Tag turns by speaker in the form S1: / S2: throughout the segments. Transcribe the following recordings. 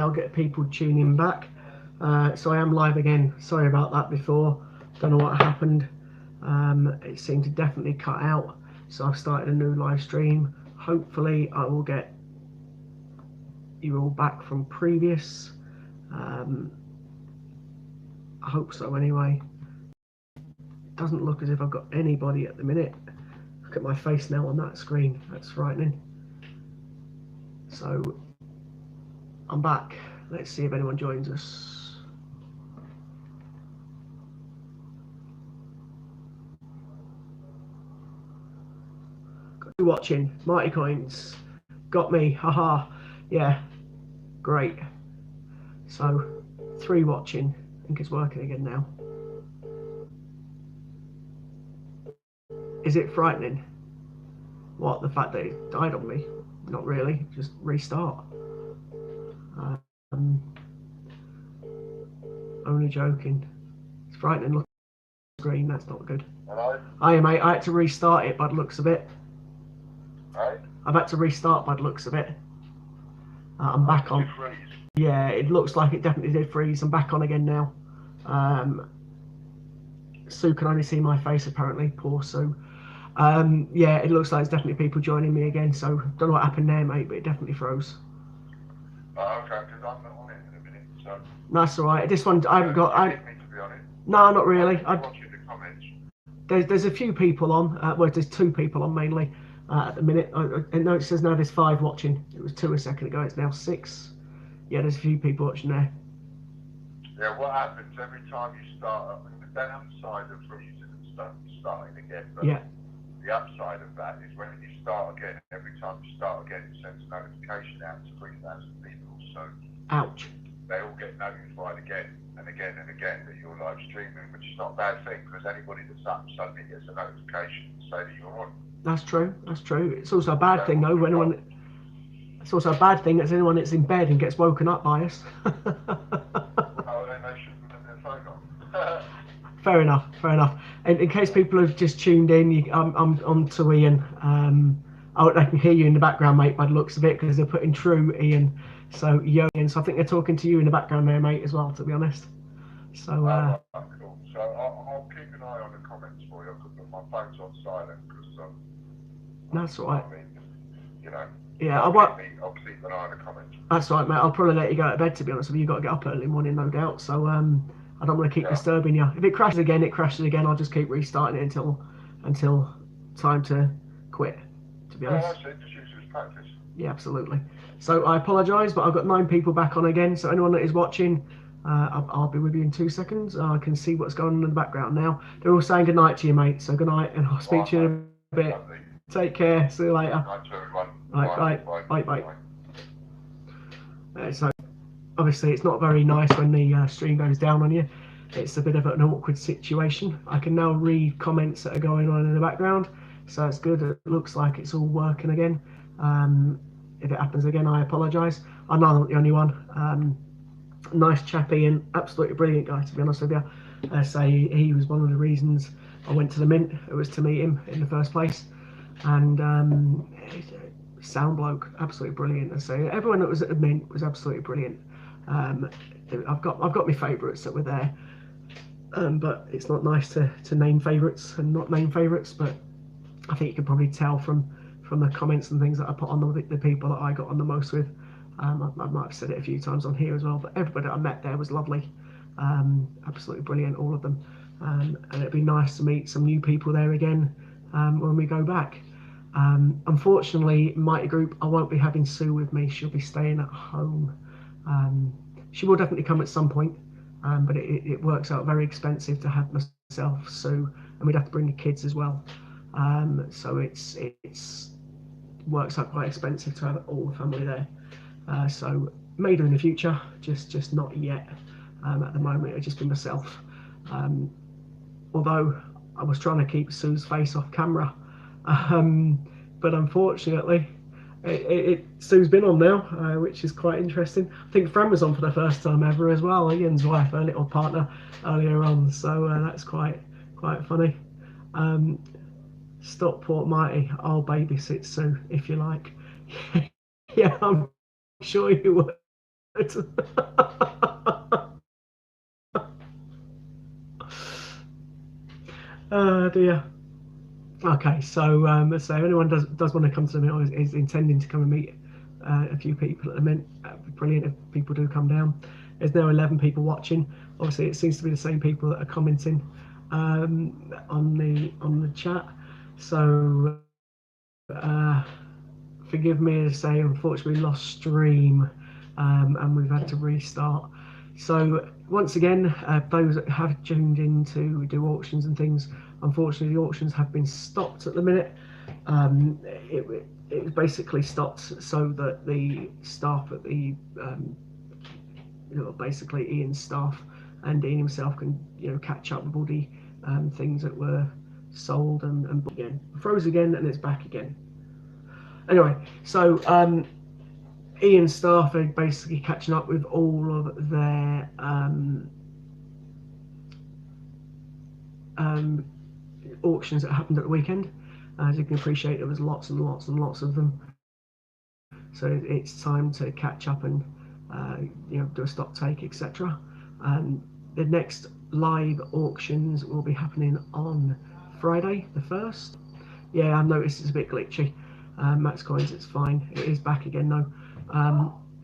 S1: I'll get people tuning back. So I am live again. Sorry about that before. Don't know what happened. It seemed to definitely cut out. So I've started a new live stream. Hopefully I will get you all back from previous. I hope so anyway. It doesn't look as if I've got anybody at the minute. Look at my face now on that screen. That's frightening. So I'm back. Let's see if anyone joins us. Got you watching. Mighty Coins. Got me. Haha. Yeah. Great. So 3 watching. I think it's working again now. Is it frightening? What, the fact that it died on me? Not really. Just restart. Only joking. It's frightening. Look at the screen. That's not good.
S2: Hello?
S1: Hiya, mate. I had to restart it by the looks of it.
S2: Right?
S1: I've had to restart by the looks of it. I'm back on. Yeah, it looks like it definitely did freeze. I'm back on again now. Sue can only see my face apparently. Poor Sue. Yeah, it looks like it's definitely people joining me again. So don't know what happened there, mate, but it definitely froze.
S2: Oh, okay, because I'm not on it in a minute, so.
S1: That's all right. This one I haven't got.
S2: You need me, to be honest.
S1: No, not really.
S2: I'm watching the comments.
S1: There's a few people on. Well, there's 2 people on mainly at the minute. No, it says now there's 5 watching. It was 2 a second ago. It's now 6. Yeah, there's a few people watching there.
S2: Yeah, what happens every time you start up, the downside of freezing and stuff, starting again, but
S1: Yeah.
S2: the upside of that is when you start again, every time you start again, it sends a notification out to 3,000 people, so
S1: Ouch.
S2: they all get notified again and again and again that you're live streaming, which is not a bad thing, because anybody that's up suddenly gets a notification to say that you're on.
S1: That's true. That's true. It's also a bad thing though when anyone. It's also a bad thing that's anyone that's in bed and gets woken up by us.
S2: Oh, then they shouldn't have their phone on.
S1: Fair enough. Fair enough. In case people have just tuned in, I'm on to Ian. I can hear you in the background, mate, by the looks of it, because they're putting true Ian. So Ian. So I think they're talking to you in the background there, mate, as well. To be honest. So.
S2: Cool. So I'll keep an eye on the comments for you. My phone's on silent because
S1: That's all right.
S2: I mean, you know.
S1: Yeah,
S2: I'll keep an eye on the comments.
S1: That's right, mate. I'll probably let you go to bed, to be honest with you. You've got to get up early in the morning, no doubt. So I don't want to keep disturbing you. If it crashes again, it crashes again. I'll just keep restarting it until time to quit, to be honest.
S2: That's it. Just use it as practice.
S1: Yeah, absolutely. So I apologise, but I've got 9 people back on again. So anyone that is watching, I'll be with you in 2 seconds. I can see what's going on in the background now. They're all saying good night to you, mate. So good night, and I'll speak to you in a bit.
S2: Lovely.
S1: Take care. See you later.
S2: Night to everyone.
S1: Right, bye. So obviously it's not very nice when the stream goes down on you. It's a bit of an awkward situation. I can now read comments that are going on in the background, so it's good. It looks like it's all working again. If it happens again, I apologise. I know I'm not the only one. Nice chap Ian, absolutely brilliant guy, to be honest with you. He was one of the reasons I went to the Mint. It was to meet him in the first place, and sound bloke, absolutely brilliant. I say everyone that was at the Mint was absolutely brilliant. I've got my favourites that were there, but it's not nice to name favourites and not name favourites. But I think you can probably tell from the comments and things that I put on the people that I got on the most with. I might have said it a few times on here as well, but everybody that I met there was lovely, absolutely brilliant, all of them. And it'd be nice to meet some new people there again when we go back. Unfortunately, Mighty Group, I won't be having Sue with me. She'll be staying at home. She will definitely come at some point, but it works out very expensive to have myself, Sue, and we'd have to bring the kids as well. So it's works out quite expensive to have all the family there. So maybe in the future, just not yet. At the moment, it'll just be myself. Although I was trying to keep Sue's face off camera. But unfortunately, Sue's been on now, which is quite interesting. I think Fran was on for the first time ever as well. Ian's wife, her little partner, earlier on. So that's quite funny. Stockport Mighty, I'll babysit Sue if you like. Yeah, I'm sure you will. Oh dear. Okay, so if anyone does want to come to the minute, or is intending to come and meet a few people at the minute, that'd be brilliant if people do come down. There's now 11 people watching. Obviously, it seems to be the same people that are commenting on the chat. So forgive me to say, unfortunately, lost stream, and we've had to restart. So once again, those that have tuned in to do auctions and things, unfortunately, the auctions have been stopped at the minute. It was basically stopped so that the staff at the basically Ian's staff and Ian himself can catch up with all the things that were sold and again froze again and it's back again. Anyway, so Ian's staff are basically catching up with all of their auctions that happened at the weekend. As you can appreciate, there was lots and lots and lots of them. So it's time to catch up and do a stock take, etc. The next live auctions will be happening on Friday the 1st. Yeah, I've noticed it's a bit glitchy. Max Coins, it's fine. It is back again though.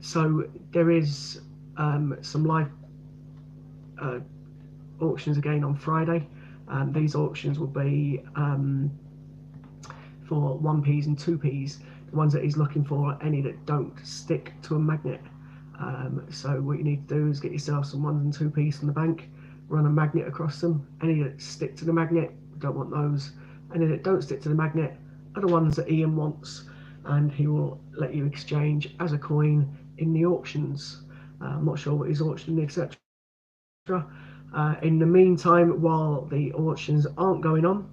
S1: So there is some live auctions again on Friday. These auctions will be for 1p's and 2p's. The ones that he's looking for are any that don't stick to a magnet. So what you need to do is get yourself some 1s and 2p's from the bank, run a magnet across them. Any that stick to the magnet, don't want those. Any that don't stick to the magnet are the ones that Ian wants, and he will let you exchange as a coin in the auctions. I'm not sure what he's auctioning, etc. In the meantime, while the auctions aren't going on,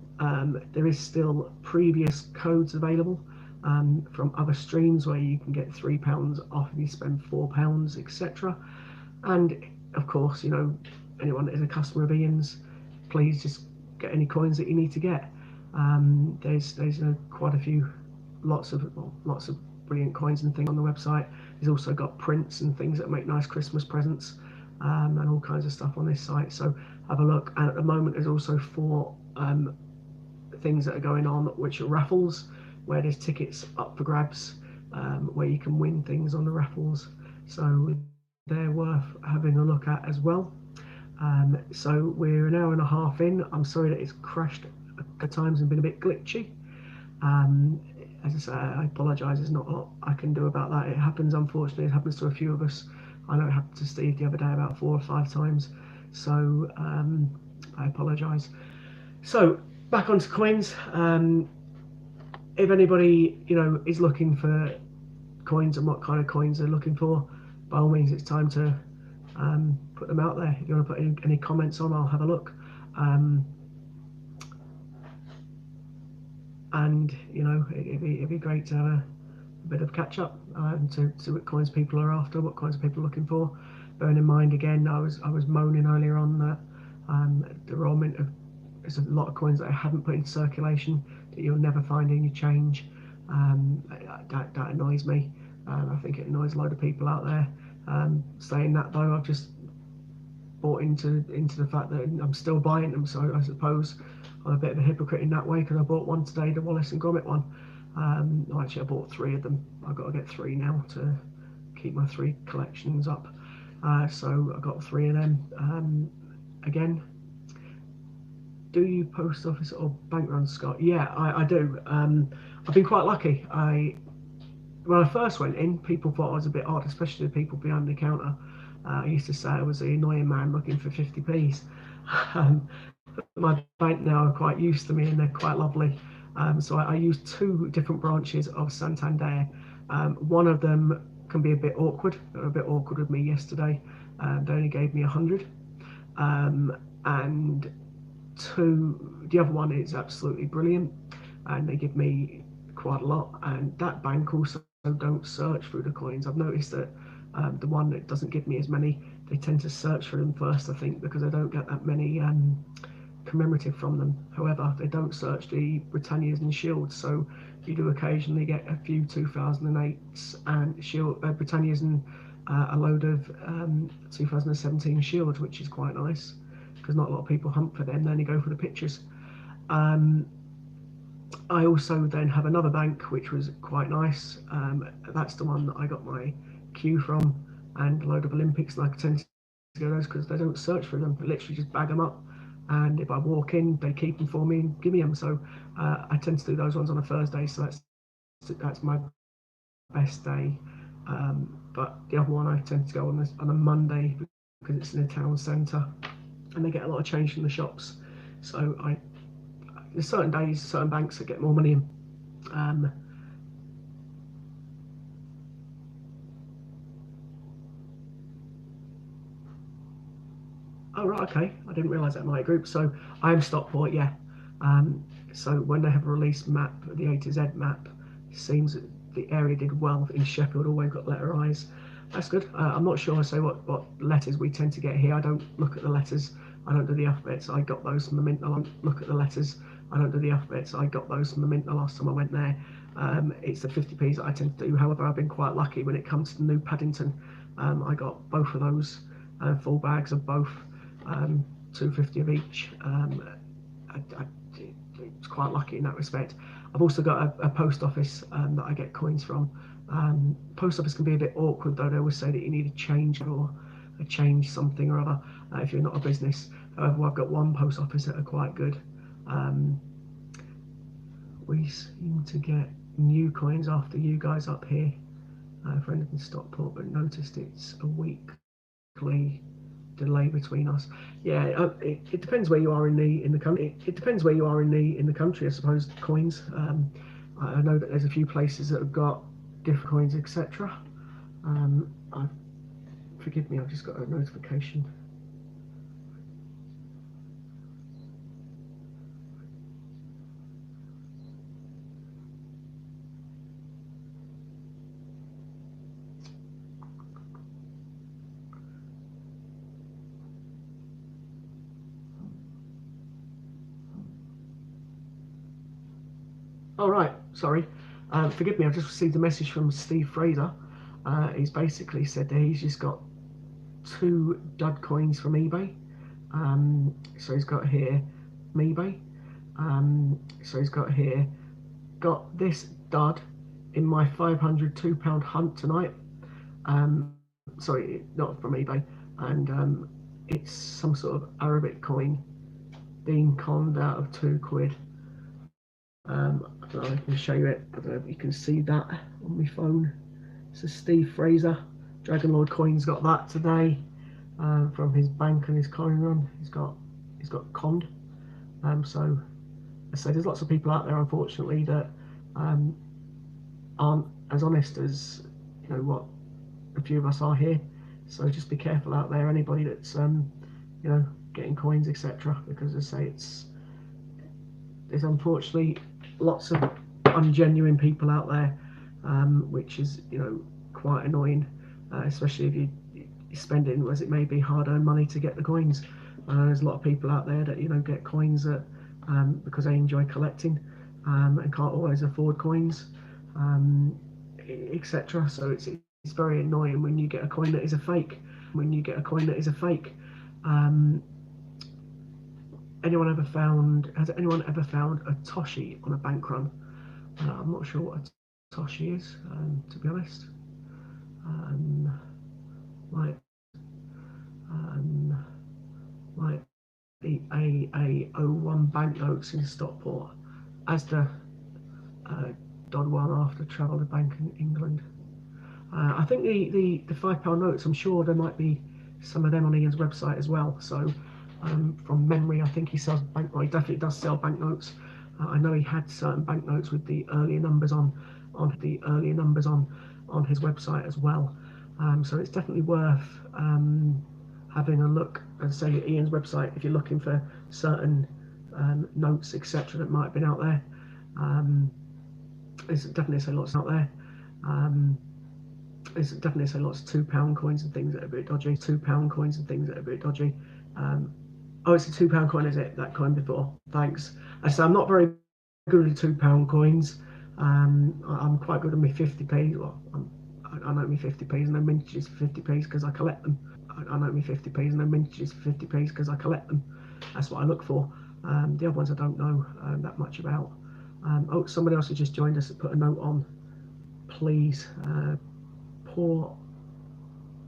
S1: there is still previous codes available from other streams where you can get £3 off if you spend £4, etc. And of course, anyone that is a customer of Ian's, please just get any coins that you need to get. There's quite a few, lots of brilliant coins and things on the website. He's also got prints and things that make nice Christmas presents. And all kinds of stuff on this site, so have a look. And at the moment there's also 4 things that are going on, which are raffles, where there's tickets up for grabs, where you can win things on the raffles, so they're worth having a look at as well. So we're an hour and a half in. I'm sorry that it's crashed at times and been a bit glitchy. As I say, I apologise, there's not a lot I can do about that. It happens, unfortunately. It happens to a few of us. I know it happened to Steve the other day about 4 or 5 times, so I apologise. So back onto coins. If anybody is looking for coins and what kind of coins they're looking for, by all means it's time to put them out there. If you want to put any comments on, I'll have a look. And it'd be great to have a bit of catch up to see what coins people are after, what coins people are looking for. Bearing in mind, again, I was moaning earlier on that the raw mint there's a lot of coins that I haven't put into circulation that you'll never find in your change. That annoys me. I think it annoys a load of people out there. Saying that though, I've just bought into the fact that I'm still buying them, so I suppose I'm a bit of a hypocrite in that way, because I bought one today, the Wallace and Gromit one. Actually, I bought 3 of them. I've got to get 3 now to keep my 3 collections up. So I got 3 of them. Again, do you post office or bank runs, Scott? Yeah, I do. I've been quite lucky. When I first went in, people thought I was a bit odd, especially the people behind the counter. I used to say I was the annoying man looking for 50p's. My bank now are quite used to me and they're quite lovely. So I use 2 different branches of Santander. One of them can be a bit awkward. They were a bit awkward with me yesterday. They only gave me 100. And 2, the other one is absolutely brilliant, and they give me quite a lot. And that bank also don't search through the coins. I've noticed that the one that doesn't give me as many, they tend to search for them first, I think, because I don't get that many commemorative from them. However, they don't search the Britannias and Shields, so you do occasionally get a few 2008s and Shield Britannias and a load of 2017 Shields, which is quite nice because not a lot of people hunt for them. They only go for the pictures. I also then have another bank which was quite nice. That's the one that I got my Q from, and a load of Olympics, and I tend to go those because they don't search for them. They literally just bag them up, and if I walk in, they keep them for me and give me them. So I tend to do those ones on a Thursday. So that's my best day. But the other one I tend to go on a Monday because it's in a town centre, and they get a lot of change from the shops. So there's certain days, certain banks that get more money in. Oh right, okay. I didn't realise that my group. So I am Stockport, yeah. So when they have a release map, the A to Z map, it seems that the area did well in Sheffield. Always got letter I's. That's good. I'm not sure. So what letters we tend to get here. I don't look at the letters. I don't do the alphabets. I got those from the mint. I don't look at the letters. I don't do the alphabets. I got those from the mint the last time I went there. It's the 50p's that I tend to do. However, I've been quite lucky when it comes to the new Paddington. I got both of those, full bags of both. 250 of each. It's quite lucky in that respect. I've also got a post office that I get coins from. Post office can be a bit awkward though. They always say that you need a change or a change something or other if you're not a business. However, I've got one post office that are quite good. We seem to get new coins after you guys up here. Friend in Stockport, but noticed it's a weekly delay between us. Yeah, it depends where you are in the country. It depends where you are in the country, I suppose. Coins. I know that there's a few places that have got different coins, etc. Forgive me, I've just got a notification. All right, sorry. Forgive me, I've just received a message from Steve Fraser. He's basically said that he's just got 2 dud coins from eBay. So he's got here eBay. So he's got here, got this dud in my £502 hunt tonight. Sorry, not from eBay. And it's some sort of Arabic coin being conned out of £2. I don't know if I can show you it. I don't know if you can see that on my phone. This is Steve Fraser. Dragon Lord Coins got that today from his bank and his coin run. He's got conned. So I say there's lots of people out there, unfortunately, that aren't as honest as what a few of us are here. So just be careful out there, anybody that's getting coins, etc. Because as I say, there's unfortunately lots of ungenuine people out there, which is quite annoying, especially if you're spending, as it may be, hard-earned money to get the coins. There's a lot of people out there that get coins that because they enjoy collecting and can't always afford coins, etc. So it's very annoying when you get a coin that is a fake. Has anyone ever found a Toshi on a bank run? I'm not sure what a Toshi is, to be honest. Like the AA01 banknotes in Stockport, as the Dodd one after travel to Bank in England. I think the £5 notes, I'm sure there might be some of them on Ian's website as well. So from memory, I think he sells he definitely does sell banknotes. I know he had certain banknotes with the earlier numbers on his website as well. So it's definitely worth having a look, and say at Ian's website if you're looking for certain notes, etc. that might have been out there. There's definitely lots out there. There's definitely lots of £2 coins and things that are a bit dodgy. Oh, it's a £2 coin, is it? That coin before. Thanks. So I'm not very good at £2 coins. I'm quite good at my 50p. Well, I know me 50p's and no mintages for 50p's because I collect them. I know me 50p's and no mintages for 50p's because I collect them. That's what I look for. The other ones I don't know that much about. Oh, somebody else has just joined us. Put a note on, please. Poor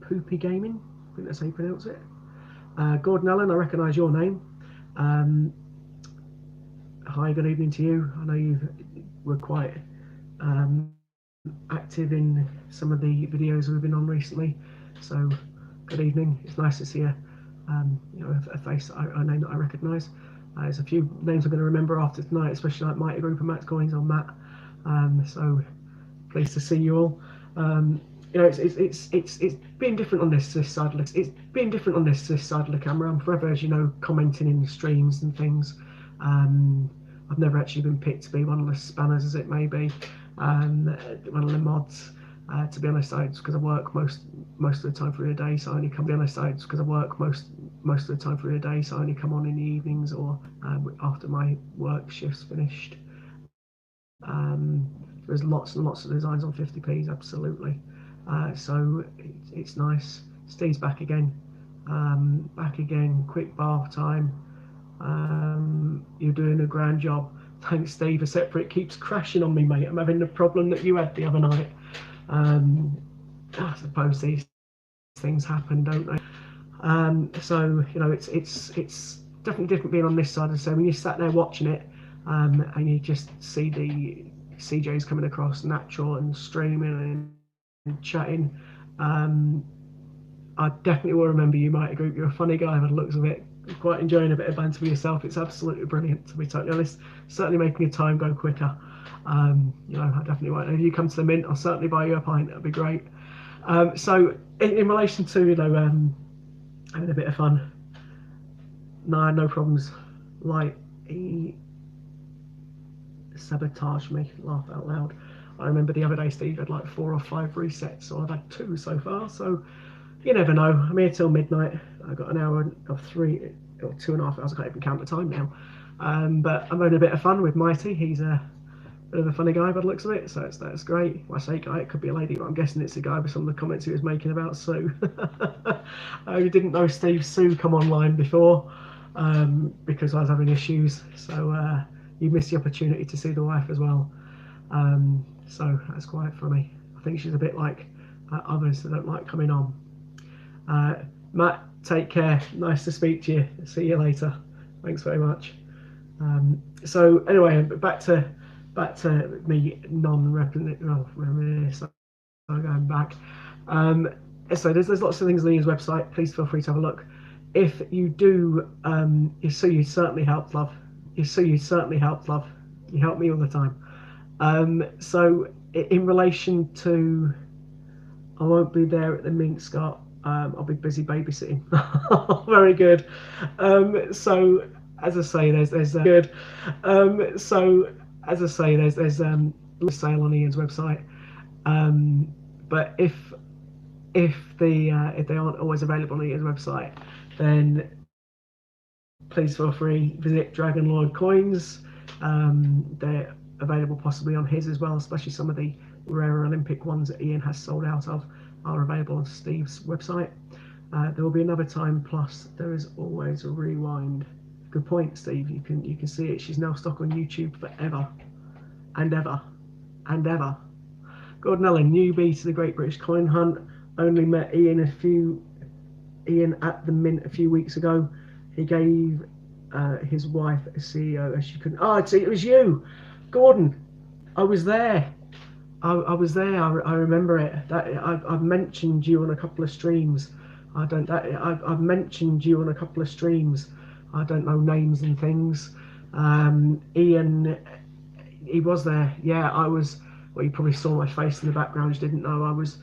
S1: Poopy Gaming, I think that's how you pronounce it. Gordon Allen, I recognise your name. Hi, good evening to you. I know you were quite active in some of the videos we've been on recently, so good evening. It's nice to see a face, a name that I recognise. There's a few names I'm going to remember after tonight, especially like Mighty Group and Max Coins or Matt. So pleased to see you all. It's been different on this side of the, it's been different on this side of the camera. I'm forever, as you know, commenting in the streams and things. I've never actually been picked to be one of the spammers, as it may be, one of the mods. To be honest, it's because I work most of the time through the day, so I only come. To be honest, it's because I work most of the time through the day, so I only come on in the evenings or after my work shift's finished. There's lots and lots of designs on 50p's, absolutely. So it's nice. Steve's back again. Quick bath time. You're doing a grand job. Thanks, Steve. A separate keeps crashing on me, mate. I'm having the problem that you had the other night. I suppose these things happen, don't they? So it's definitely different being on this side. So when you sat there watching it, and you just see the CJs coming across natural and streaming and chatting, I definitely will remember you, Mighty Group. You're a funny guy by the looks of it. Quite enjoying a bit of banter with yourself. It's absolutely brilliant, to be totally honest. Certainly making your time go quicker. I definitely won't. If you come to the Mint, I'll certainly buy you a pint. That'd be great. So in relation to having a bit of fun, no problems. Like he sabotaged me. Laugh out loud. I remember the other day Steve had like 4 or 5 resets, so I've had 2 so far. So you never know. I'm here till midnight. I've got an hour of 3 or 2.5 hours. I can't even count the time now. But I'm having a bit of fun with Mighty. He's a bit of a funny guy by the looks of it, so that's great. When I say guy, it could be a lady, but I'm guessing it's a guy with some of the comments he was making about Sue. You didn't know Steve Sue come online before because I was having issues, so you missed the opportunity to see the wife as well. So that's quite funny. I think she's a bit like others that don't like coming on. Matt, take care. Nice to speak to you. See you later. Thanks very much. So anyway, back to me non-representing. So going back. So there's lots of things on the news website. Please feel free to have a look. If you do, you certainly help, love. You certainly help, love. You help me all the time. So in relation to, I won't be there at the Mint, Scott. I'll be busy babysitting. Very good. So as I say, there's good. So as I say, there's sale on Ian's website. But if they aren't always available on Ian's website, then please feel free visit Dragon Lord Coins. They're available possibly on his as well, especially some of the rare Olympic ones that Ian has sold out of are available on Steve's website. There will be another time, plus there is always a rewind. Good point, Steve. You can see it. She's now stuck on YouTube forever and ever and ever. Gordon Allen, newbie to the Great British Coin Hunt. Only met Ian at the Mint a few weeks ago. He gave his wife a CEO as she couldn't. Oh, it was you, Gordon. I was there. I was there. I remember it. I've mentioned you on a couple of streams. I've mentioned you on a couple of streams. I don't know names and things. Ian, he was there. Yeah, I was. Well, you probably saw my face in the background. You didn't know I was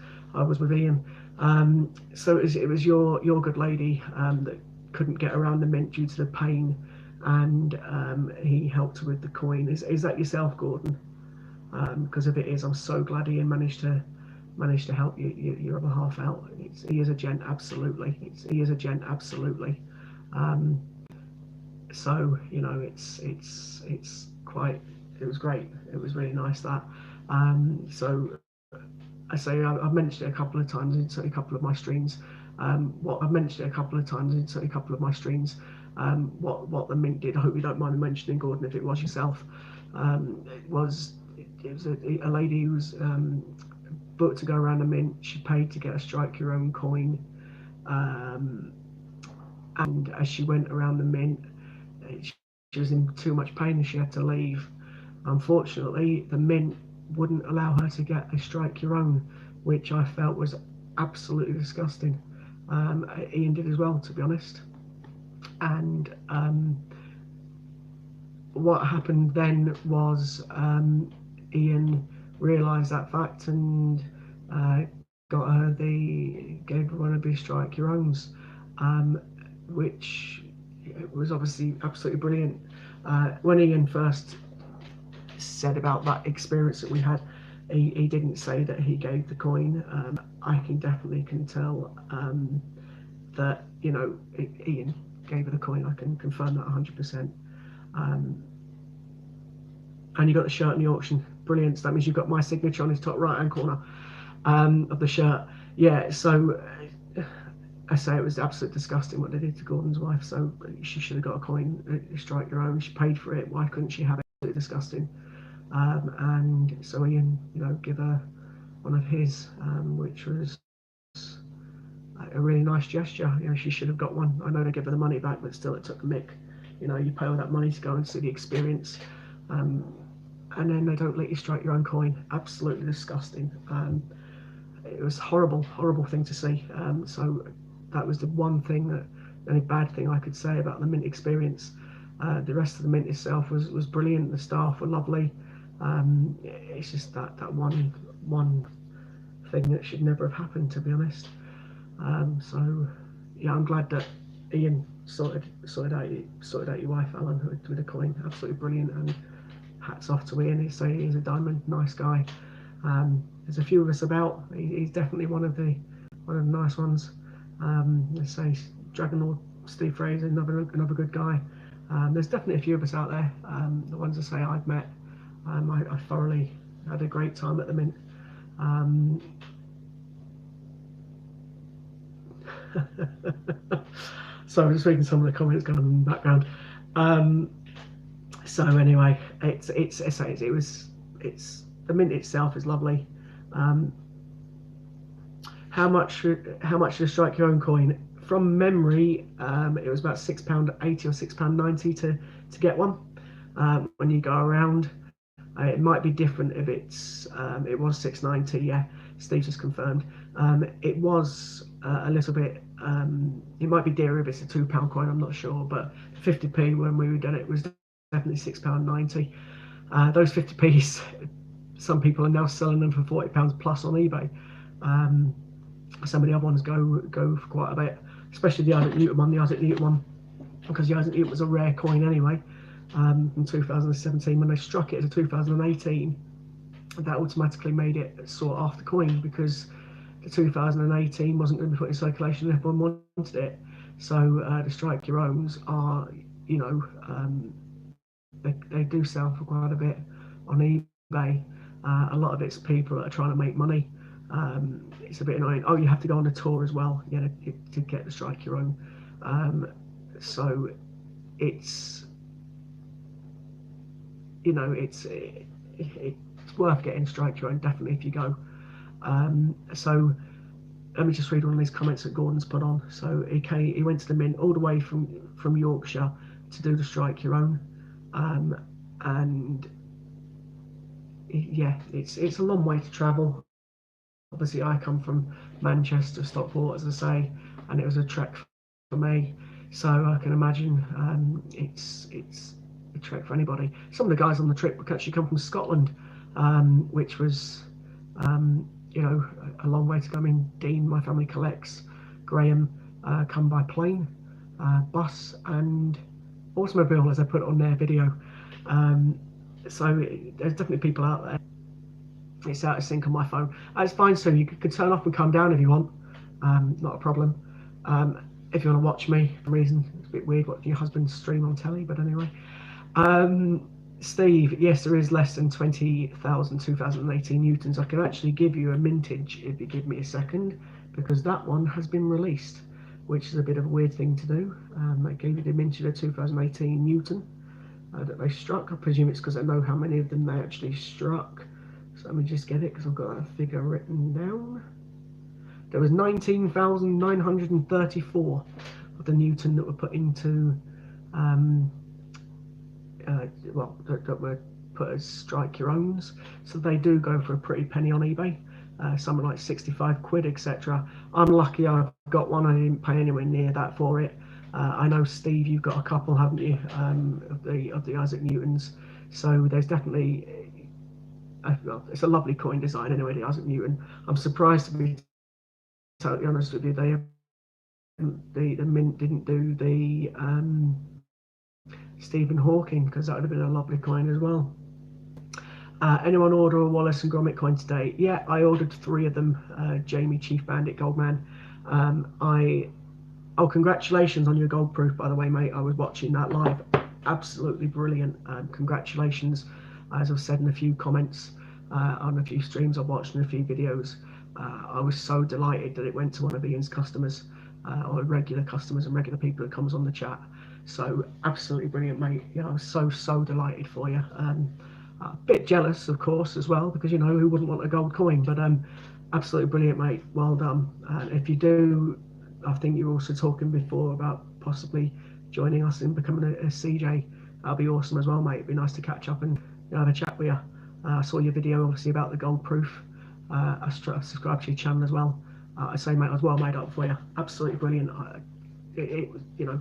S1: with Ian. So it was your good lady that couldn't get around the Mint due to the pain, and he helped her with the coin. Is that yourself, Gordon? Because if it is, I'm so glad Ian managed to help your other half out. He is a gent, absolutely. He is a gent, absolutely. So it's quite. It was great. It was really nice that. So I say I've mentioned it a couple of times in certainly a couple of my streams. What I've mentioned it a couple of times in certainly a couple of my streams. What the Mint did. I hope you don't mind me mentioning, Gordon, if it was yourself. It was a lady who was booked to go around the Mint. She paid to get a strike your own coin, and as she went around the Mint, she was in too much pain and she had to leave. Unfortunately, the Mint wouldn't allow her to get a strike your own, which I felt was absolutely disgusting. Ian did as well, to be honest. And what happened then was Ian realised that fact and gave her one of his strike your owns, which was obviously absolutely brilliant. When Ian first said about that experience that we had, he didn't say that he gave the coin. I can tell that Ian gave her the coin. I can confirm that 100%. And you got the shirt in the auction. Brilliant. So that means you've got my signature on his top right hand corner of the shirt. Yeah, so I say it was absolutely disgusting what they did to Gordon's wife. So she should have got a coin, strike your own. She paid for it. Why couldn't she have it? Absolutely disgusting. And so Ian, give her one of his, which was a really nice gesture. She should have got one. I know they give her the money back, but still, it took a mick. You pay all that money to go and see the experience, and then they don't let you strike your own coin. Absolutely disgusting. It was horrible thing to see. So that was the one thing the only bad thing I could say about the Mint experience. The rest of the Mint itself was brilliant. The staff were lovely. It's just that one thing that should never have happened, to be honest. So yeah, I'm glad that Ian sorted out your wife, Alan, with a coin. Absolutely brilliant, and hats off to Ian. He's a diamond, nice guy. There's a few of us about. He's definitely one of the nice ones. Let's say Dragon Steve Fraser, another good guy. There's definitely a few of us out there. The ones I say I've met, I thoroughly had a great time at the Mint. So I'm just reading some of the comments going on in the background. So anyway, it's the Mint itself is lovely. How much to strike your own coin? From memory, it was about £6.80 or £6.90 to get one. When you go around, it might be different if it was £6.90. Yeah, Steve just confirmed. It was a little bit. It might be dearer if it's a £2 coin. I'm not sure, but 50p when we did it was definitely £6.90. Those 50p's, some people are now selling them for £40 plus on eBay. Some of the other ones go for quite a bit, especially the Isaac Newton one. The Isaac Newton one, because the Isaac Newton was a rare coin anyway. In 2017, when they struck it as a 2018, that automatically made it a sought after coin because the 2018 wasn't going to be put in circulation and everyone wanted it. So the strike your owns are, they do sell for quite a bit on eBay. A lot of it's people that are trying to make money. It's a bit annoying. Oh, you have to go on a tour as well, to get the strike your own. So it's it's worth getting strike your own, definitely, if you go. So let me just read one of these comments that Gordon's put on. So he went to the Mint all the way from Yorkshire to do the strike your own, and yeah, it's a long way to travel. Obviously, I come from Manchester, Stockport, as I say, and it was a trek for me. So I can imagine it's a trek for anybody. Some of the guys on the trip actually come from Scotland, which was a long way to go. I mean, Dean, my family collects. Graham come by plane, bus, and automobile, as I put on their video. So there's definitely people out there. It's out of sync on my phone. It's fine, so you can turn off and come down if you want. Not a problem. If you want to watch me, for some reason, it's a bit weird watching your husband stream on telly, but anyway. Steve, yes, there is less than 20,000 2018 newtons. I can actually give you a mintage if you give me a second, because that one has been released, which is a bit of a weird thing to do. I gave you the mintage of 2018 Newton that they struck. I presume it's because I know how many of them they actually struck. So let me just get it, because I've got a figure written down. There was 19,934 of the Newton that were put into that were put as strike your owns. So they do go for a pretty penny on eBay, something like 65 quid, etc. I'm lucky I've got one. I didn't pay anywhere near that for it. I know, Steve, you've got a couple, haven't you, of the Isaac Newtons. So there's definitely well, it's a lovely coin design anyway, the Isaac Newton. I'm surprised, to be totally honest with you, the mint didn't do the Stephen Hawking, because that would have been a lovely coin as well. Anyone order a Wallace and Gromit coin today? Yeah, I ordered 3 of them. Jamie, Chief Bandit, Goldman. Oh, congratulations on your gold proof, by the way, mate. I was watching that live. Absolutely brilliant. Congratulations. As I've said in a few comments on a few streams I've watched and a few videos, I was so delighted that it went to one of Ian's customers, or regular customers and regular people that comes on the chat. So absolutely brilliant, mate. Yeah, I was so delighted for you. A bit jealous, of course, as well, because, you know, who wouldn't want a gold coin? But absolutely brilliant, mate. Well done. If you do, I think you were also talking before about possibly joining us in becoming a CJ. That'll be awesome as well, mate. It'd be nice to catch up and have a chat with you. I saw your video, obviously, about the gold proof. I subscribed to your channel as well. I say, mate, I was well made up for you. Absolutely brilliant. It was, you know,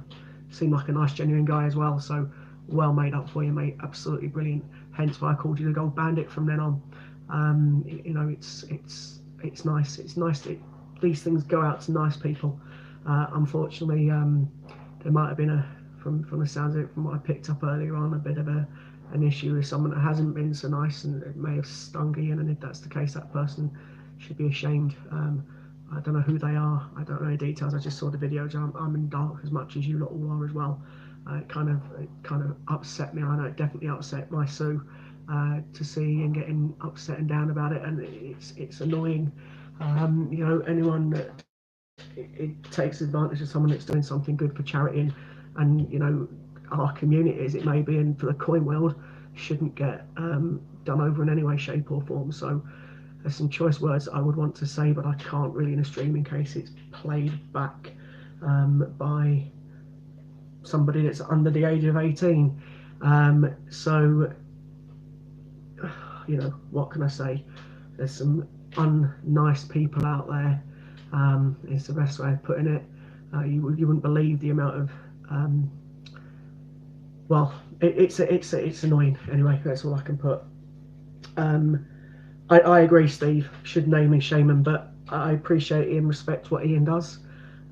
S1: seemed like a nice, genuine guy as well. So well made up for you, mate. Absolutely brilliant. Hence why I called you the Gold Bandit from then on. You know, it's nice. It's nice that these things go out to nice people. Unfortunately, there might have been from the sounds of it, from what I picked up earlier on, a bit of an issue with someone that hasn't been so nice, and it may have stung Ian. And if that's the case, that person should be ashamed. I don't know who they are. I don't know any details. I just saw the videos. I'm in dark as much as you lot all are as well. It kind of upset me. I know it definitely upset my Sue to see Ian getting upset and down about it, and it's annoying. You know, anyone that it takes advantage of someone that's doing something good for charity, and you know, our communities, it may be, and for the coin world, shouldn't get done over in any way, shape or form. So there's some choice words that I would want to say, but I can't really in a stream in case it's played back by somebody that's under the age of 18. So, you know, what can I say? There's some unnice people out there. Is the best way of putting it. You wouldn't believe the amount of well, it's annoying. Anyway, that's all I can put. I agree, Steve. Should name and shame him, but I appreciate and respect what Ian does.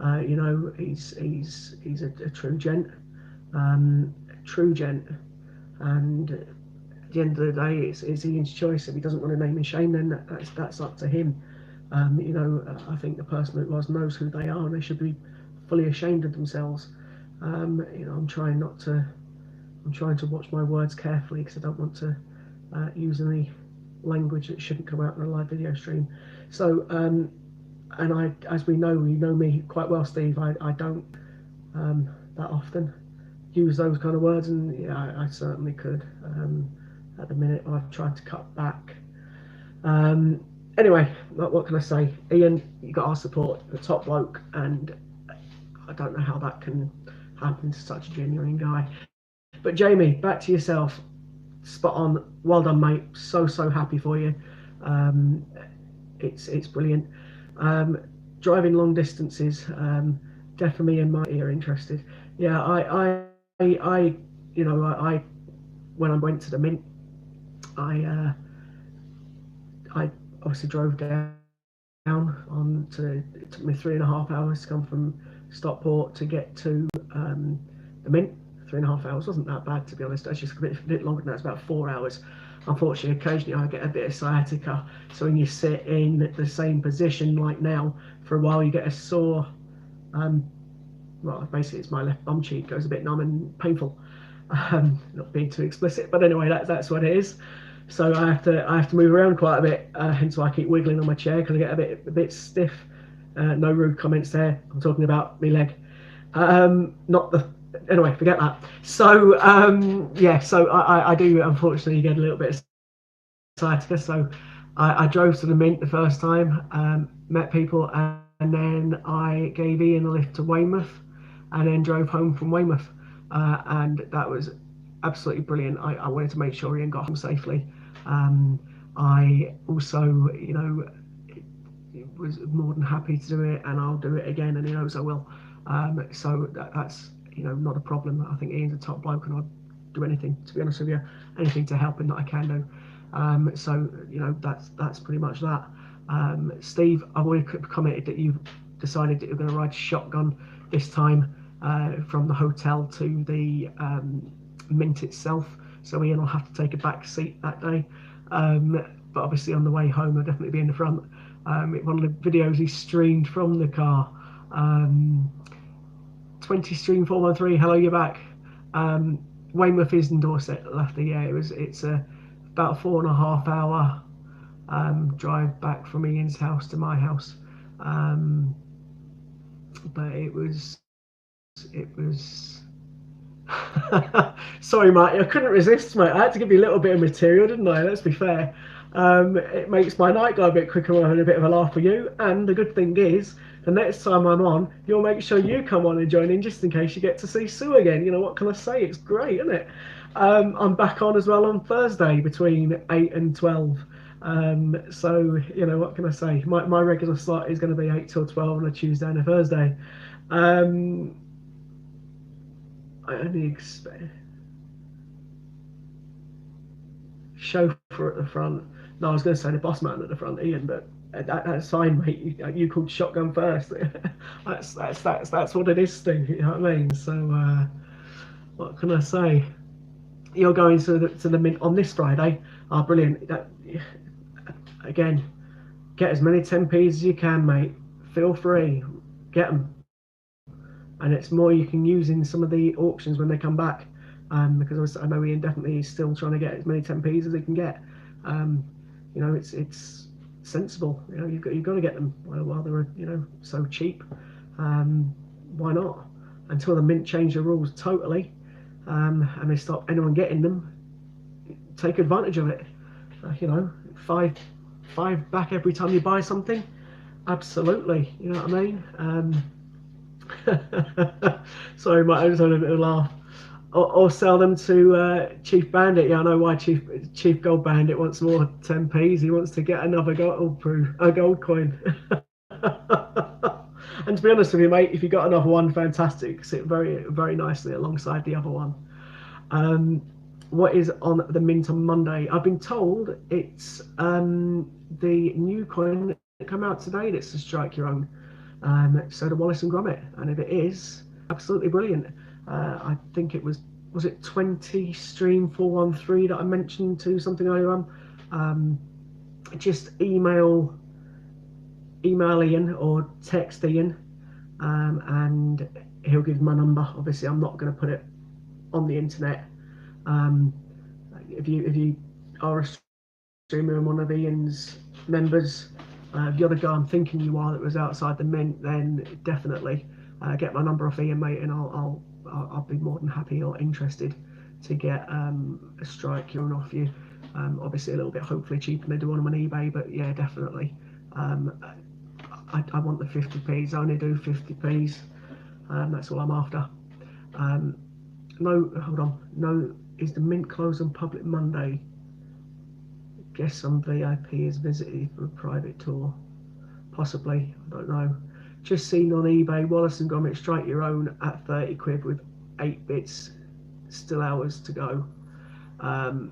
S1: You know, he's a true gent, and at the end of the day, it's Ian's choice. If he doesn't want to name and shame, then that's up to him. You know, I think the person that was knows who they are, and they should be fully ashamed of themselves. You know, I'm trying to watch my words carefully, because I don't want to use any language that shouldn't come out in a live video stream. So, and as we know, you know me quite well, Steve. I don't that often use those kind of words, and yeah, I certainly could. At the minute, I've tried to cut back. Anyway, what can I say? Ian, you got our support, the top bloke, and I don't know how that can happen to such a genuine guy. But Jamie, back to yourself. Spot on. Well done, mate. So happy for you. It's brilliant. Driving long distances, definitely in my ear interested. Yeah, I you know, I when I went to the mint, I obviously drove down on to. It took me 3.5 hours to come from Stockport to get to the mint. 3.5 hours wasn't that bad, to be honest. It's just a bit longer than that. It's about 4 hours. Unfortunately, occasionally I get a bit of sciatica. So when you sit in the same position like now for a while, you get a sore. Well, basically, it's my left bum cheek goes a bit numb and painful. Not being too explicit, but anyway, that's what it is. So I have to move around quite a bit, hence why I keep wiggling on my chair because I get a bit stiff. No rude comments there. I'm talking about my leg, not the. Anyway, forget that. So yeah, so I do unfortunately get a little bit of sciatica. So I drove to the Mint the first time, met people, and then I gave Ian a lift to Weymouth, and then drove home from Weymouth, and that was absolutely brilliant. I wanted to make sure Ian got home safely. I also, was more than happy to do it, and I'll do it again, and he knows I will. So that's not a problem. I think Ian's a top bloke, and I'll do anything, to be honest with you, anything to help him that I can do. So that's pretty much that. Steve, I've already commented that you've decided that you're going to ride shotgun this time from the hotel to the Mint itself. So Ian will have to take a back seat that day. But obviously on the way home, I'll definitely be in the front. One of the videos he streamed from the car. 20 stream 413. Hello, you're back. Weymouth is in Dorset, Lafty. Yeah, it's about a 4.5 hour drive back from Ian's house to my house. But it was. Sorry, mate. I couldn't resist, mate. I had to give you a little bit of material, didn't I? Let's be fair. It makes my night go a bit quicker when I'm having a bit of a laugh with you. And the good thing is, the next time I'm on, you'll make sure you come on and join in just in case you get to see Sue again. What can I say? It's great, isn't it? I'm back on as well on Thursday between 8 and 12. So, what can I say? My regular slot is going to be 8 till 12 on a Tuesday and a Thursday. I only expect chauffeur at the front. No, I was going to say the boss man at the front, Ian, but that's fine, mate. You called shotgun first. that's what it is, Steve. You know what I mean? So what can I say? You're going to the Mint on this Friday. Oh, brilliant! Again, get as many 10p's as you can, mate. Feel free, get them. And it's more you can use in some of the auctions when they come back, because I know Ian definitely is still trying to get as many 10p's as he can get. It's sensible. You've got to get them while they're so cheap. Why not? Until the Mint change the rules totally, and they stop anyone getting them, take advantage of it. Five back every time you buy something. Absolutely, you know what I mean. Sorry, mate, I just had a bit of a laugh. Or sell them to Chief Bandit. Yeah, I know why Chief Gold Bandit wants more 10p's. He wants to get another gold coin. And to be honest with you, mate, if you got another one, fantastic. Sit very, very nicely alongside the other one. What is on the Mint on Monday? I've been told it's the new coin that came out today that's to strike your own. So the Wallace and Gromit, and if it is, absolutely brilliant. I think it was it 20 stream 413 that I mentioned to something earlier on. Just email Ian or text Ian, and he'll give my number. Obviously, I'm not going to put it on the internet. If you are a streamer and one of Ian's members, the other guy I'm thinking you are that was outside the Mint, then definitely get my number off Ian, mate, and I'll be more than happy or interested to get a strike on off you. Obviously a little bit hopefully cheaper than they do on them on eBay, but yeah, definitely. I want the 50p's. I only do 50p's. That's all I'm after. No, hold on. No, is the Mint closed on public Monday? Guess some VIP is visited for a private tour. Possibly, I don't know. Just seen on eBay, Wallace and Gromit strike your own at 30 quid with 8 bits. Still hours to go.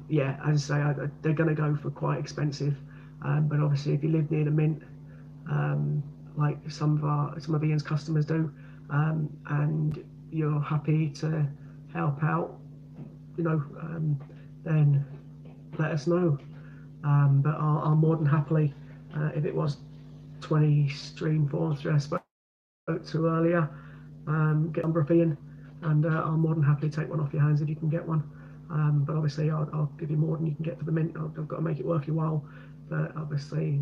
S1: Yeah, as I say, they're going to go for quite expensive. But obviously, if you live near the Mint, like some of Ian's customers do, and you're happy to help out, then let us know. But I'll more than happily, if it was 20 stream 4 I spoke to earlier, get number of Ian, and I'll more than happily take one off your hands if you can get one. But obviously, I'll give you more than you can get for the mint. I've got to make it worth your while. But obviously,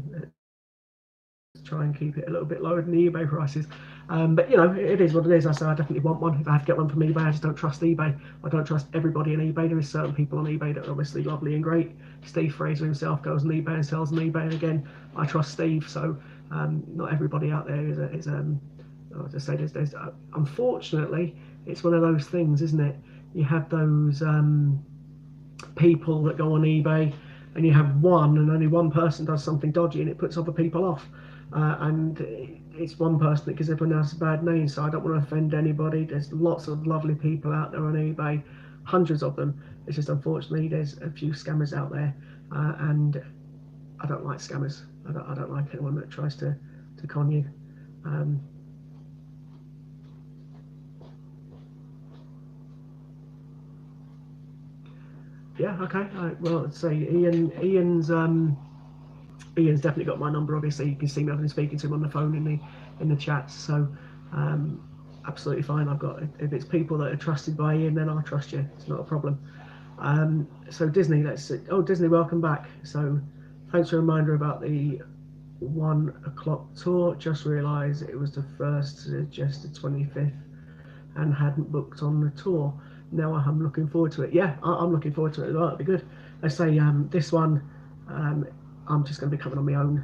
S1: try and keep it a little bit lower than the eBay prices. But you know, it is what it is. I say I definitely want one. If I have to get one from eBay, I just don't trust eBay. I don't trust everybody on eBay. There is certain people on eBay that are obviously lovely and great. Steve Fraser himself goes on eBay and sells on eBay, and again, I trust Steve. So not everybody out there is as I say, there's unfortunately, it's one of those things, isn't it? You have those people that go on eBay, and you have one, and only one person does something dodgy, and it puts other people off. And it's one person that gives everyone else a bad name. So I don't want to offend anybody. There's lots of lovely people out there on eBay, hundreds of them. It's just unfortunately there's a few scammers out there, and I don't like scammers. I don't like anyone that tries to con you. Yeah, okay. Well, let's say Ian's definitely got my number. Obviously, you can see me. I've been speaking to him on the phone in the chats. So absolutely fine. I've got if it's people that are trusted by Ian, then I'll trust you. It's not a problem. So Disney, Disney, welcome back. So thanks for a reminder about the 1 o'clock tour. Just realised it was the first, just the 25th, and hadn't booked on the tour. Now I'm looking forward to it. Yeah, I'm looking forward to it as well. It'll be good. I say this one, I'm just going to be coming on my own.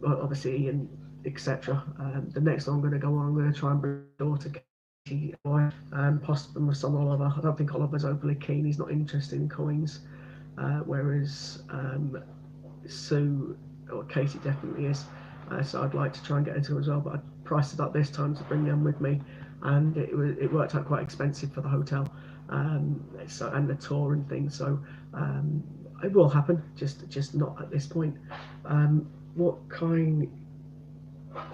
S1: Obviously, and etc. The next one I'm going to go on, I'm going to try and bring my daughter, Katie, possibly my son Oliver. I don't think Oliver's overly keen. He's not interested in coins, whereas Sue or Katie definitely is. So I'd like to try and get into it as well, but I priced it up this time to bring them with me, and it worked out quite expensive for the hotel, and the tour and things. So it will happen, just not at this point. What coin are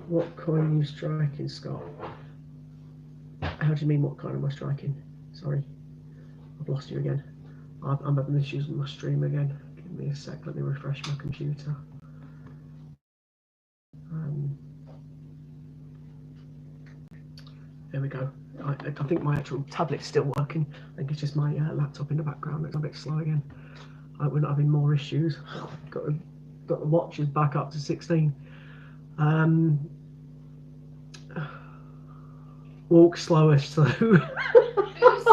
S1: you striking, Scott? How do you mean, what coin am I striking? Sorry, I've lost you again. I'm having issues with my stream again. Give me a sec, let me refresh my computer. There we go. I think my actual tablet's still working. I think it's just my laptop in the background that's a bit slow again. We're not having more issues. Got the watches back up to 16. Walk slower, slow.
S3: Who's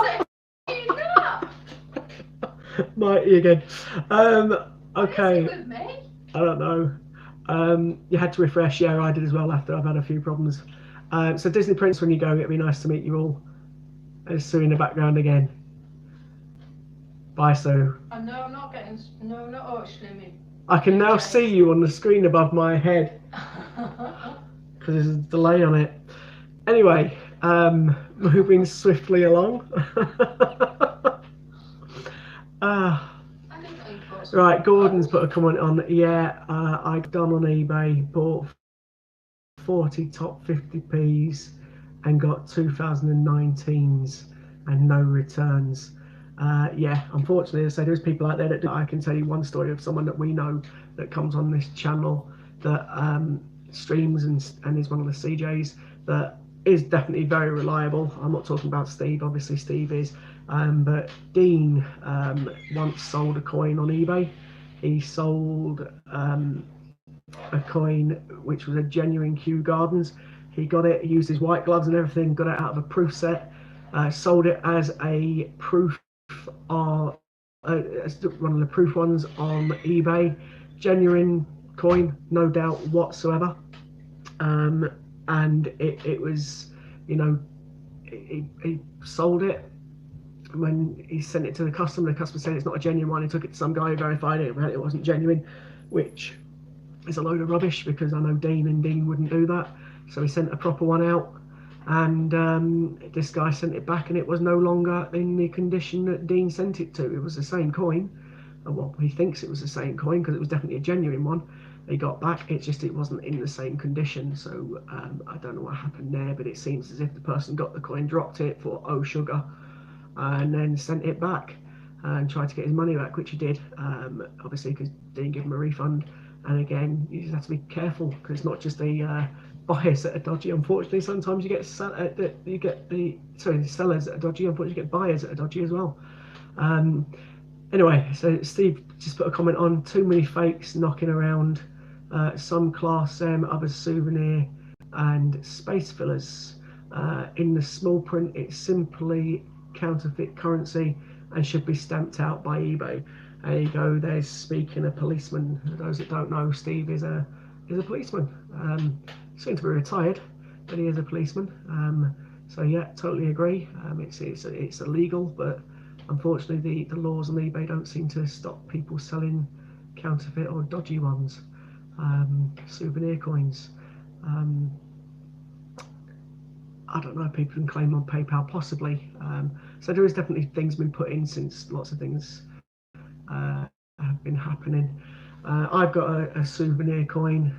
S3: saying that?
S1: Mighty again. Okay.
S3: With me?
S1: I don't know. You had to refresh. Yeah, I did as well after I've had a few problems. So Disney Prince, when you go, it'd be nice to meet you all. There's Sue in the background again. Bye, Sue.
S3: No, I'm not getting. No, not actually.
S1: I can now see you on the screen above my head because there's a delay on it. Anyway, moving swiftly along. Right, Gordon's put a comment on. Yeah, I've done on eBay, bought 40 top 50p's and got 2019s and no returns. Yeah, unfortunately, I say there's people out there that do. I can tell you one story of someone that we know that comes on this channel that streams and is one of the CJs that is definitely very reliable. I'm not talking about Steve, obviously Steve is, but Dean once sold a coin on eBay. He sold a coin which was a genuine Kew Gardens. He got it, he used his white gloves and everything, got it out of a proof set, sold it as a proof one of the proof ones on eBay. Genuine coin, no doubt whatsoever. And it was, you know, he sold it. When he sent it to the customer said it's not a genuine one. He took it to some guy who verified it, it wasn't genuine, which is a load of rubbish because I know Dean wouldn't do that. So he sent a proper one out, and this guy sent it back, and it was no longer in the condition that Dean sent it to. It was the same coin. Well, he thinks it was the same coin because it was definitely a genuine one. He got back, it's just it wasn't in the same condition. So I don't know what happened there, but it seems as if the person got the coin, dropped it, thought, oh sugar, and then sent it back and tried to get his money back, which he did, obviously because Dean gave him a refund. And again, you just have to be careful because it's not just a buyers that are dodgy. Unfortunately, sometimes you get the sellers that are dodgy. Unfortunately, you get buyers that are dodgy as well. Anyway, so Steve just put a comment on too many fakes knocking around. Some class M, others souvenir, and space fillers. In the small print, it's simply counterfeit currency and should be stamped out by eBay. There you go. There's speaking a policeman. For those that don't know, Steve is a policeman. Soon to be retired, but he is a policeman. So yeah, totally agree. It's illegal, but unfortunately the laws on eBay don't seem to stop people selling counterfeit or dodgy ones. Souvenir coins. I don't know, people can claim on PayPal possibly. So there is definitely things been put in since lots of things have been happening. I've got a souvenir coin,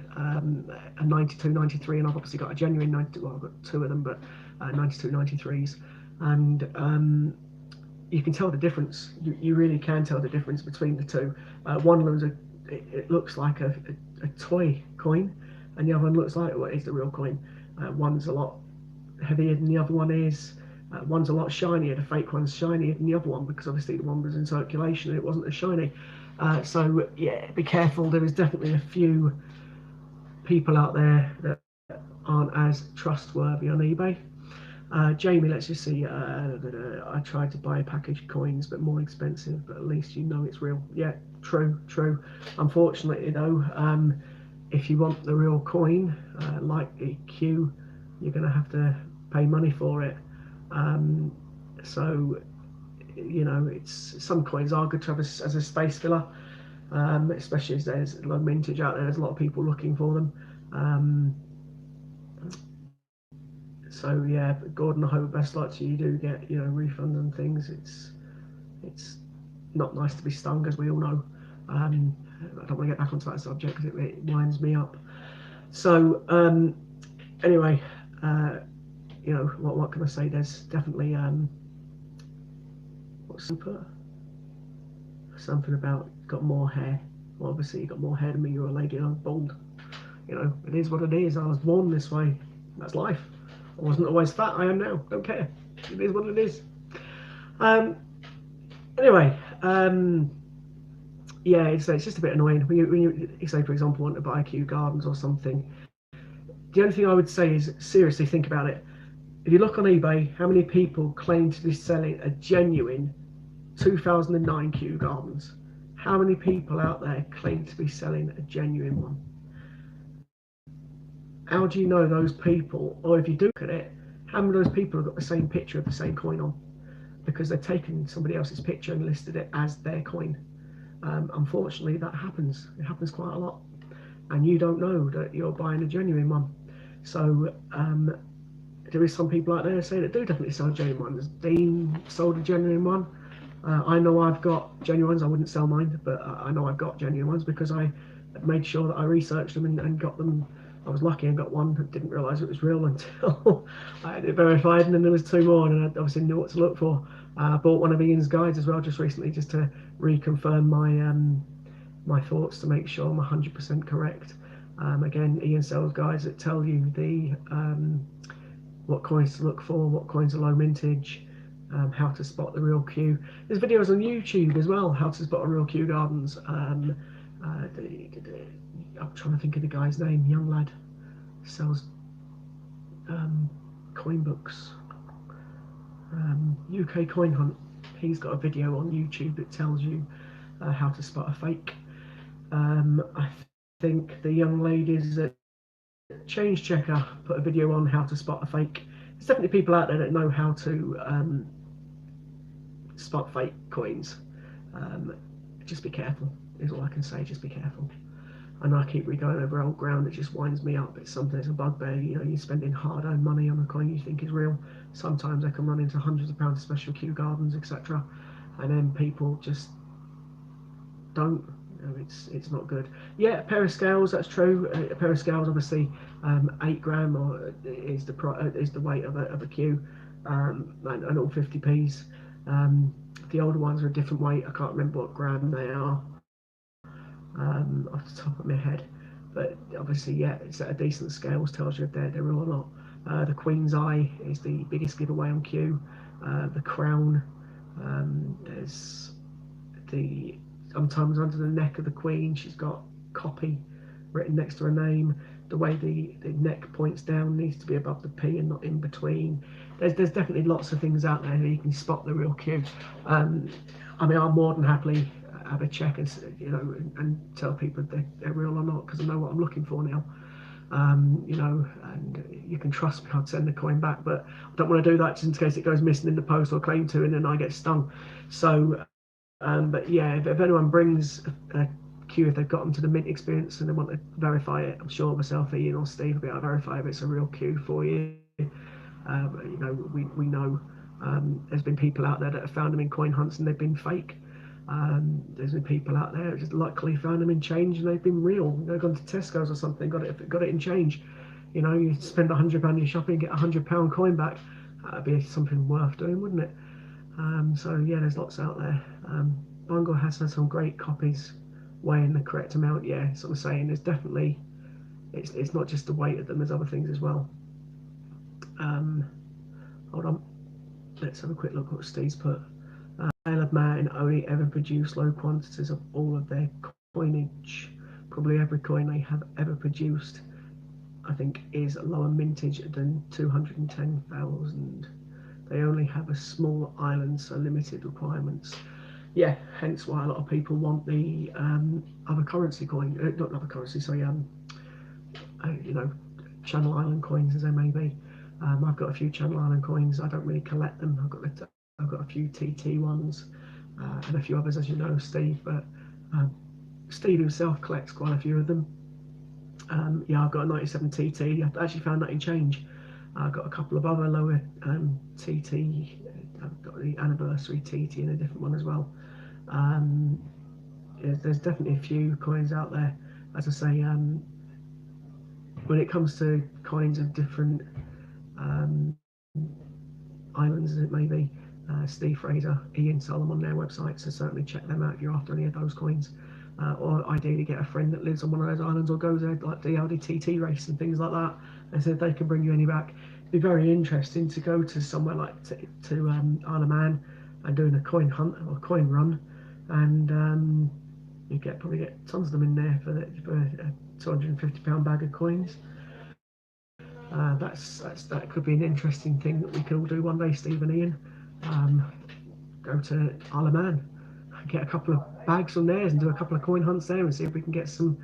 S1: a 92, 93, and I've obviously got a genuine 92. Well, I've got two of them, but 92, 93s. And you can tell the difference. You really can tell the difference between the two. One of them it looks like a toy coin, and the other one looks like what is the real coin. One's a lot heavier than the other one is. One's a lot shinier. The fake one's shinier than the other one because obviously the one was in circulation and it wasn't as shiny. So yeah, be careful. There is definitely a few people out there that aren't as trustworthy on eBay. Jamie, let's just see. I tried to buy a package of coins, but more expensive. But at least you know it's real. Yeah, true. Unfortunately, though, if you want the real coin, like the Q, you're going to have to pay money for it. So, you know, it's some coins are good to have as a space filler, especially as there's low mintage out there. There's a lot of people looking for them. So yeah, Gordon, I hope best luck to you. You do get refunds and things. It's not nice to be stung, as we all know. I don't want to get back onto that subject because it winds me up. So anyway, what can I say? There's definitely what's super something about got more hair. Well, obviously you got more hair than me. You're a lady and I'm bald. It is what it is. I was born this way. That's life. I wasn't always fat. I am now. Don't care. It is what it is. Anyway, yeah, it's just a bit annoying when you say, for example, want to buy Kew Gardens or something. The only thing I would say is seriously think about it. If you look on eBay, how many people claim to be selling a genuine 2009 Kew Gardens? How many people out there claim to be selling a genuine one? How do you know those people? Or if you do look at it, how many of those people have got the same picture of the same coin on? Because they've taken somebody else's picture and listed it as their coin. Unfortunately, that happens. It happens quite a lot. And you don't know that you're buying a genuine one. So there is some people out there saying that do definitely sell genuine ones. Dean sold a genuine one. I know I've got genuine ones. I wouldn't sell mine, but I know I've got genuine ones because I made sure that I researched them and got them. I was lucky and got one. Didn't realise it was real until I had it verified, and then there was two more, and I obviously knew what to look for. I bought one of Ian's guides as well just recently, just to reconfirm my thoughts to make sure I'm 100% correct. Again, Ian sells guides that tell you the what coins to look for, what coins are low mintage, how to spot the real Q. There's videos on YouTube as well, how to spot a real Kew Gardens. I'm trying to think of the guy's name. Young lad sells coin books. UK Coin Hunt. He's got a video on YouTube that tells you how to spot a fake. I think the young ladies at Change Checker put a video on how to spot a fake. There's definitely people out there that know how to spot fake coins. Just be careful is all I can say. Just be careful. I know I keep going over old ground. It just winds me up. It's something. It's a bugbear. You're spending hard-earned money on a coin you think is real. Sometimes they can run into hundreds of pounds of special Kew Gardens, etc. And then people just don't. It's not good. Yeah, a pair of scales. That's true. A pair of scales, obviously, 8 gram or is the weight of a Q, and all 50p's. The older ones are a different weight. I can't remember what gram they are off the top of my head. but obviously, yeah, it's at a decent scale, which tells you if they're real or not. The Queen's Eye is the biggest giveaway on Q. The Crown, there's the sometimes under the neck of the Queen, she's got copy written next to her name. The way the neck points down needs to be above the P and not in between. There's definitely lots of things out there that you can spot the real Q. I mean, I'll more than happily have a check and and tell people if they're real or not, because I know what I'm looking for now. And you can trust me, I'd send the coin back, but I don't want to do that just in case it goes missing in the post or claimed to and then I get stung. So, but yeah, if anyone brings a Q, if they've got them to the mint experience and they want to verify it, I'm sure myself, Ian or Steve will be able to verify if it's a real Q for you. We know there's been people out there that have found them in coin hunts and they've been fake. There's been people out there just luckily found them in change and they've been real. They've gone to Tesco's or something, got it in change. You spend £100 on your shopping, get £100 coin back. That'd be something worth doing, wouldn't it? So yeah, there's lots out there. Bungle has had some great copies weighing the correct amount. Yeah, so I'm saying there's definitely it's not just the weight of them. There's other things as well. Hold on, let's have a quick look at what Steve's put. Isle of Man only ever produce low quantities of all of their coinage. Probably every coin they have ever produced, I think, is lower mintage than 210,000. They only have a small island, so limited requirements. Yeah, hence why a lot of people want the other currency coin, not other currency, sorry, Channel Island coins as they may be. I've got a few Channel Island coins. I don't really collect them. I've got a few TT ones and a few others, as you know, Steve. But Steve himself collects quite a few of them. Yeah, I've got a 97 TT. I've actually found that in change. I've got a couple of other lower TT. I've got the anniversary TT and a different one as well. There's definitely a few coins out there. As I say, when it comes to coins of different islands, as it may be, Steve Fraser, Ian sell them on their website, so certainly check them out if you're after any of those coins. Or ideally get a friend that lives on one of those islands or goes there, like the LDTT race and things like that, and so if they can bring you any back. It'd be very interesting to go to somewhere like to Isle of Man and doing a coin hunt or a coin run, and you probably get tons of them in there for a £250 bag of coins. That could be an interesting thing that we could all do one day, Steve and Ian. Go to Isle of Man, get a couple of bags on theirs and do a couple of coin hunts there and see if we can get some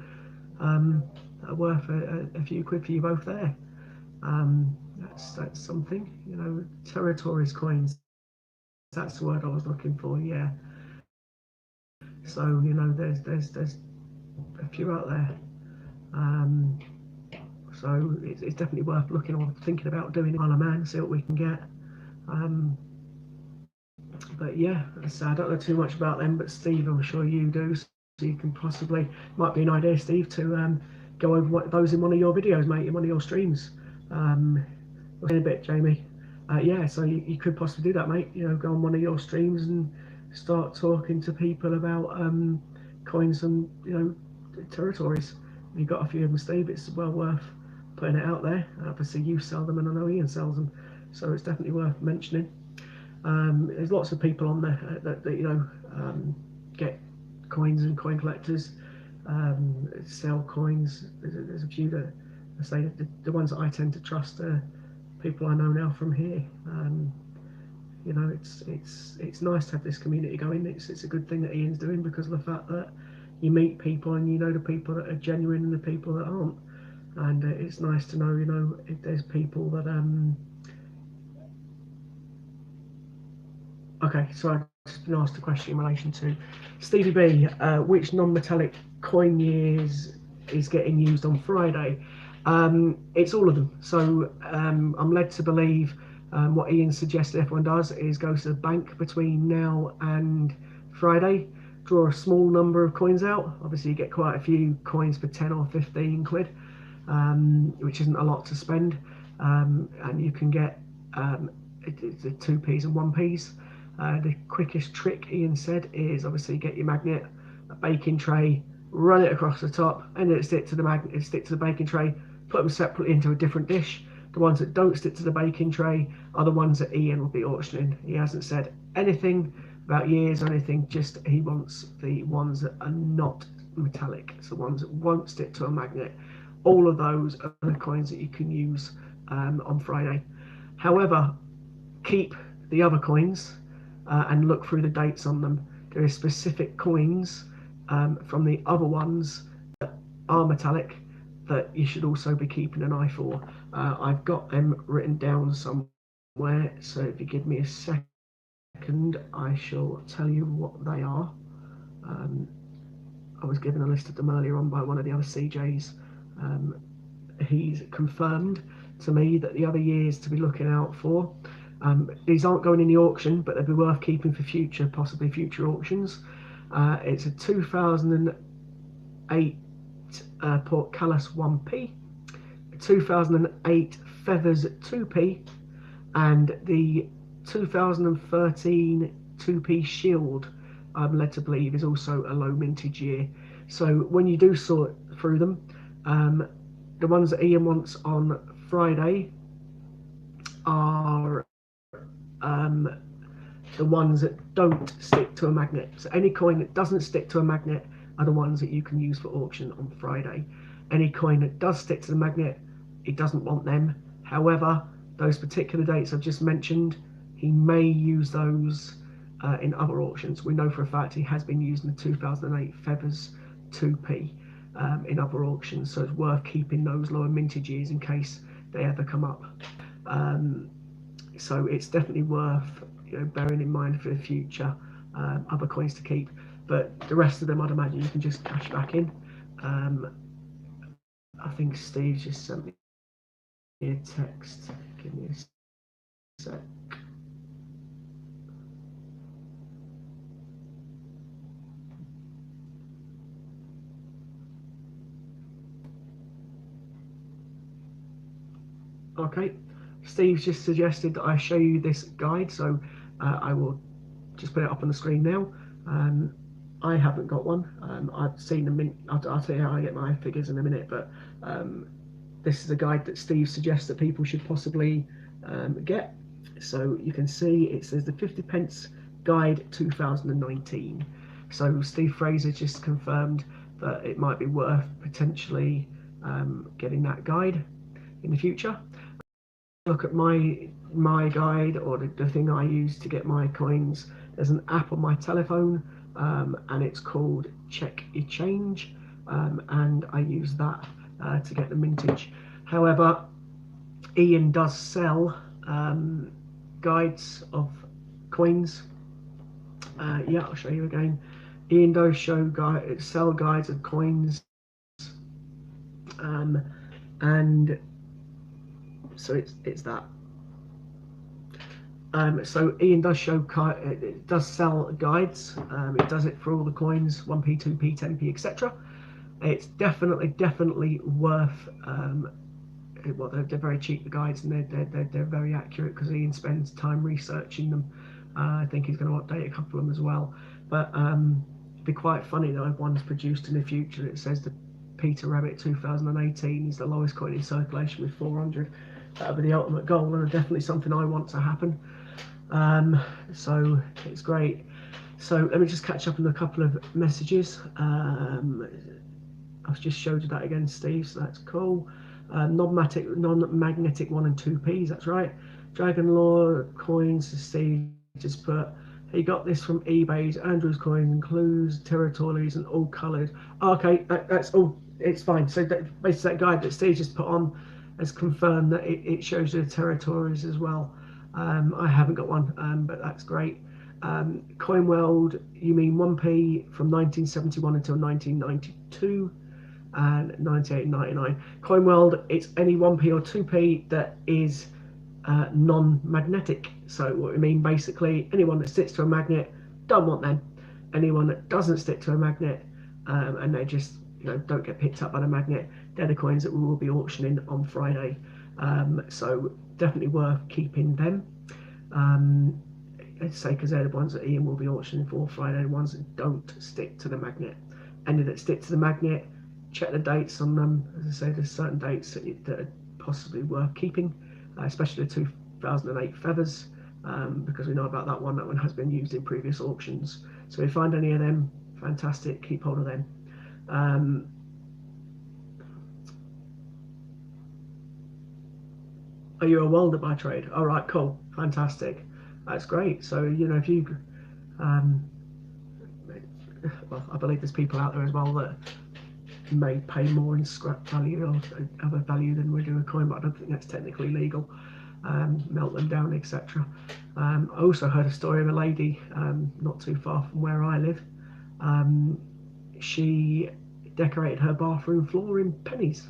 S1: worth a few quid for you both there. That's something, territories coins. That's the word I was looking for. Yeah. So there's a few out there. So it's definitely worth looking or thinking about doing Isle of Man, see what we can get. But yeah, so I don't know too much about them, but Steve, I'm sure you do. So you can possibly, might be an idea, Steve, to go over those in one of your videos, mate, in one of your streams. In a bit, Jamie. Yeah, so you could possibly do that, mate. Go on one of your streams and start talking to people about coins and territories. You've got a few of them, Steve. It's well worth putting it out there. Obviously, you sell them, and I know Ian sells them, so it's definitely worth mentioning. There's lots of people on there that get coins and coin collectors, sell coins. There's a few that I say the ones that I tend to trust are people I know now from here. It's nice to have this community going. It's a good thing that Ian's doing because of the fact that you meet people and you know the people that are genuine and the people that aren't. And it's nice to know, if there's people that Okay, so I've just been asked a question in relation to Stevie B. Which non-metallic coin years is getting used on Friday? It's all of them. So I'm led to believe what Ian suggested everyone does is go to the bank between now and Friday, draw a small number of coins out. Obviously, you get quite a few coins for 10 or 15 quid, which isn't a lot to spend. And you can get it's the 2p's and 1p's. The quickest trick, Ian said, is obviously get your magnet, a baking tray, run it across the top, and then stick to the baking tray. Put them separately into a different dish. The ones that don't stick to the baking tray are the ones that Ian will be auctioning. He hasn't said anything about years or anything, just he wants the ones that are not metallic, so ones that won't stick to a magnet. All of those are the coins that you can use on Friday. However, keep the other coins and look through the dates on them. There are specific coins from the other ones that are metallic that you should also be keeping an eye for. I've got them written down somewhere, so if you give me a second, I shall tell you what they are. I was given a list of them earlier on by one of the other CJs. He's confirmed to me that the other years to be looking out for. These aren't going in the auction, but they'd be worth keeping for future, possibly future auctions. It's a 2008 Portcullis 1p, 2008 Feathers 2p, and the 2013 2p Shield, I'm led to believe, is also a low mintage year. So when you do sort through them, the ones that Ian wants on Friday are the ones that don't stick to a magnet. So any coin that doesn't stick to a magnet are the ones that you can use for auction on Friday. Any coin that does stick to the magnet, he doesn't want them. However, those particular dates I've just mentioned, he may use those in other auctions. We know for a fact he has been using the 2008 Feathers 2p in other auctions, so it's worth keeping those lower mintage years in case they ever come up. So it's definitely worth bearing in mind for the future other coins to keep. But the rest of them, I'd imagine you can just cash back in. I think Steve just sent me a text. Give me a sec. Okay, Steve's just suggested that I show you this guide, so I will just put it up on the screen now. I haven't got one. I've seen them. I'll tell you how I get my figures in a minute, but this is a guide that Steve suggests that people should possibly get. So you can see it says the 50p guide 2019. So Steve Fraser just confirmed that it might be worth potentially getting that guide in the future. Look at my guide, or the thing I use to get my coins. There's an app on my telephone, and it's called Check Your Change, and I use that to get the mintage. However, Ian does sell guides of coins. Yeah, I'll show you again. Ian does sell guides of coins, and so it's that. So Ian does it does sell guides. It does it for all the coins, 1p, 2p, 10p, etc. It's definitely worth. Well, they're very cheap, the guides, and they're very accurate because Ian spends time researching them. I think he's going to update a couple of them as well. But it'd be quite funny though if one's produced in the future. It says the Peter Rabbit 2018 is the lowest coin in circulation with 400. That would be the ultimate goal, and definitely something I want to happen. So it's great. So let me just catch up on a couple of messages. I've just showed you that again, Steve, so that's cool. Non-magnetic 1 and 2p's, that's right. Dragon Law coins, Steve just put, he got this from eBay's Andrew's coin, includes territories and all coloured. Okay, that's all, it's fine. So basically that guide that Steve just put on has confirmed that it shows the territories as well. I haven't got one, but that's great. Coin World, you mean 1p from 1971 until 1992 and 98.99. Coin World, it's any 1p or 2p that is non-magnetic. So what we mean basically, anyone that sticks to a magnet, don't want them. Anyone that doesn't stick to a magnet and they just don't get picked up by the magnet, they're the coins that we will be auctioning on Friday. So definitely worth keeping them. I'd say because they're the ones that Ian will be auctioning for Friday, the ones that don't stick to the magnet. any that stick to the magnet. Check the dates on them. As I say, there's certain dates that are possibly worth keeping, especially the 2008 feathers, because we know about that one. That one has been used in previous auctions. So if you find any of them, fantastic, keep hold of them. Are you a welder by trade? All right, cool, fantastic, that's great. So you know, if you well, I believe there's people out there as well that may pay more in scrap value or other value than we do a coin, but I don't think that's technically legal. Melt them down, etc. I also heard a story of a lady not too far from where I live. She decorated her bathroom floor in pennies.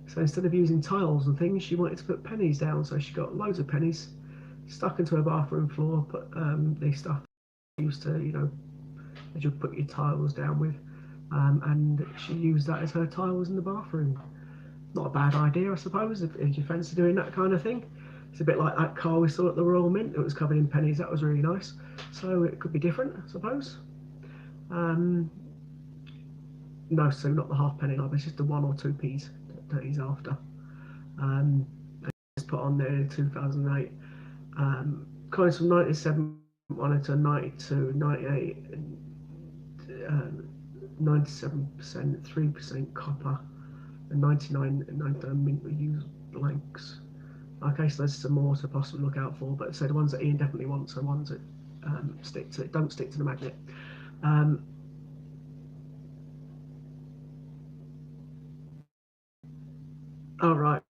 S1: So instead of using tiles and things, she wanted to put pennies down. So she got loads of pennies stuck into her bathroom floor, put the stuff used to, you know, as you put your tiles down with, and she used that as her tiles in the bathroom. Not a bad idea, I suppose, if you fancy doing that kind of thing. It's a bit like that car we saw at the Royal Mint. It was covered in pennies. That was really nice. So it could be different, I suppose. No, so not the halfpenny either. It's just the 1 or 2 p's that he's after. It's put on there in 2008. Coins from 97 on to 92, 98, 97%, 3% copper, and 99 mint we use blanks. Okay, so there's some more to possibly look out for, but so the ones that Ian definitely wants are ones that don't stick to the magnet. All right,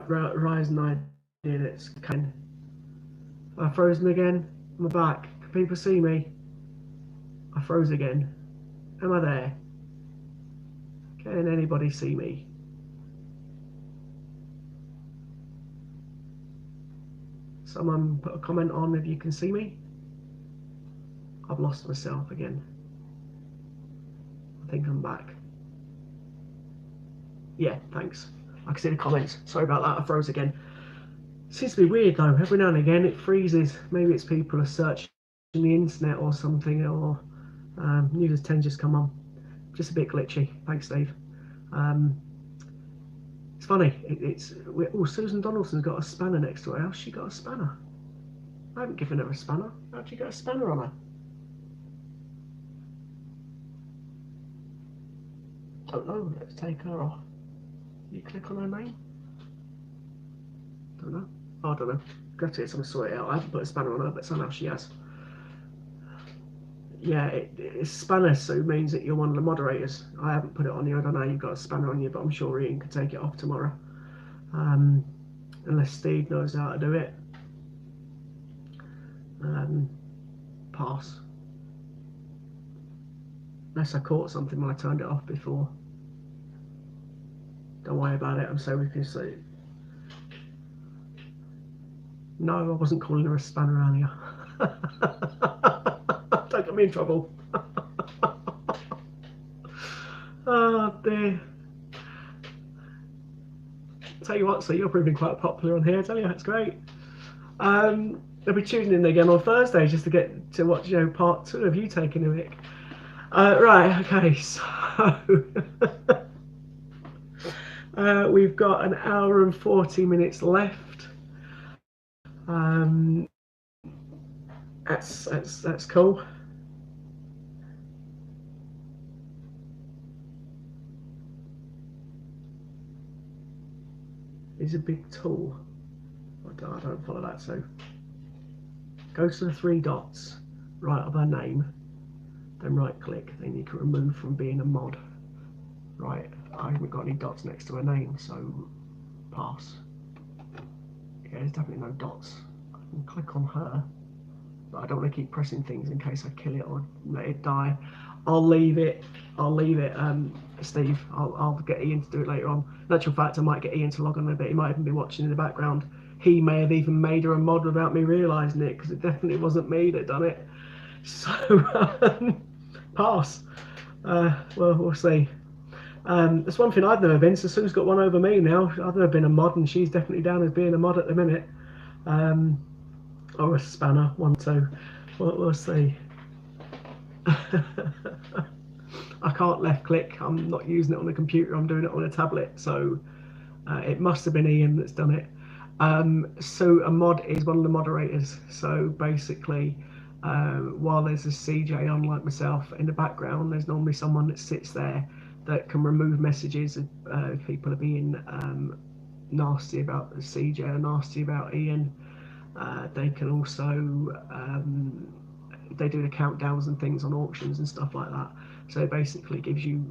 S1: Rise 9 units. Ken, I frozen again. I'm back. Can people see me? I froze again. Am I there? Can anybody see me? Someone put a comment on if you can see me. I've lost myself again. I think I'm back. Yeah, thanks. I can see the comments. Sorry about that, I froze again. Seems to be weird though, every now and again it freezes. Maybe it's people are searching the internet or something, or news 10 just come on. Just a bit glitchy. Thanks, Steve. It's funny, oh, Susan Donaldson's got a spanner next to her. How's she got a spanner? I haven't given her a spanner. How'd you get a spanner on her? Don't know, let's take her off. You click on her name? Don't know. Oh, I don't know. Got to get someone to sort it out. I haven't put a spanner on her, but somehow she has. Yeah, it's spanner, so it means that you're one of the moderators. I haven't put it on you. I don't know how you've got a spanner on you, but I'm sure Ian can take it off tomorrow. Unless Steve knows how to do it. Pass. Unless I caught something when I turned it off before. Don't worry about it. I'm so we can see. No, I wasn't calling her a spanner earlier. Don't get me in trouble. Oh dear. Tell you what, so you're proving quite popular on here. I tell you, that's great. They'll be tuning in again on Thursday just to get to watch, you know, part 2 of you taking a mic. Right, okay, so we've got an hour and 40 minutes left. That's cool. Is a big tool. I don't follow that. So go to the 3 dots, right of her name, then right click, then you can remove from being a mod. Right, I haven't got any dots next to her name, so pass. Yeah, there's definitely no dots. I can click on her, but I don't want to keep pressing things in case I kill it or let it die. I'll leave it, Steve. I'll get Ian to do it later on. In actual fact, I might get Ian to log on a bit. He might even be watching in the background. He may have even made her a mod without me realising it, because it definitely wasn't me that done it. So, pass. Well, we'll see. That's one thing I've never been, so Sue's got one over me now. I've never been a mod, and she's definitely down as being a mod at the minute. Or a spanner, 1, 2. We'll see. I can't left click. I'm not using it on a computer. I'm doing it on a tablet. So it must have been Ian that's done it. So a mod is one of the moderators. So basically, while there's a CJ on like myself in the background, there's normally someone that sits there that can remove messages if people are being nasty about the CJ or nasty about Ian. They can also they do the countdowns and things on auctions and stuff like that. So it basically gives you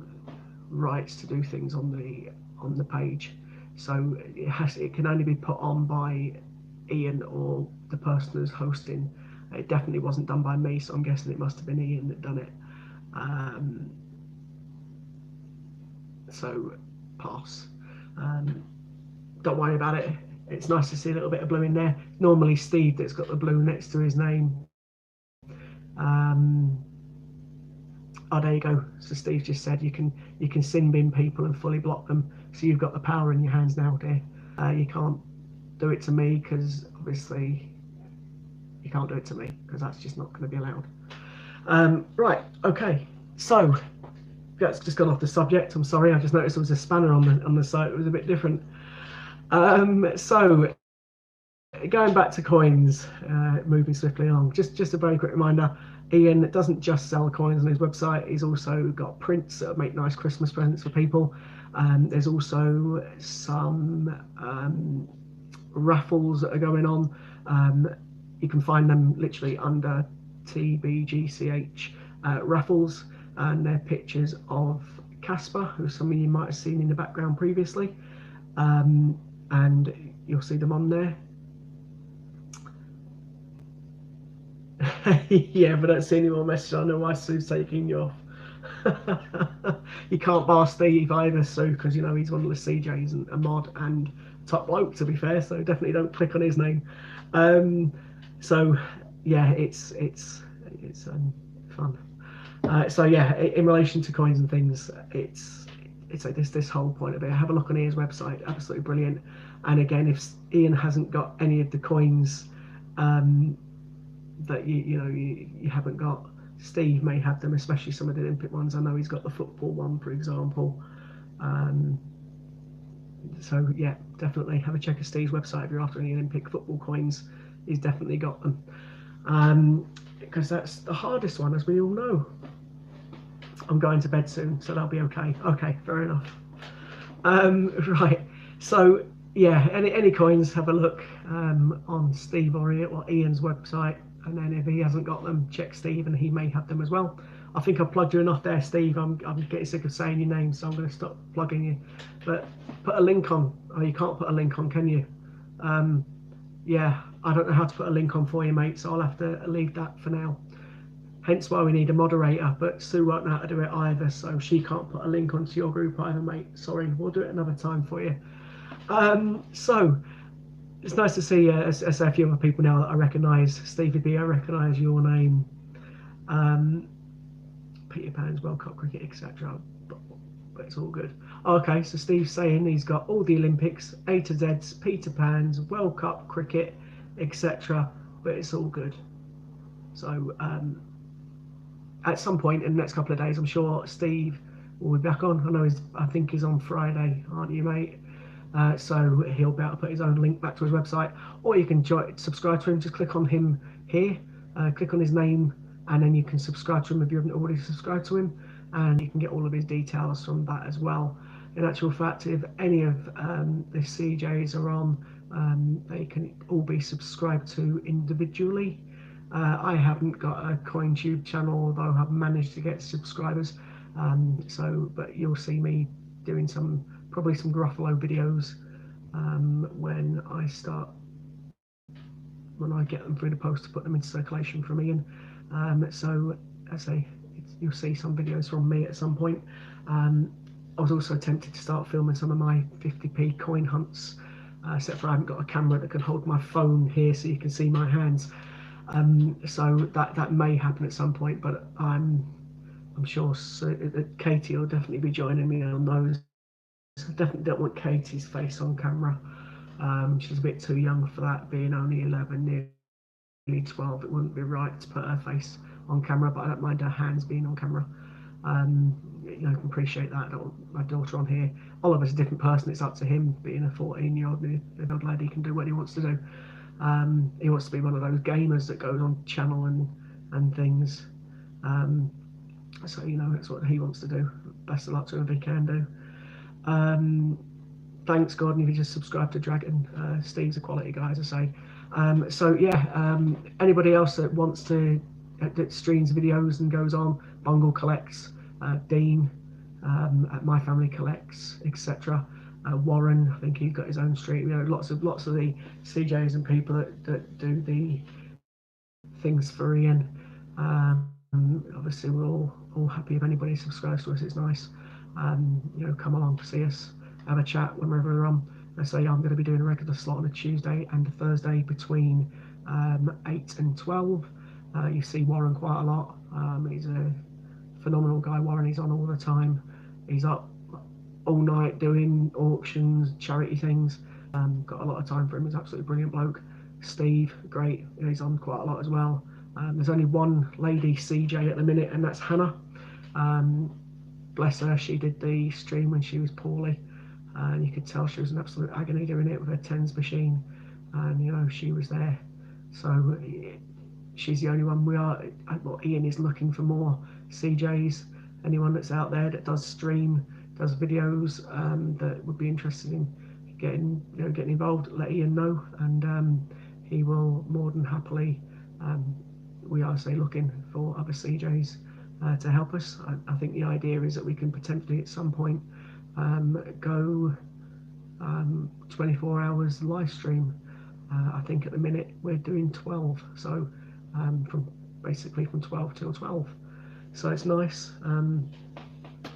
S1: rights to do things on the page. So it can only be put on by Ian or the person who's hosting. It definitely wasn't done by me, so I'm guessing it must have been Ian that done it. So pass. Don't worry about it. It's nice to see a little bit of blue in there. Normally Steve that's got the blue next to his name. Oh, there you go. So Steve just said you can sin bin people and fully block them. So you've got the power in your hands now, dear. You can't do it to me because obviously you can't do it to me because that's just not going to be allowed. Right. Okay. So that's just gone off the subject. I'm sorry. I just noticed there was a spanner on the site. It was a bit different. So going back to coins, moving swiftly along. Just a very quick reminder. Ian doesn't just sell coins on his website. He's also got prints that make nice Christmas presents for people. There's also some raffles that are going on. You can find them literally under TBGCH raffles, and they're pictures of Casper, who some of you might have seen in the background previously, and you'll see them on there. Yeah, but I don't see any more messages. I know why Sue's taking you off. You can't bar Steve either, Sue, because you know he's one of the CJs and a mod and top bloke, to be fair. So definitely don't click on his name. So yeah, it's fun. So yeah, in relation to coins and things, it's like this whole point of it. Have a look on Ian's website, absolutely brilliant. And again, if Ian hasn't got any of the coins that you haven't got, Steve may have them, especially some of the Olympic ones. I know he's got the football one, for example. So yeah, definitely have a check of Steve's website if you're after any Olympic football coins. He's definitely got them, because that's the hardest one, as we all know. I'm going to bed soon, so that'll be okay. Okay, fair enough. Right, so yeah, any coins, have a look on Steve or Ian's website, and then if he hasn't got them, check Steve and he may have them as well. I think I've plugged you enough there, Steve. I'm getting sick of saying your name, so I'm going to stop plugging you. But put a link on. Oh, you can't put a link on, can you? Yeah, I don't know how to put a link on for you, mate, so I'll have to leave that for now. Hence why we need a moderator, but Sue won't know how to do it either, so she can't put a link onto your group either, mate. Sorry, we'll do it another time for you. So it's nice to see a few other people now that I recognise. Stevie B, I recognise your name. Peter Pan's World Cup cricket, etc. But it's all good. Okay, so Steve's saying he's got all the Olympics, A to Z's, Peter Pan's World Cup cricket, etc. But it's all good. So at some point in the next couple of days, I'm sure Steve will be back on. I think he's on Friday, aren't you, mate? So he'll be able to put his own link back to his website, or you can subscribe to him. Just click on him here, click on his name, and then you can subscribe to him if you haven't already subscribed to him, and you can get all of his details from that as well. In actual fact, if any of the CJs are on, they can all be subscribed to individually. I haven't got a CoinTube channel, although I've managed to get subscribers. But you'll see me doing probably some Gruffalo videos when I get them through the post to put them into circulation from Ian. So as I say, you'll see some videos from me at some point. I was also tempted to start filming some of my 50p coin hunts, except for I haven't got a camera that can hold my phone here so you can see my hands. So that may happen at some point, but I'm sure Katie will definitely be joining me on those. I definitely don't want Katie's face on camera. She's a bit too young for that, being only 11, nearly 12. It wouldn't be right to put her face on camera, but I don't mind her hands being on camera. you know, can appreciate that. I don't want my daughter on here. Oliver's a different person. It's up to him. Being a 14-year-old old lad, he can do what he wants to do. He wants to be one of those gamers that goes on channel and things. So you know, that's what he wants to do. Best of luck to him if he can do. Thanks, Gordon, if you just subscribe to Dragon. Steve's a quality guy, as I say. So yeah, anybody else that wants to that streams videos and goes on, Bungle collects, Dean at My Family collects, etc. Warren, I think he's got his own stream. You know, lots of the CJs and people that do the things for Ian. Obviously, we're all happy if anybody subscribes to us. It's nice. You know, come along to see us, have a chat whenever we're on. I say I'm going to be doing a regular slot on a Tuesday and a Thursday between 8 and 12. You see Warren quite a lot. He's a phenomenal guy. Warren, he's on all the time. He's up all night doing auctions, charity things. Got a lot of time for him. He's an absolutely brilliant bloke. Steve, great. He's on quite a lot as well. There's only one lady CJ at the minute, and that's Hannah. Bless her, she did the stream when she was poorly, and you could tell she was in absolute agony doing it with her tens machine, and you know, she was there. So she's the only one. Well, Ian is looking for more CJs. Anyone that's out there that does stream, does videos, that would be interested in getting involved, let Ian know, and he will more than happily. We are looking for other CJs to help us. I think the idea is that we can potentially at some point go 24 hours live stream. I think at the minute we're doing 12, so from 12 till 12. So it's nice.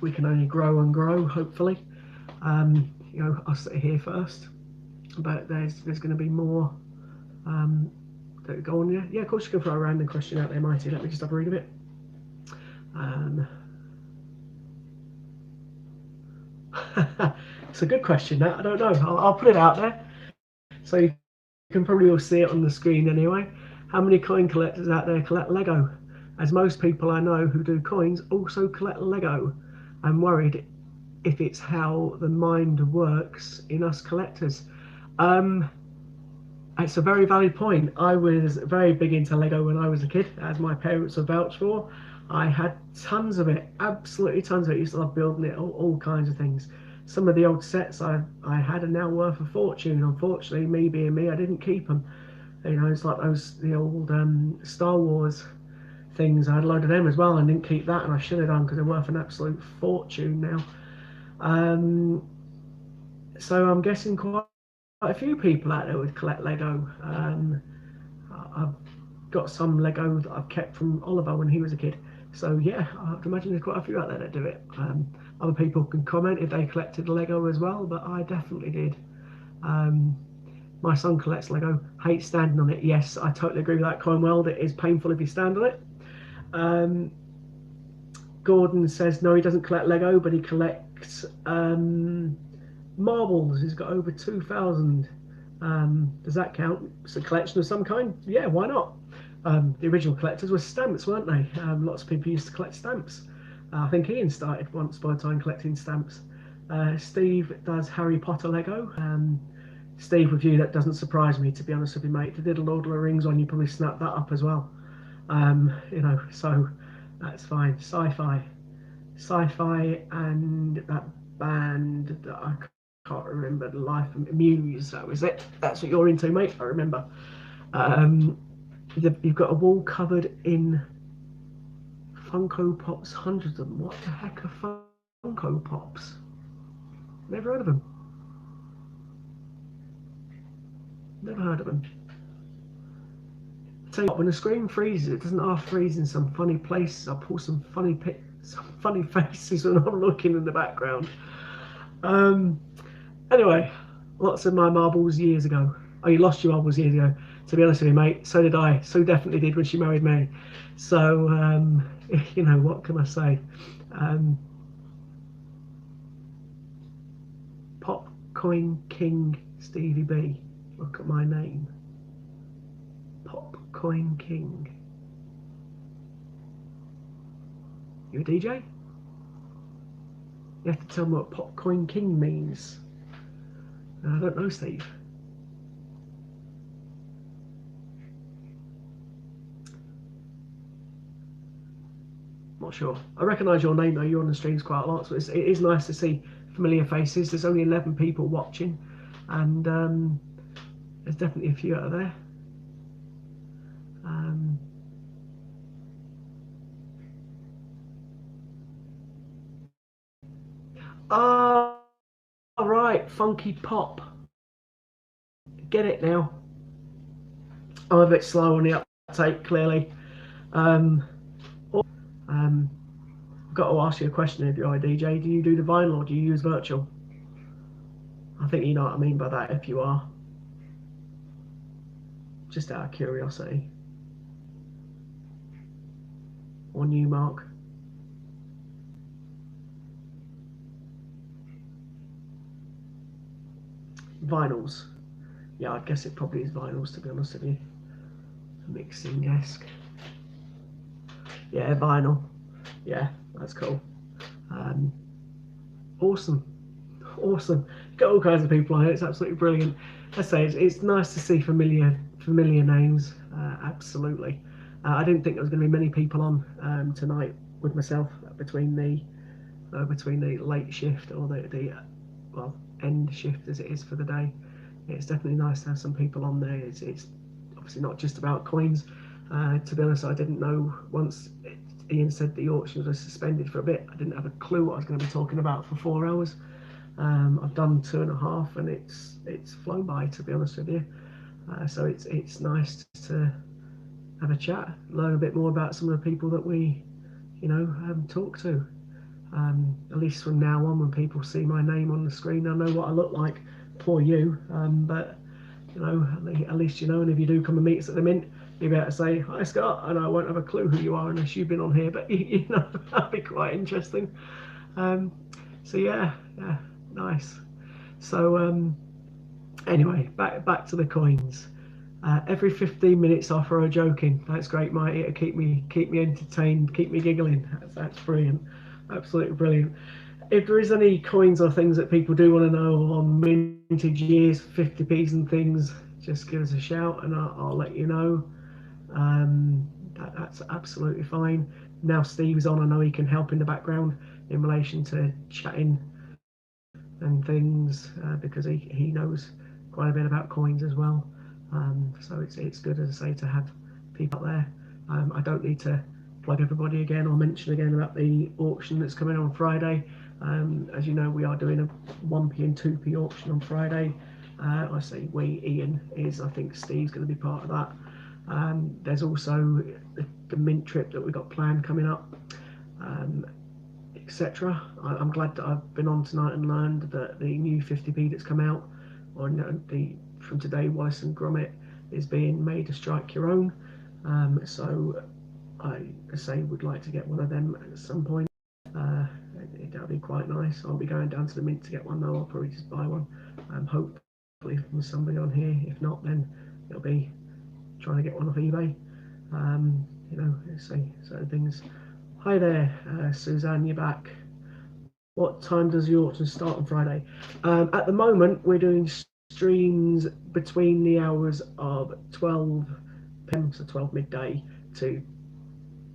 S1: We can only grow and grow, hopefully. You know, I'll sit here first, but there's going to be more that go on. Yeah, of course you can throw a random question out there, Mighty. Let me just have a read of it. It's a good question. That I don't know. I'll put it out there, so you can probably all see it on the screen anyway. How many coin collectors out there collect Lego? As most people I know who do coins also collect Lego. I'm worried if it's how the mind works in us collectors. It's a very valid point. I was very big into Lego when I was a kid, as my parents have vouched for. I had tons of it, absolutely tons of it. I used to love building it, all kinds of things. Some of the old sets I had are now worth a fortune. Unfortunately, me being me, I didn't keep them. You know, it's like the old Star Wars things. I had a load of them as well and didn't keep that, and I should have done because they're worth an absolute fortune now. So I'm guessing quite a few people out there would collect Lego. I've got some Lego that I've kept from Oliver when he was a kid. So yeah, I have to imagine there's quite a few out there that do it. Other people can comment if they collected Lego as well, but I definitely did. My son collects Lego, hates standing on it. Yes, I totally agree with that, Cornwell. It is painful if you stand on it. Gordon says no, he doesn't collect Lego, but he collects marbles. He's got over 2,000. Does that count? It's a collection of some kind? Yeah, why not? The original collectors were stamps, weren't they? Lots of people used to collect stamps. I think Ian started once by the time collecting stamps. Steve does Harry Potter Lego. Steve, with you, that doesn't surprise me, to be honest with you, mate. If you did a Lord of the Rings one, you probably snapped that up as well. You know, so that's fine. Sci-fi, and that band that I can't remember the life of Muse. That was it. That's what you're into, mate. I remember. You've got a wall covered in Funko Pops, hundreds of them. What the heck are Funko Pops? Never heard of them. Never heard of them. Tell you what, when the screen freezes, it doesn't half freeze in some funny places. I pull some funny faces when I'm looking in the background. Anyway, lots of my marbles years ago. Oh, you lost your marbles years ago. To be honest with you, mate, so did I. So definitely did when she married me. So, you know, what can I say? Pop Coin King Stevie B. Look at my name. Pop Coin King. You a DJ? You have to tell me what Popcoin King means. I don't know, Steve. Not sure. I recognise your name though. You're on the streams quite a lot, so it is nice to see familiar faces. There's only 11 people watching, and there's definitely a few out there. Oh, right, Funky Pop. Get it now. I'm a bit slow on the uptake, clearly. I've got to ask you a question if you're a DJ. Do you do the vinyl or do you use virtual? I think you know what I mean by that if you are. Just out of curiosity. Or new Mark. Vinyls. Yeah, I guess it probably is vinyls, to be honest with you. Mixing desk. Yeah, vinyl. Yeah, that's cool. Awesome. Got all kinds of people on it. It's absolutely brilliant. I say it's nice to see familiar names. Absolutely. I didn't think there was going to be many people on tonight with myself between the late shift or the end shift as it is for the day. It's definitely nice to have some people on there. It's obviously not just about coins. To be honest, I didn't know once Ian said the auctions were suspended for a bit. I didn't have a clue what I was going to be talking about for 4 hours. I've done 2.5, and it's flown by, to be honest with you. So it's nice to have a chat, learn a bit more about some of the people that we, talk to. At least from now on, when people see my name on the screen, they'll know what I look like. Poor you, but at least you know. And if you do come and meet us at the Mint, you'll be able to say hi, Scott, and I won't have a clue who you are unless you've been on here. But that'd be quite interesting. So yeah, nice. So anyway, back to the coins. Every 15 minutes I throw a joke in. That's great, mate. It'll keep me entertained, keep me giggling. That's brilliant, absolutely brilliant. If there is any coins or things that people do want to know on mintage years, 50p's and things, just give us a shout and I'll let you know. That's absolutely fine. Now Steve's on, I know he can help in the background in relation to chatting and things because he knows quite a bit about coins as well. So it's good, as I say, to have people out there. I don't need to plug everybody again or mention again about the auction that's coming on Friday. As you know, we are doing a 1p and 2p auction on Friday. I say we, Ian is, I think Steve's going to be part of that. There's also the Mint trip that we've got planned coming up, etc. I'm glad that I've been on tonight and learned that the new 50p that's come out, or from today, Wallace and Gromit, is being made to strike your own. So I say would like to get one of them at some point. That'll be quite nice. I'll be going down to the Mint to get one though. I'll probably just buy one. Hopefully from somebody on here. If not, then it'll be trying to get one off eBay. Say certain things. Hi there, Suzanne, you're back. What time does the auction start on Friday? At the moment, we're doing streams between the hours of 12 p.m, so 12 midday, to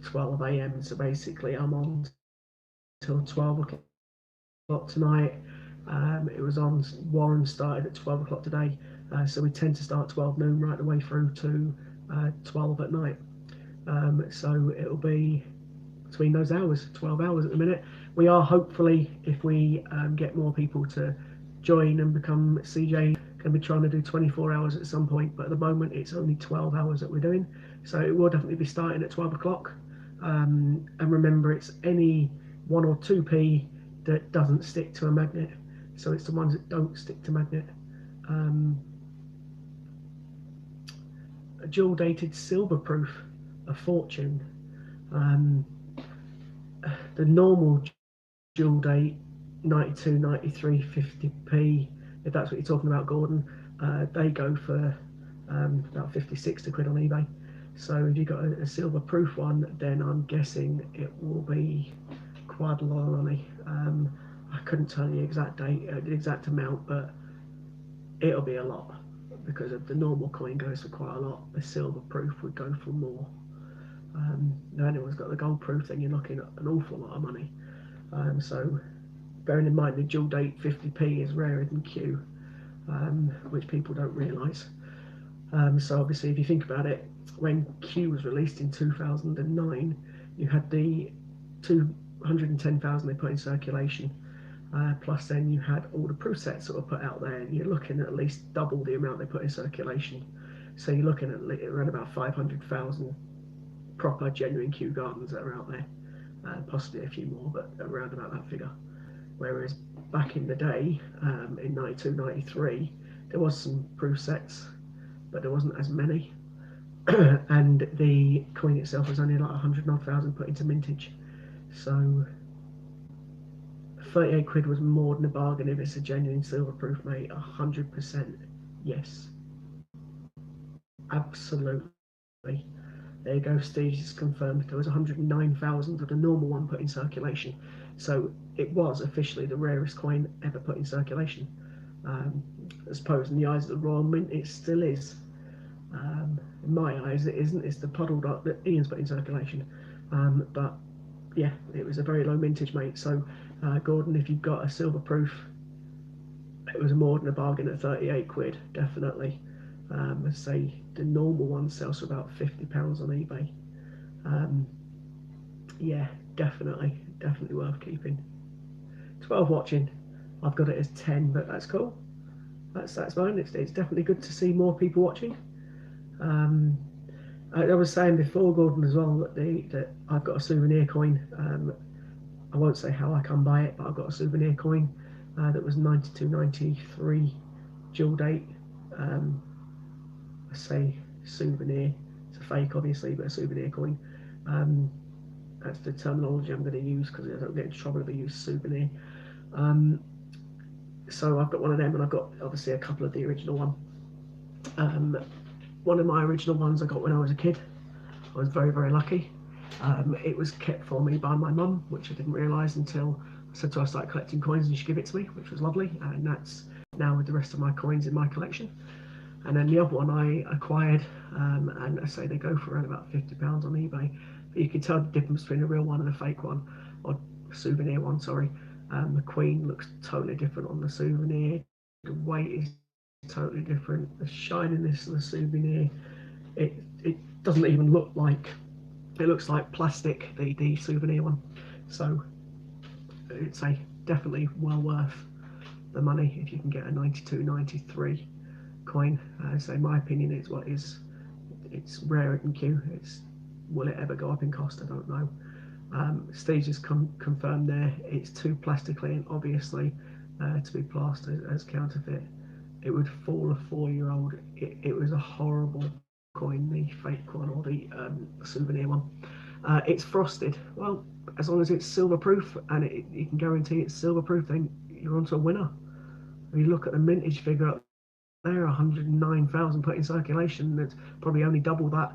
S1: 12 a.m. So basically, I'm on till 12 o'clock tonight. It was on, Warren started at 12 o'clock today. So we tend to start 12 noon right the way through to 12 at night. So it'll be between those hours, 12 hours at the minute. We are hopefully, if we get more people to join and become CJ, going to be trying to do 24 hours at some point, but at the moment it's only 12 hours that we're doing. So it will definitely be starting at 12 o'clock. And remember, it's any 1 or 2p that doesn't stick to a magnet. So it's the ones that don't stick to magnet. A dual dated silver proof, a fortune. The normal dual date 92, 93, 50p, if that's what you're talking about, Gordon, they go for about 50, 60 quid on eBay. So if you've got a silver proof one, then I'm guessing it will be quite a lot of money. I couldn't tell you the exact date, the exact amount, but it'll be a lot because of the normal coin goes for quite a lot. The silver proof would go for more. If anyone's got the gold proof, then you're looking at an awful lot of money. So bearing in mind the dual date 50p is rarer than Q, which people don't realise. So obviously, if you think about it, when Q was released in 2009, you had the 210,000 they put in circulation, plus then you had all the proof sets that were put out there, and you're looking at least double the amount they put in circulation. So you're looking at around about 500,000 proper genuine Kew Gardens that are out there, possibly a few more, but around about that figure. Whereas back in the day, in 92, 93, there was some proof sets, but there wasn't as many. And the coin itself was only like 100 odd thousand put into mintage. So 38 quid was more than a bargain if it's a genuine silver proof, mate. 100% yes. Absolutely. There you go, Steve, it's confirmed. There was 109,000 of the normal one put in circulation. So it was officially the rarest coin ever put in circulation. I suppose in the eyes of the Royal Mint, it still is. In my eyes, it isn't. It's the puddle dot that Ian's put in circulation. But yeah, it was a very low mintage, mate. So, Gordon, if you've got a silver proof, it was more than a bargain at 38 quid, definitely. I'd say the normal one sells for about £50 on eBay. Yeah, definitely worth keeping. 12 watching. I've got it as 10, but that's cool. That's fine. It's definitely good to see more people watching. I was saying before, Gordon, as well, that I've got a souvenir coin. I won't say how I come by it, but I've got a souvenir coin that was 92, 93 dual date. I say souvenir. It's a fake, obviously, but a souvenir coin. That's the terminology I'm going to use because I don't get into trouble if I use souvenir. So I've got one of them, and I've got obviously a couple of the original one. One of my original ones I got when I was a kid. I was very, very lucky. It was kept for me by my mum, which I didn't realise until I said to her I started collecting coins and she gave it to me, which was lovely. And that's now with the rest of my coins in my collection. And then the other one I acquired, and I say they go for around about £50 on eBay. But you can tell the difference between a real one and a fake one, or a souvenir one, sorry. The Queen looks totally different on the souvenir. The weight is totally different. The shininess of the souvenir, it doesn't even look like, it looks like plastic, the souvenir one. So it's a definitely well worth the money if you can get a 92, 93 coin. So in my opinion, it's rarer than Q. Will it ever go up in cost? I don't know. Steve just confirmed there it's too plastically and obviously to be plastered as counterfeit. It would fool a 4-year-old. It was a horrible coin, the fake one or the souvenir one. It's frosted. Well, as long as it's silver proof and you can guarantee it's silver proof, then you're onto a winner. If you look at the mintage figure up there, 109,000 put in circulation. That's probably only double that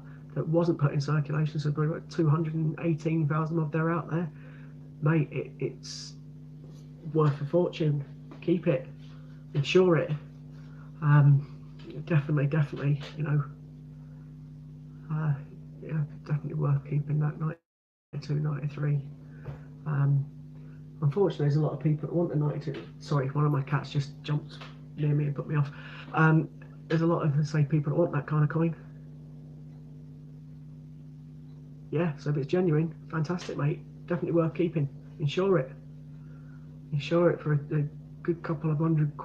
S1: wasn't put in circulation. So probably about 218,000 of there out there, mate. It's worth a fortune. Keep it, insure it. Definitely, you know. Yeah, definitely worth keeping that 92, 93. Unfortunately, there's a lot of people that want the 92. Sorry, one of my cats just jumped near me and put me off. There's a lot of, say, people that want that kind of coin. Yeah, so if it's genuine, fantastic, mate. Definitely worth keeping. Insure it. Insure it for a good couple of £100,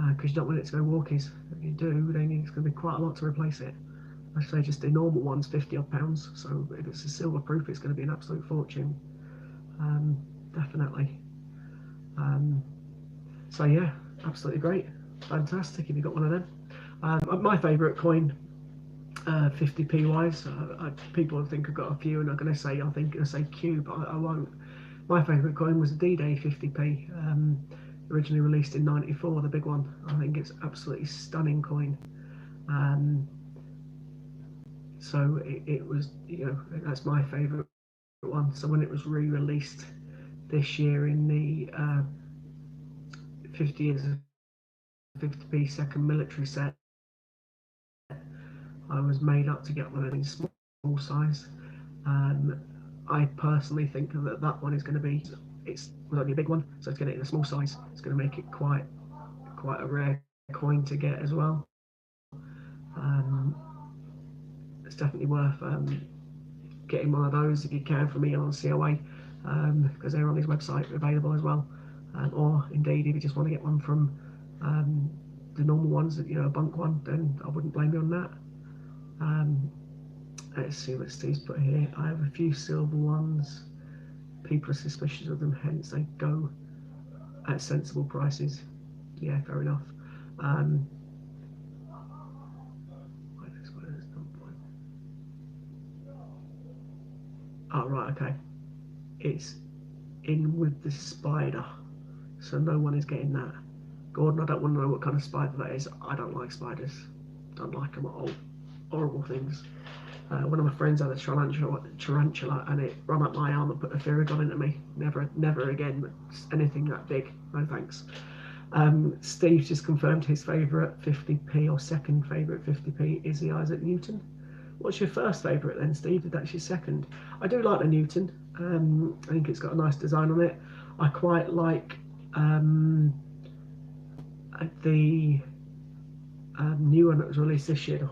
S1: because you don't want it to go walkies. If you do, then it's going to be quite a lot to replace it. I say just the normal one's £50 odd. So if it's a silver proof, it's going to be an absolute fortune. Definitely. So yeah, absolutely great, fantastic if you got one of them. My favourite coin, 50p wise, people think I've got a few, and I'm going to say I say Q, but I won't. My favourite coin was the D-Day 50p, originally released in '94, the big one. I think it's absolutely stunning coin. So it was, you know, that's my favourite one. So when it was re-released this year in the 50 years of 50p second military set. I was made up to get one of these small size. I personally think that that one is going to be, it's only a big one, so it's going to in a small size. It's going to make it quite a rare coin to get as well. It's definitely worth getting one of those if you can from me on COA, because they're on his website available as well. Or indeed, if you just want to get one from the normal ones, that a bunk one, then I wouldn't blame you on that. Let's see what Steve's put here. I have a few silver ones. People are suspicious of them, hence they go at sensible prices. Yeah, fair enough. Oh, right, okay. It's in with the spider, so no one is getting that. Gordon, I don't want to know what kind of spider that is. I don't like spiders. Don't like them at all. Horrible things. One of my friends had a tarantula and it ran up my arm and put a Theragon into me. Never again. Anything that big. No thanks. Steve just confirmed his favourite 50p or second favourite 50p is the Isaac Newton. What's your first favourite then, Steve? That's your second. I do like the Newton. I think it's got a nice design on it. I quite like the new one that was released this year, the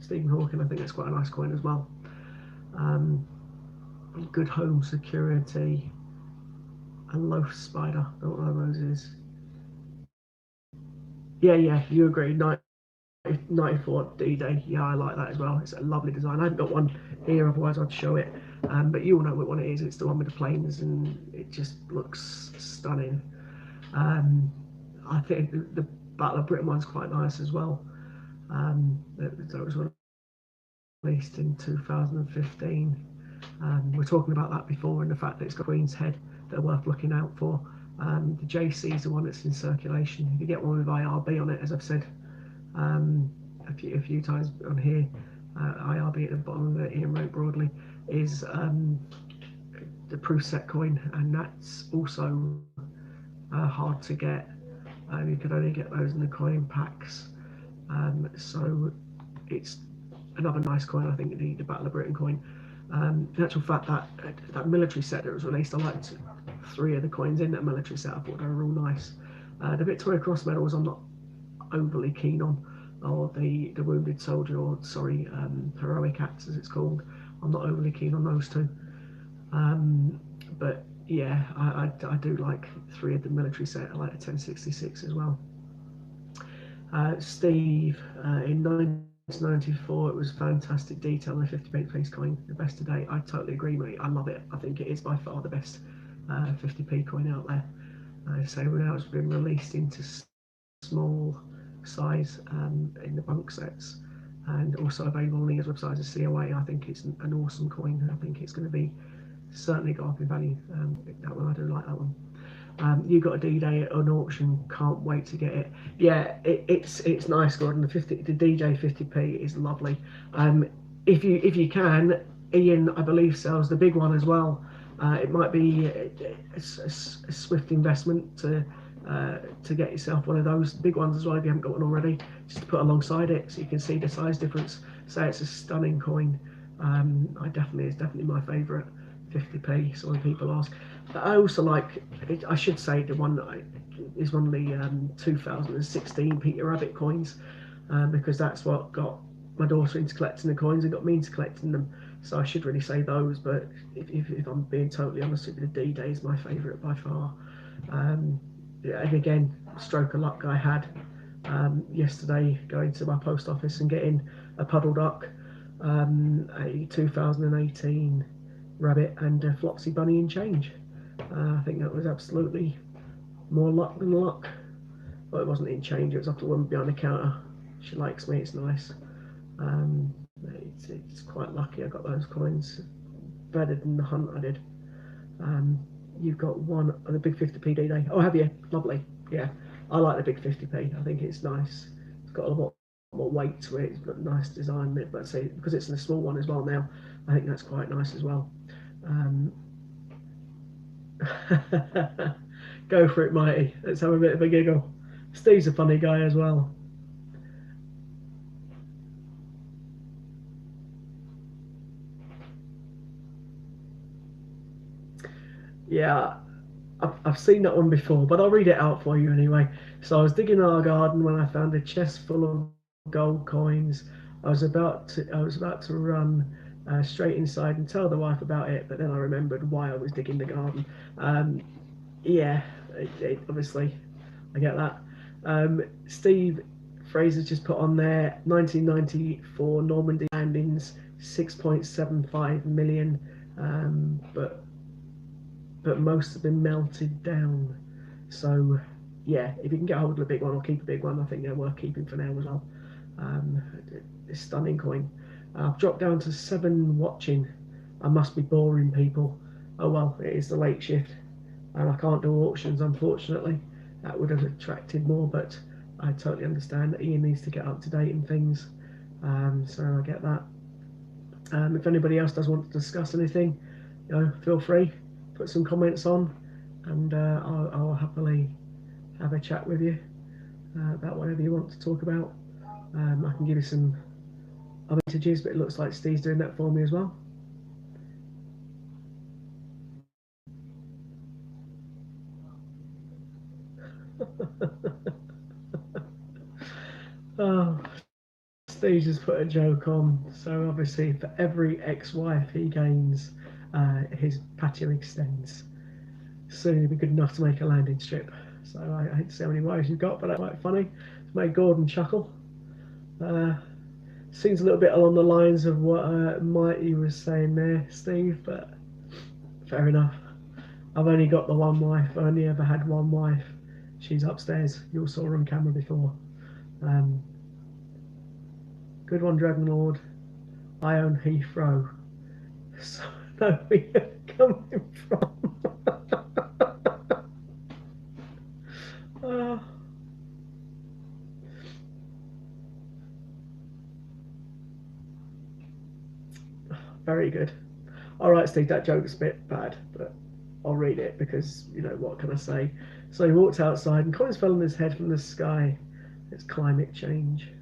S1: Stephen Hawking. I think that's quite a nice coin as well. Good home security. And loaf spider. I don't know what those is. Yeah, you agree. 94 D-Day, yeah, I like that as well. It's a lovely design. I haven't got one here, otherwise I'd show it. But you all know what one it is. It's the one with the planes, and it just looks stunning. I think the Battle of Britain one's quite nice as well. That was released in 2015. We're talking about that before, and the fact that it's got Queen's head that are worth looking out for. The JC is the one that's in circulation. If you get one with IRB on it, as I've said a few times on here, IRB at the bottom of it, Ian wrote broadly, is the proof set coin, and that's also hard to get. You could only get those in the coin packs, so it's another nice coin. I think the Battle of Britain coin. In actual fact, that military set that was released, I liked 3 of the coins in that military set. I thought they were real nice. The Victoria Cross medals I'm not overly keen on, or the Wounded Soldier, or sorry, Heroic Acts as it's called. I'm not overly keen on those 2. But yeah, I do like 3 of the military set. I like the 1066 as well. Steve, in 1994, it was fantastic detail on the 50p face coin, the best to date. I totally agree, mate. I love it. I think it is by far the best 50p coin out there. So now it's been released into small size in the bunk sets, and also available on Ian's website as a COA. I think it's an awesome coin. I think it's going to be certainly go up in value. That one, I do like that one. You got a D-Day on auction, can't wait to get it. Yeah, it's nice, Gordon. The DJ 50p is lovely. If you can, Ian, I believe, sells the big one as well. It might be a swift investment to get yourself one of those big ones as well if you haven't got one already, just to put alongside it so you can see the size difference. Say it's a stunning coin. It's definitely my favourite 50p. So when people ask, but I also like, I should say, the one that is one of the 2016 Peter Rabbit coins, because that's what got my daughter into collecting the coins and got me into collecting them. So I should really say those, but if I'm being totally honest with you, the D-Day is my favourite by far. Yeah, and again, stroke of luck I had yesterday going to my post office and getting a puddle duck, a 2018 rabbit, and a Flopsy bunny in change. I think that was absolutely more luck than luck. Well, it wasn't in change, it was off the woman behind the counter. She likes me, it's nice. It's quite lucky I got those coins. Better than the hunt I did. You've got one of the big 50p D-Day. Oh, have you? Lovely. Yeah, I like the big 50p. I think it's nice. It's got a lot more weight to it. It's got a nice design in it, but say because it's in a small one as well now, I think that's quite nice as well. Go for it, Mighty. Let's have a bit of a giggle. Steve's a funny guy as well. Yeah, I've seen that one before, but I'll read it out for you anyway. So I was digging our garden when I found a chest full of gold coins. I was about to run straight inside and tell the wife about it, but then I remembered why I was digging the garden. Um, yeah, obviously, I get that. Steve Fraser's just put on there 1994 Normandy landings, 6.75 million, but most have been melted down. So, yeah, if you can get hold of a big one or keep a big one, I think they're worth keeping for now as well. Um, it's stunning coin. I've dropped down to 7 watching. I must be boring people. Oh well, it is the late shift, and I can't do auctions, unfortunately. That would have attracted more, but I totally understand that Ian needs to get up to date and things. So I get that. If anybody else does want to discuss anything, feel free, put some comments on, and I'll happily have a chat with you about whatever you want to talk about. I can give you some other messages, but it looks like Steve's doing that for me as well. Oh, Steve just put a joke on. So obviously, for every ex-wife he gains, his patio extends. Soon he'll be good enough to make a landing strip. So I hate to say how many wives you've got, but that's quite funny. It's made Gordon chuckle. Seems a little bit along the lines of what Mighty was saying there, Steve, but fair enough. I've only got the one wife. I've only ever had one wife. She's upstairs. You all saw her on camera before. Um, good one, Dragon Lord. I own Heathrow. So I know where you're coming from. Oh. Very good. All right, Steve, that joke's a bit bad, but I'll read it because, what can I say? So he walked outside and coins fell on his head from the sky. It's climate change.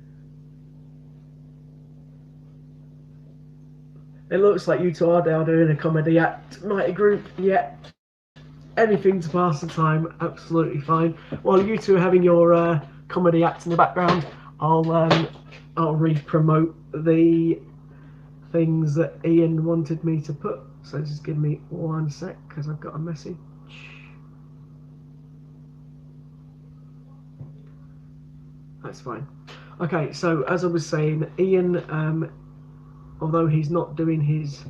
S1: It looks like you two are now doing a comedy act. Mighty group, yeah. Anything to pass the time, absolutely fine. While you two are having your comedy act in the background, I'll re-promote the things that Ian wanted me to put. So just give me 1 sec because I've got a message. That's fine. Okay, so as I was saying, Ian, although he's not doing his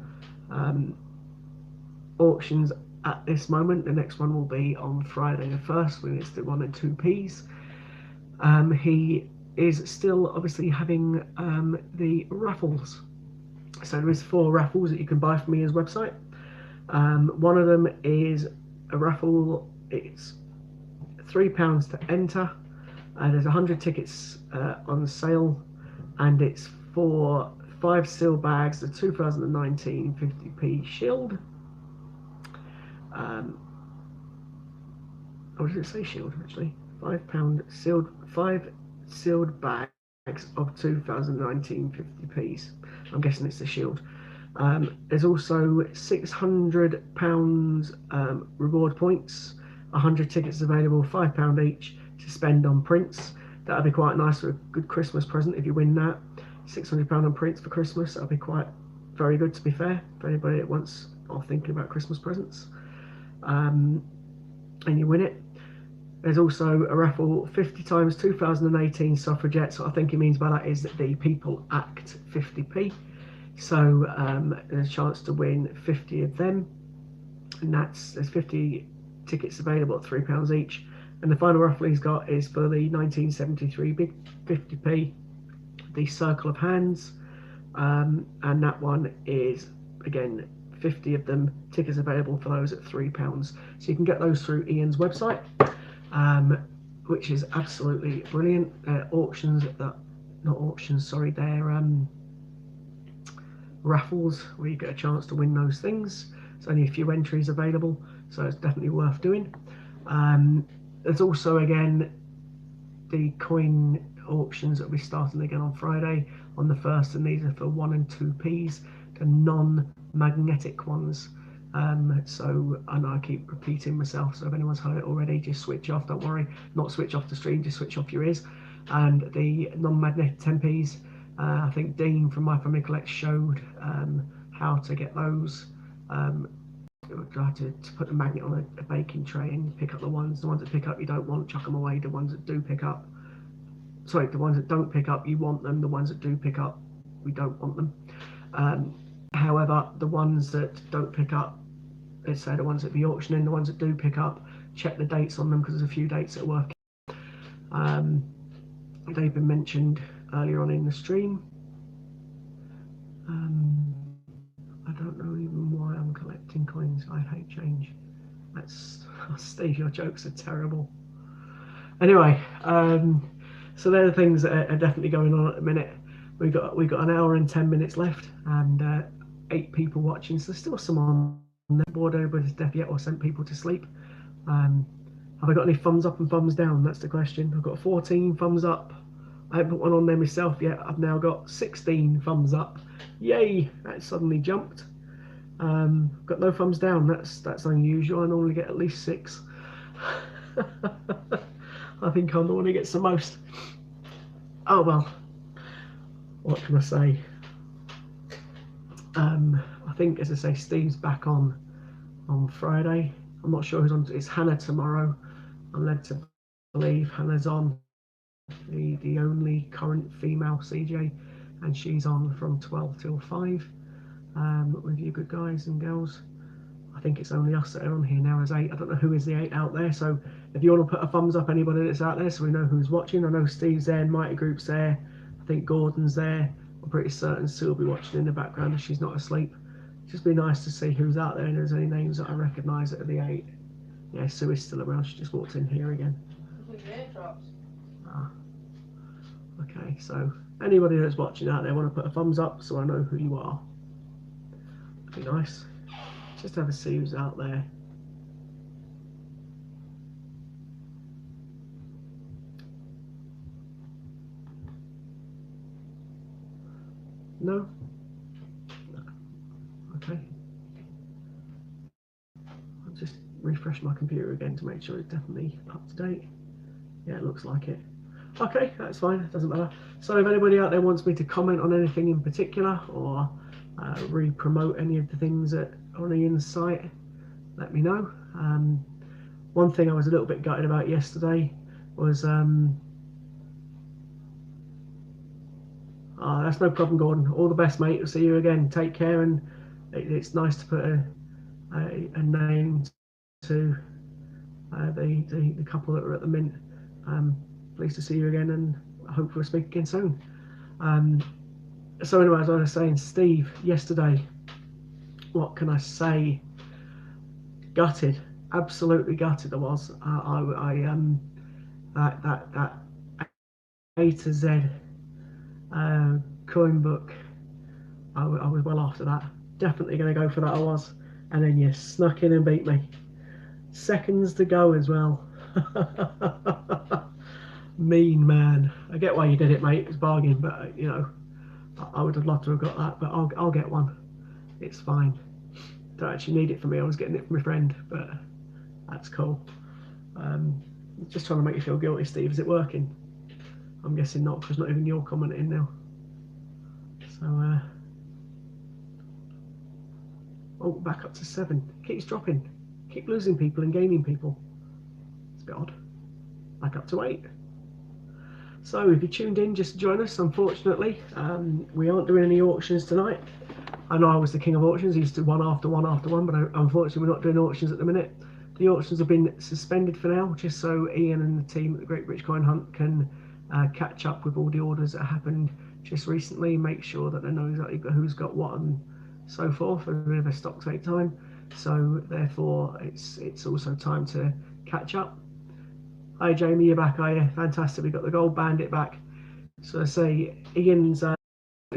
S1: auctions at this moment, the next one will be on Friday the 1st when it's the 1 and 2p's. He is still obviously having the raffles. So there is 4 raffles that you can buy from his website. One of them is a raffle. It's £3 to enter. There's 100 tickets on sale, and it's for 5 seal bags, the 2019 50p shield. Or did it say shield actually? £5 sealed, 5 sealed bags of 2019 50p's. I'm guessing it's the shield. There's also £600 reward points, 100 tickets available, £5 each to spend on prints. That'd be quite nice for a good Christmas present if you win that. £600 on prints for Christmas. That'd be quite very good, to be fair, for anybody that wants or thinking about Christmas presents. And you win it. There's also a raffle 50 times 2018 suffragettes. What I think he means by that is that the People Act 50p. So there's a chance to win 50 of them, and there's 50 tickets available at £3 each. And the final raffle he's got is for the 1973 big 50p, the Circle of Hands, and that one is again 50 of them, tickets available for those at £3. So you can get those through Ian's website, which is absolutely brilliant. Auctions, not auctions, sorry, they're raffles where you get a chance to win those things. There's only a few entries available, so it's definitely worth doing. There's also again the coin auctions that will be starting again on Friday on the 1st, and these are for 1 and 2p's, the non-magnetic ones. So I know I keep repeating myself, so if anyone's heard it already, just switch off, don't worry, not switch off the stream, just switch off your ears. And the non-magnetic 10p's, I think Dean from My Family Collect showed how to get those. Try to put the magnet on a baking tray and pick up the ones that pick up you don't want, chuck them away. The ones that do pick up, sorry, the ones that don't pick up you want them, the ones that do pick up we don't want them. However, the ones that don't pick up, let's say the ones that be auctioning, the ones that do pick up, check the dates on them, because there's a few dates that are worth. They've been mentioned earlier on in the stream. I don't know even why I'm collecting coins. I hate change. That's Steve, your jokes are terrible. Anyway, so they're the things that are definitely going on at the minute. We got an hour and 10 minutes left, and 8 people watching. So there's still some on the board. Everybody's deaf yet or sent people to sleep. Have I got any thumbs up and thumbs down? That's the question. I've got 14 thumbs up. I haven't put one on there myself yet. I've now got 16 thumbs up. Yay! That suddenly jumped. Got no thumbs down. That's unusual. I normally get at least 6. I think I'm the one who gets the most. Oh well. What can I say? I think, as I say, Steve's back on Friday. I'm not sure who's on. It's Hannah tomorrow. I'm led to believe Hannah's on, the only current female CJ, and she's on from 12 till 5 with you good guys and girls. I think it's only us that are on here now as 8. I don't know who is the 8 out there, so if you want to put a thumbs up, anybody that's out there, so we know who's watching. I know Steve's there, Mighty Group's there, I think Gordon's there. I'm pretty certain Sue will be watching in the background if she's not asleep. Just be nice to see who's out there and if there's any names that I recognise that are the 8. Yeah, Sue is still around. She just walked in here again. Ah. Okay, so anybody that's watching out there, want to put a thumbs up so I know who you are. That'd be nice. Just have a see who's out there. No? Okay. I'll just refresh my computer again to make sure it's definitely up to date. Yeah, it looks like it. Okay, that's fine, it doesn't matter. So if anybody out there wants me to comment on anything in particular, or re-promote any of the things that are on the inside, let me know. One thing I was a little bit gutted about yesterday was that's no problem, Gordon. All the best, mate. I'll see you again. Take care, and it's nice to put a name to the couple that are at the Mint. Pleased to see you again, and I hope we'll speak again soon. So anyway, as I was saying, Steve, yesterday, what can I say? Gutted, absolutely gutted. I was. That A to Z coin book. I was well after that. Definitely going to go for that. I was, and then you snuck in and beat me. Seconds to go as well. Mean man. I get why you did it, mate. It was bargain, but you know, I would have loved to have got that. But I'll get one. It's fine. Don't actually need it for me. I was getting it from my friend, but that's cool. Just trying to make you feel guilty, Steve. Is it working? I'm guessing not, because not even you're commenting now. So, oh, back up to 7. Keeps dropping. Keep losing people and gaining people. It's a bit odd. Back up to 8. So, if you tuned in, just join us. Unfortunately, we aren't doing any auctions tonight. I know I was the king of auctions. I used to one after one after one, but unfortunately, we're not doing auctions at the minute. The auctions have been suspended for now, just so Ian and the team at the Great British Coin Hunt can catch up with all the orders that happened just recently, make sure that they know exactly who's got what and so forth. A bit of a stock take time, so therefore it's also time to catch up. Hi Jamie, you're back, are you? Fantastic, we got the gold bandit back. So I say Ian's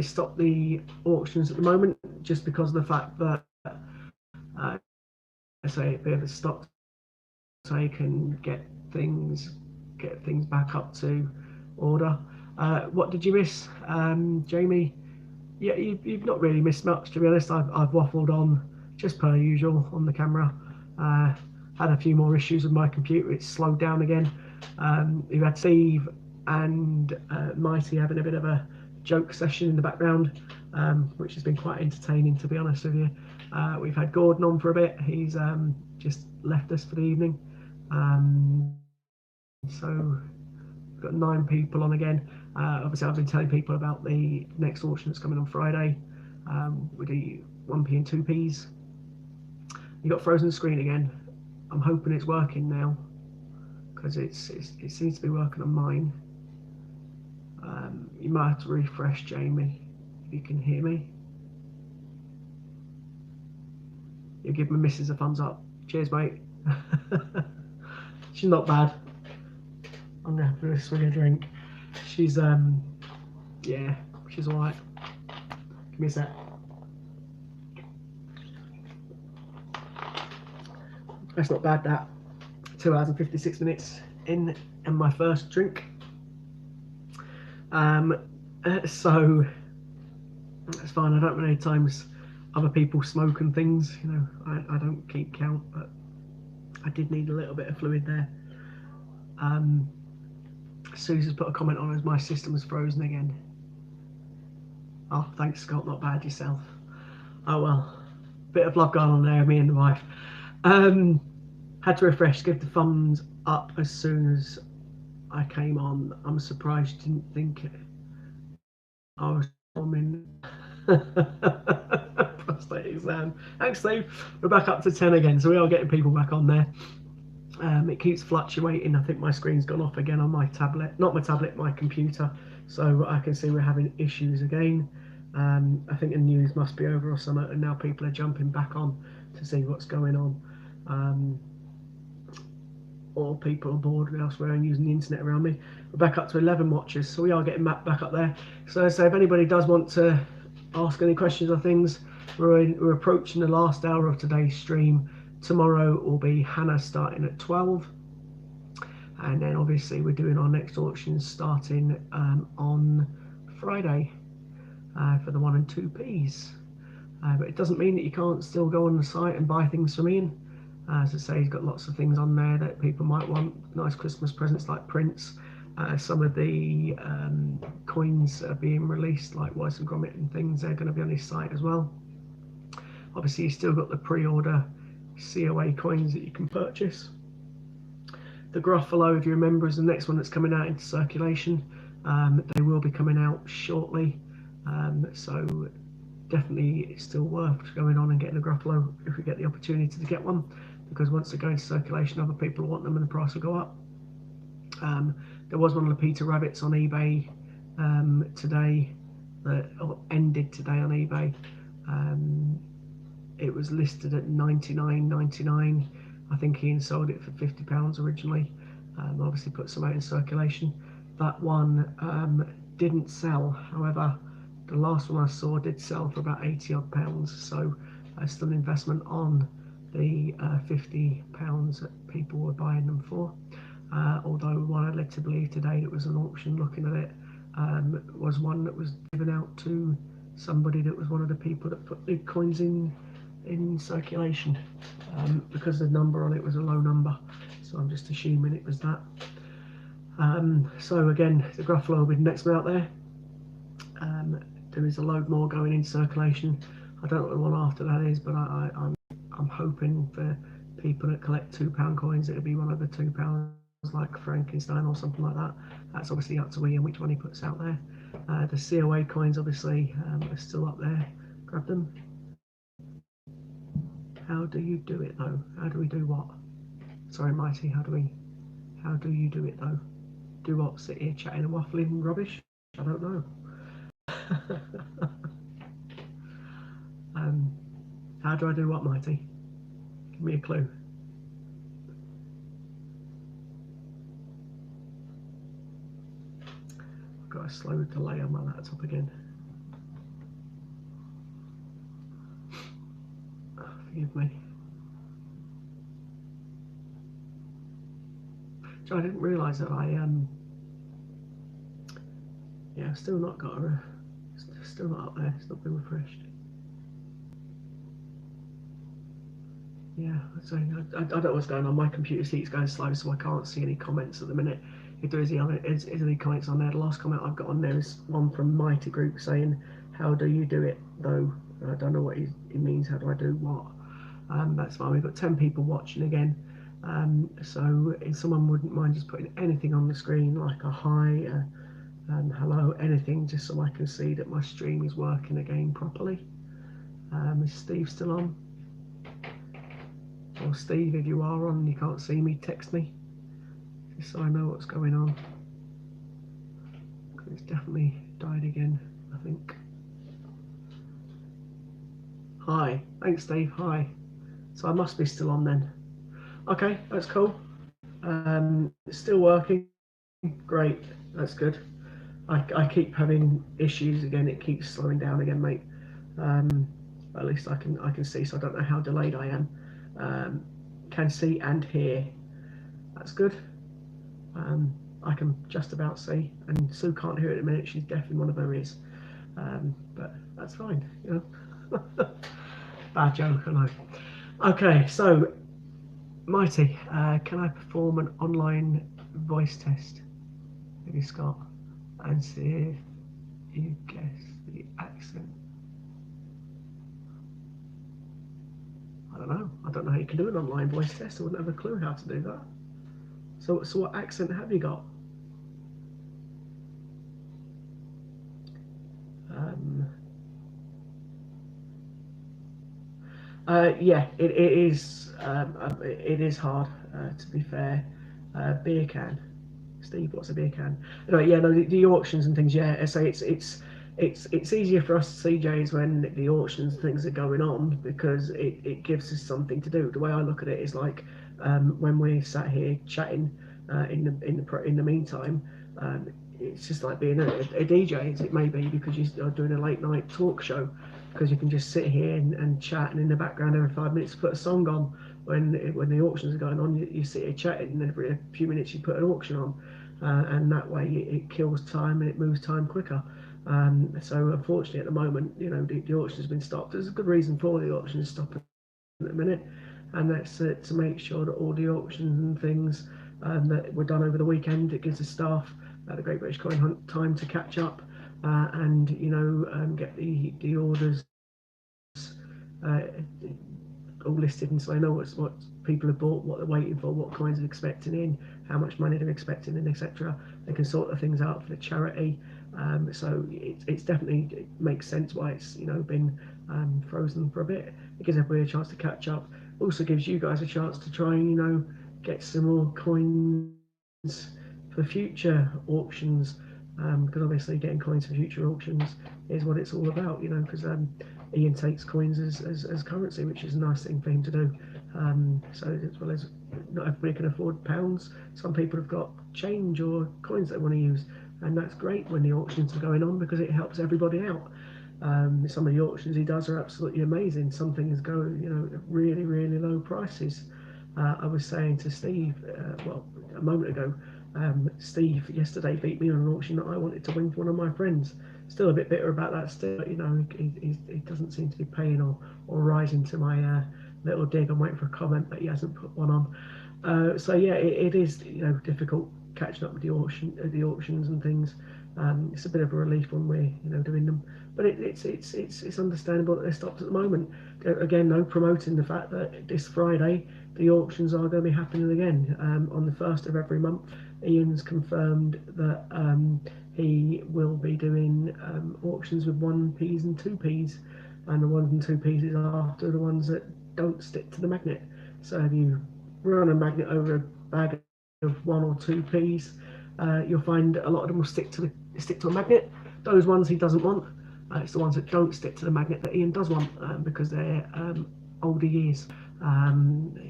S1: stopped the auctions at the moment just because of the fact that say a bit of a stock take and get things back up to order. What did you miss, Jamie? Yeah, you've not really missed much, to be honest. I've waffled on just per usual on the camera. Had a few more issues with my computer. It's slowed down again. We've had Steve and Mighty having a bit of a joke session in the background, which has been quite entertaining, to be honest with you. We've had Gordon on for a bit. He's just left us for the evening. So we've got 9 people on again. Obviously, I've been telling people about the next auction that's coming on Friday. We do 1p and 2p's. You got frozen screen again. I'm hoping it's working now because it seems to be working on mine. You might have to refresh, Jamie, if you can hear me. You give my missus a thumbs up. Cheers, mate. She's not bad. I'm gonna have to swig a drink. She's yeah, she's alright. Give me a sec. That's not bad, that. 2 hours and 56 minutes in and my first drink. So that's fine. I don't know many times other people smoke and things, you know, I don't keep count, but I did need a little bit of fluid there. Susan's put a comment on as my system was frozen again. Oh, thanks, Scott. Not bad yourself. Oh well, bit of love going on there, me and the wife. Had to refresh, give the thumbs up as soon as I came on. I'm surprised you didn't think I was in prostate exam. Thanks, Steve. We're back up to 10 again, so we are getting people back on there. It keeps fluctuating. I think my screen's gone off again on my tablet. Not my tablet, my computer. So I can see we're having issues again. I think the news must be over or something, and now people are jumping back on to see what's going on. Or people are bored elsewhere and using the internet around me. We're back up to 11 watches, so we are getting back up there. So if anybody does want to ask any questions or things, we're approaching the last hour of today's stream. Tomorrow will be Hannah starting at 12, and then obviously we're doing our next auction starting on Friday for the 1 and 2p's. But it doesn't mean that you can't still go on the site and buy things from Ian. As I say, he's got lots of things on there that people might want. Nice Christmas presents like prints. Some of the coins that are being released, like Weiss and Gromit and things, they're going to be on his site as well. Obviously, you've still got the pre-order COA coins that you can purchase. The Gruffalo, if you remember, is the next one that's coming out into circulation. They will be coming out shortly. So definitely it's still worth going on and getting a Gruffalo if we get the opportunity to get one, because once they go into circulation, other people will want them and the price will go up. There was one of the Peter Rabbits on eBay today, or ended today on eBay. It was listed at $99.99. I think Ian sold it for £50 originally. Obviously put some out in circulation. That one didn't sell, however the last one I saw did sell for about £80 odd, so still an investment on the £50 that people were buying them for. Although one I led to believe today that was an auction, looking at it, was one that was given out to somebody that was one of the people that put the coins in circulation, because the number on it was a low number, so I'm just assuming it was that. So again, the Gruffalo will be the next one out there. There is a load more going in circulation. I don't know what the one after that is, but I'm hoping for people that collect £2 coins, it'll be one of the £2 like Frankenstein or something like that. That's obviously up to Ian which one he puts out there. The COA coins obviously are still up there. Grab them. How do you do it though? How do we do what? Sorry, Mighty, how do you do it though? Do what? Sit here chatting and waffling rubbish? I don't know. How do I do what, Mighty? Give me a clue. I've got a slow delay on my laptop again. Oh, forgive me. So I didn't realise that yeah, I've still not got a, still not up there. It's not been refreshed. Yeah, so I don't know what's going on. My computer seat's going slow, so I can't see any comments at the minute. If there is any comments on there, the last comment I've got on there is one from Mighty Group saying, "How do you do it though?" I don't know what it means. How do I do what? That's fine. We've got 10 people watching again. So if someone wouldn't mind just putting anything on the screen, like a hi, hello, anything, just so I can see that my stream is working again properly. Is Steve still on? Or Steve, if you are on and you can't see me, text me, just so I know what's going on. It's definitely died again, I think. Hi, thanks Steve, hi. So I must be still on then. Okay, that's cool. It's still working, great, that's good. I keep having issues again, it keeps slowing down again, mate. At least I can see, so I don't know how delayed I am. Can see and hear, that's good. I can just about see, and Sue can't hear it at the minute, she's deaf in one of her ears. But that's fine, you know. Bad joke, I know. Okay, so Mighty, can I perform an online voice test with you, Scott, and see if you guess the accent? I don't know. I don't know how you can do an online voice test. I wouldn't have a clue how to do that. So what accent have you got? Yeah, it is. It is hard. To be fair, beer can. Steve, what's a beer can? Anyway, yeah, no, the auctions and things. Yeah, I say it's easier for us CJs when the auctions and things are going on because it gives us something to do. The way I look at it is like when we're sat here chatting in the meantime. It's just like being a DJ, as it may be, because you're doing a late night talk show, because you can just sit here and chat, and in the background every 5 minutes put a song on. When the auctions are going on, you sit here chatting, and every few minutes you put an auction on, and that way it kills time and it moves time quicker. So unfortunately, at the moment, you know, the auction has been stopped. There's a good reason for the auction is stopping at the minute, and that's to make sure that all the auctions and things that were done over the weekend, it gives the staff the Great British Coin Hunt time to catch up and you know get the orders uh, all listed, and so they know what people have bought, what they're waiting for, what coins they're expecting in, how much money they're expecting in, etc. They can sort the things out for the charity. So it's definitely, it makes sense why it's, you know, been frozen for a bit. It gives everybody a chance to catch up. Also gives you guys a chance to try and, you know, get some more coins for future auctions, because obviously getting coins for future auctions is what it's all about, you know, because Ian takes coins as currency, which is a nice thing for him to do. So as well as not everybody can afford pounds, some people have got change or coins they want to use, and that's great when the auctions are going on because it helps everybody out. Some of the auctions he does are absolutely amazing. Some things go, you know, at really, really low prices. I was saying to Steve, well, a moment ago, Steve yesterday beat me on an auction that I wanted to win for one of my friends. Still a bit bitter about that still, but, you know, he doesn't seem to be paying or rising to my little dig. I'm waiting for a comment, but he hasn't put one on. So yeah, it is, you know, difficult catching up with the auctions and things. It's a bit of a relief when we're, you know, doing them, but it's understandable that they're stopped at the moment. Again, no promoting the fact that this Friday the auctions are going to be happening again on the 1st of every month. Ian's confirmed that he will be doing auctions with 1p's and 2p's, and the 1s and 2p's is after the ones that don't stick to the magnet. So if you run a magnet over a bag of 1 or 2p's, you'll find a lot of them will stick to a magnet. Those ones he doesn't want. It's the ones that don't stick to the magnet that Ian does want because they're older years.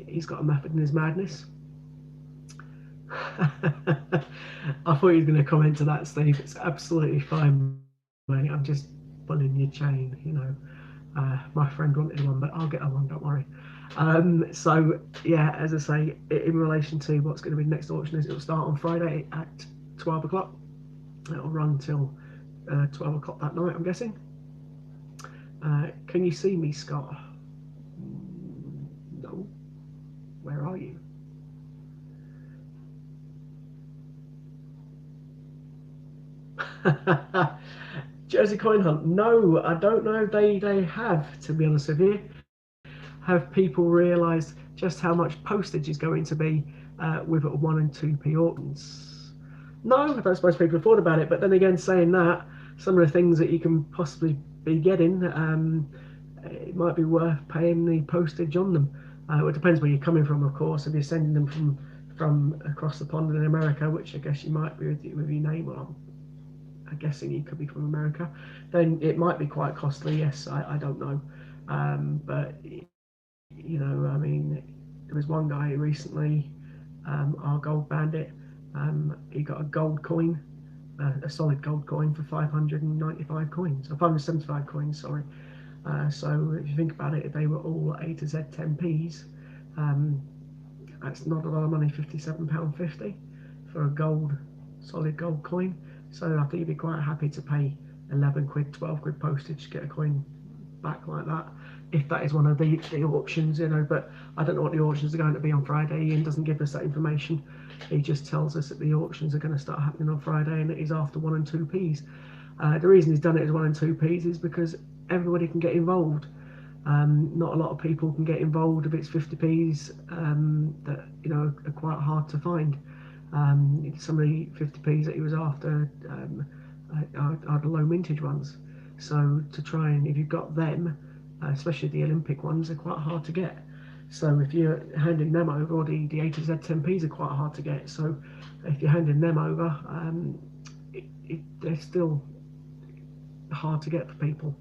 S1: He's got a method in his madness. I thought you were going to comment to that, Steve. It's absolutely fine, mate. I'm just pulling your chain, you know. my friend wanted one, but I'll get her one, don't worry. So yeah, as I say, in relation to what's going to be the next auction, is it'll start on Friday at 12 o'clock. It'll run till 12 o'clock that night, I'm guessing. Can you see me, Scott? No. Where are you? Jersey coin hunt? No, I don't know if they have, to be honest with you. Have people realised just how much postage is going to be with 1 and 2p auctions? No, I don't suppose people have thought about it, but then again, saying that, some of the things that you can possibly be getting, it might be worth paying the postage on them. It depends where you're coming from, of course. If you're sending them from across the pond in America, which I guess you might be with your name on, I'm guessing you could be from America, then it might be quite costly. Yes, I don't know, but you know, I mean, there was one guy recently, our gold bandit. He got a gold coin, a solid gold coin for 595 coins, or 575 coins. Sorry. So if you think about it, if they were all A to Z 10p's, that's not a lot of money. £57.50 for a solid gold coin. So I think you'd be quite happy to pay 11 quid, 12 quid postage to get a coin back like that, if that is one of the auctions, you know. But I don't know what the auctions are going to be on Friday. Ian doesn't give us that information. He just tells us that the auctions are going to start happening on Friday, and it is after 1 and 2p's. The reason he's done it as 1 and 2p's is because everybody can get involved. Not a lot of people can get involved if it's 50p's that, you know, are quite hard to find. Some of the 50p's that he was after are the low mintage ones. So to try and, if you've got them, especially the Olympic ones, they're quite hard to get. So if you're handing them over, or the A to Z 10p's are quite hard to get. So if you're handing them over, they're still hard to get for people.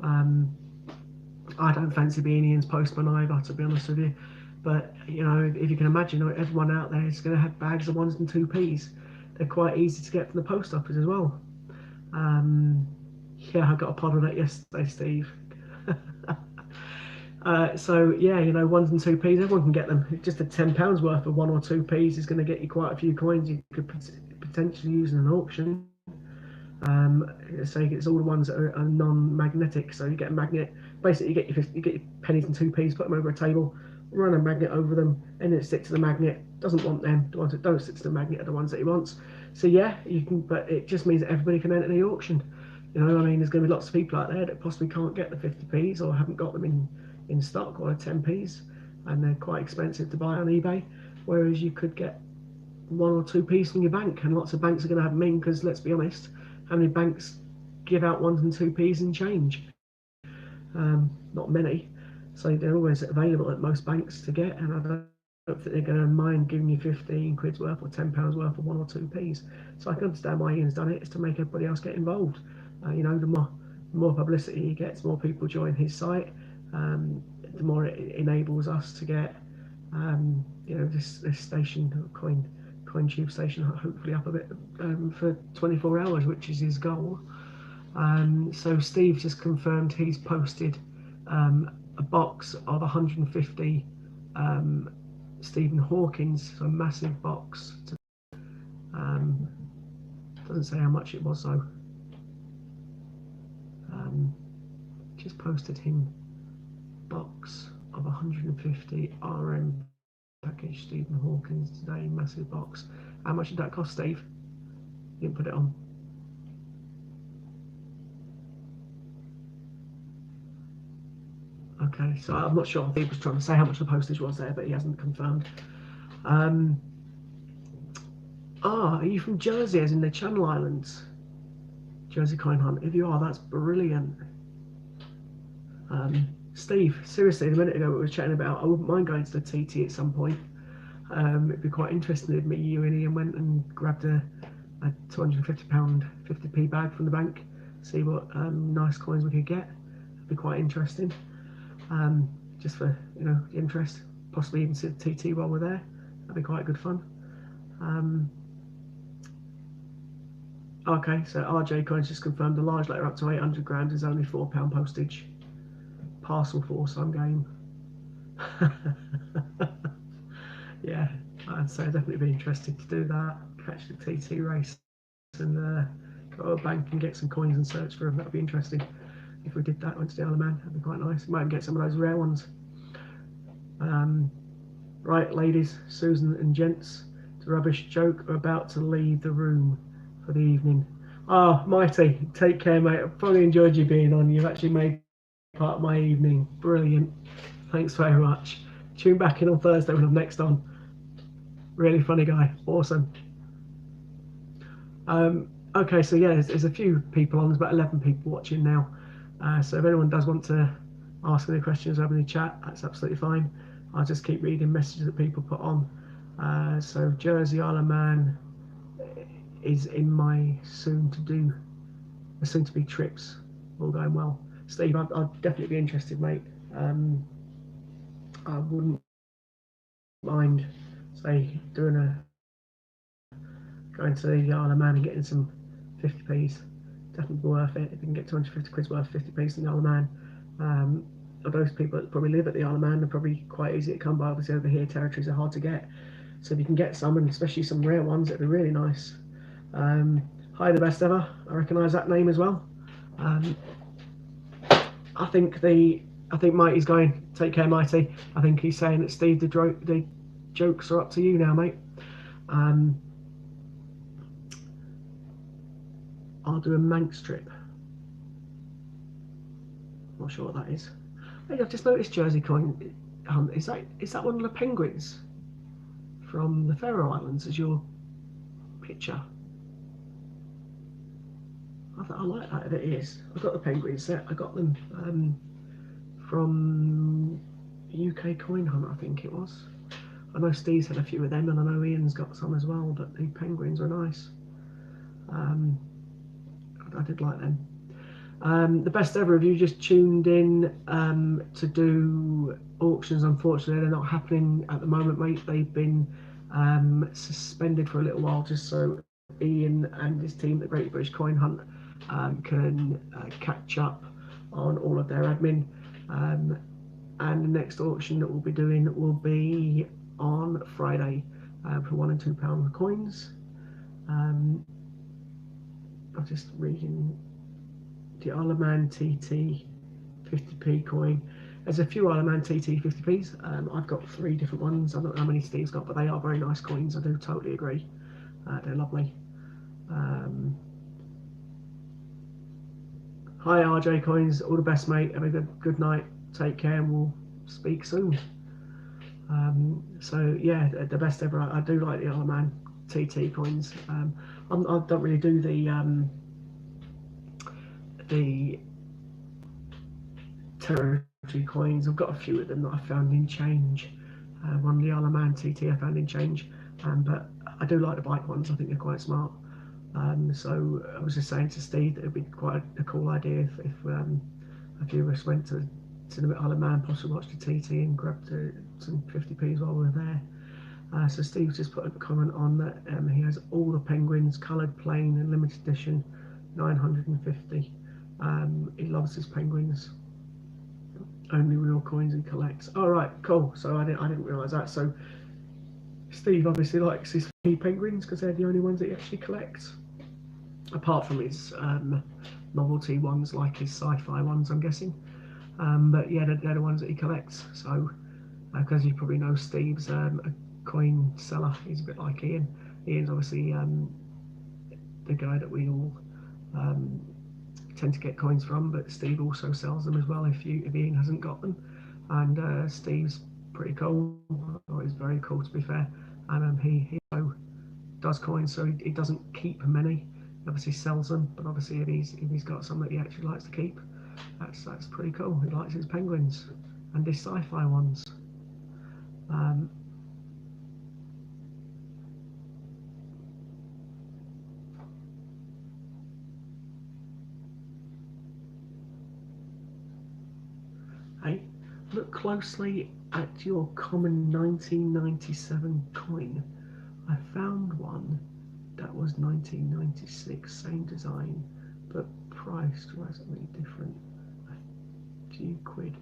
S1: I don't fancy being Ian's postman either, to be honest with you. But you know, if you can imagine, everyone out there is going to have bags of 1s and 2p's. They're quite easy to get from the post office as well. Yeah, I got a pod of that yesterday, Steve. So yeah, you know, 1s and 2p's, everyone can get them. Just a £10 worth of 1 or 2p's is going to get you quite a few coins you could potentially use in an auction. So it's all the ones that are non-magnetic. So you get a magnet. Basically, you get your pennies and 2p's, put them over a table, run a magnet over them, and it sticks to the magnet. Doesn't want them. The ones that don't stick to the magnet are the ones that he wants. So yeah, you can. But it just means that everybody can enter the auction. You know, I mean, there's going to be lots of people out there that possibly can't get the 50p's or haven't got them in stock, or the 10p's, and they're quite expensive to buy on eBay. Whereas you could get 1 or 2p's from your bank, and lots of banks are going to have them in, because let's be honest, how many banks give out 1s and 2p's in change? Not many. So they're always available at most banks to get, and I don't think they're going to mind giving you 15 quid's worth or £10 worth of 1 or 2p's. So I can understand why Ian's done it, is to make everybody else get involved. You know, the more publicity he gets, more people join his site, the more it enables us to get, you know, this station, coin tube station, hopefully up a bit for 24 hours, which is his goal. So Steve just confirmed he's posted a box of 150 Stephen Hawkins, so a massive box. Doesn't say how much it was though. Just posted him box of 150 RM package Stephen Hawkins today, massive box. How much did that cost, Steve? You didn't put it on. Okay, so I'm not sure. He was trying to say how much the postage was there, but he hasn't confirmed. Are you from Jersey, as in the Channel Islands? Jersey coin hunt. If you are, that's brilliant. Steve, seriously, a minute ago we were chatting about, I wouldn't mind going to the TT at some point. It'd be quite interesting if me, you and Ian went and grabbed a £250 50p bag from the bank, see what nice coins we could get. It'd be quite interesting. Just for, you know, the interest, possibly even see the TT while we're there. That'd be quite good fun. Okay, so RJ Coins just confirmed the large letter up to 800 grams is only £4 postage. parcel for some game. Yeah, I'd say I'd definitely be interested to do that. Catch the TT race and go to a bank and get some coins and search for them. That'd be interesting. If we did that, went to the Isle of Man, that'd be quite nice. Might even get some of those rare ones. Right, ladies, Susan and gents, the rubbish joke are about to leave the room for the evening. Oh, Mighty, take care, mate. I've probably enjoyed you being on. You've actually made part of my evening. Brilliant. Thanks very much. Tune back in on Thursday when I'm next on. Really funny guy. Awesome. Okay, so yeah, there's a few people on. There's about 11 people watching now. So if anyone does want to ask any questions or have any chat, that's absolutely fine. I'll just keep reading messages that people put on. So Jersey Isle of Man is in my soon-to-be trips. All going well. Steve, I'd definitely be interested, mate. I wouldn't mind, say, going to the Isle of Man and getting some 50p's. Definitely worth it. If you can get 250 quid's worth 50p's in the Isle of Man. Those people that probably live at the Isle of Man are probably quite easy to come by. Obviously, over here, territories are hard to get. So if you can get some, and especially some rare ones, it'd be really nice. Hi, the best ever. I recognise that name as well. I think Mighty's going. Take care, Mighty. I think he's saying that Steve, the jokes are up to you now, mate. I'll do a Manx trip. Not sure what that is. Hey, I've just noticed Jersey coin. Is that one of the penguins from the Faroe Islands as your picture? I like that if it is. I've got the penguin set. I got them from UK Coin Hunt, I think it was. I know Steve's had a few of them, and I know Ian's got some as well. But the penguins are nice. I did like them. The best ever of you just tuned in to do auctions. Unfortunately, they're not happening at the moment, mate. They've been suspended for a little while just so Ian and his team, the Great British Coin Hunt, can catch up on all of their admin. And the next auction that we'll be doing will be on Friday for £1 and £2 coins. I'm just reading the Isle of Man TT 50p coin. There's a few Isle of Man TT 50p's. I've got 3 different ones. I don't know how many Steve's got, but they are very nice coins. I do totally agree. They're lovely. Hi RJ Coins, all the best, mate. Have a good night. Take care, and we'll speak soon. So yeah, the best ever. I do like the Isle of Man TT coins. I don't really do the territory coins. I've got a few of them that I found in change. One of the Isle of Man TT I found in change, but I do like the bike ones. I think they're quite smart. So I was just saying to Steve that it'd be quite a cool idea if a few of us went to the Isle of Man, possibly watched the TT and grabbed some 50p's while we were there. So Steve's just put a comment on that he has all the penguins, coloured, plain and limited edition, 950. He loves his penguins. Only real coins he collects. All right, cool. So I didn't realise that. So Steve obviously likes his penguins because they're the only ones that he actually collects, apart from his novelty ones like his sci-fi ones, I'm guessing. But yeah, they're the ones that he collects. So because you probably know Steve's a coin seller. He's a bit like Ian. Ian's obviously the guy that we all tend to get coins from, but Steve also sells them as well if Ian hasn't got them. And Steve's pretty cool, or he's very cool to be fair, and he does coins, so he doesn't keep many. He obviously sells them, but obviously if he's got some that he actually likes to keep, that's pretty cool. He likes his penguins and his sci-fi ones. Hey, look closely at your common 1997 coin. I found one that was 1996, same design, but priced drastically different. A few quid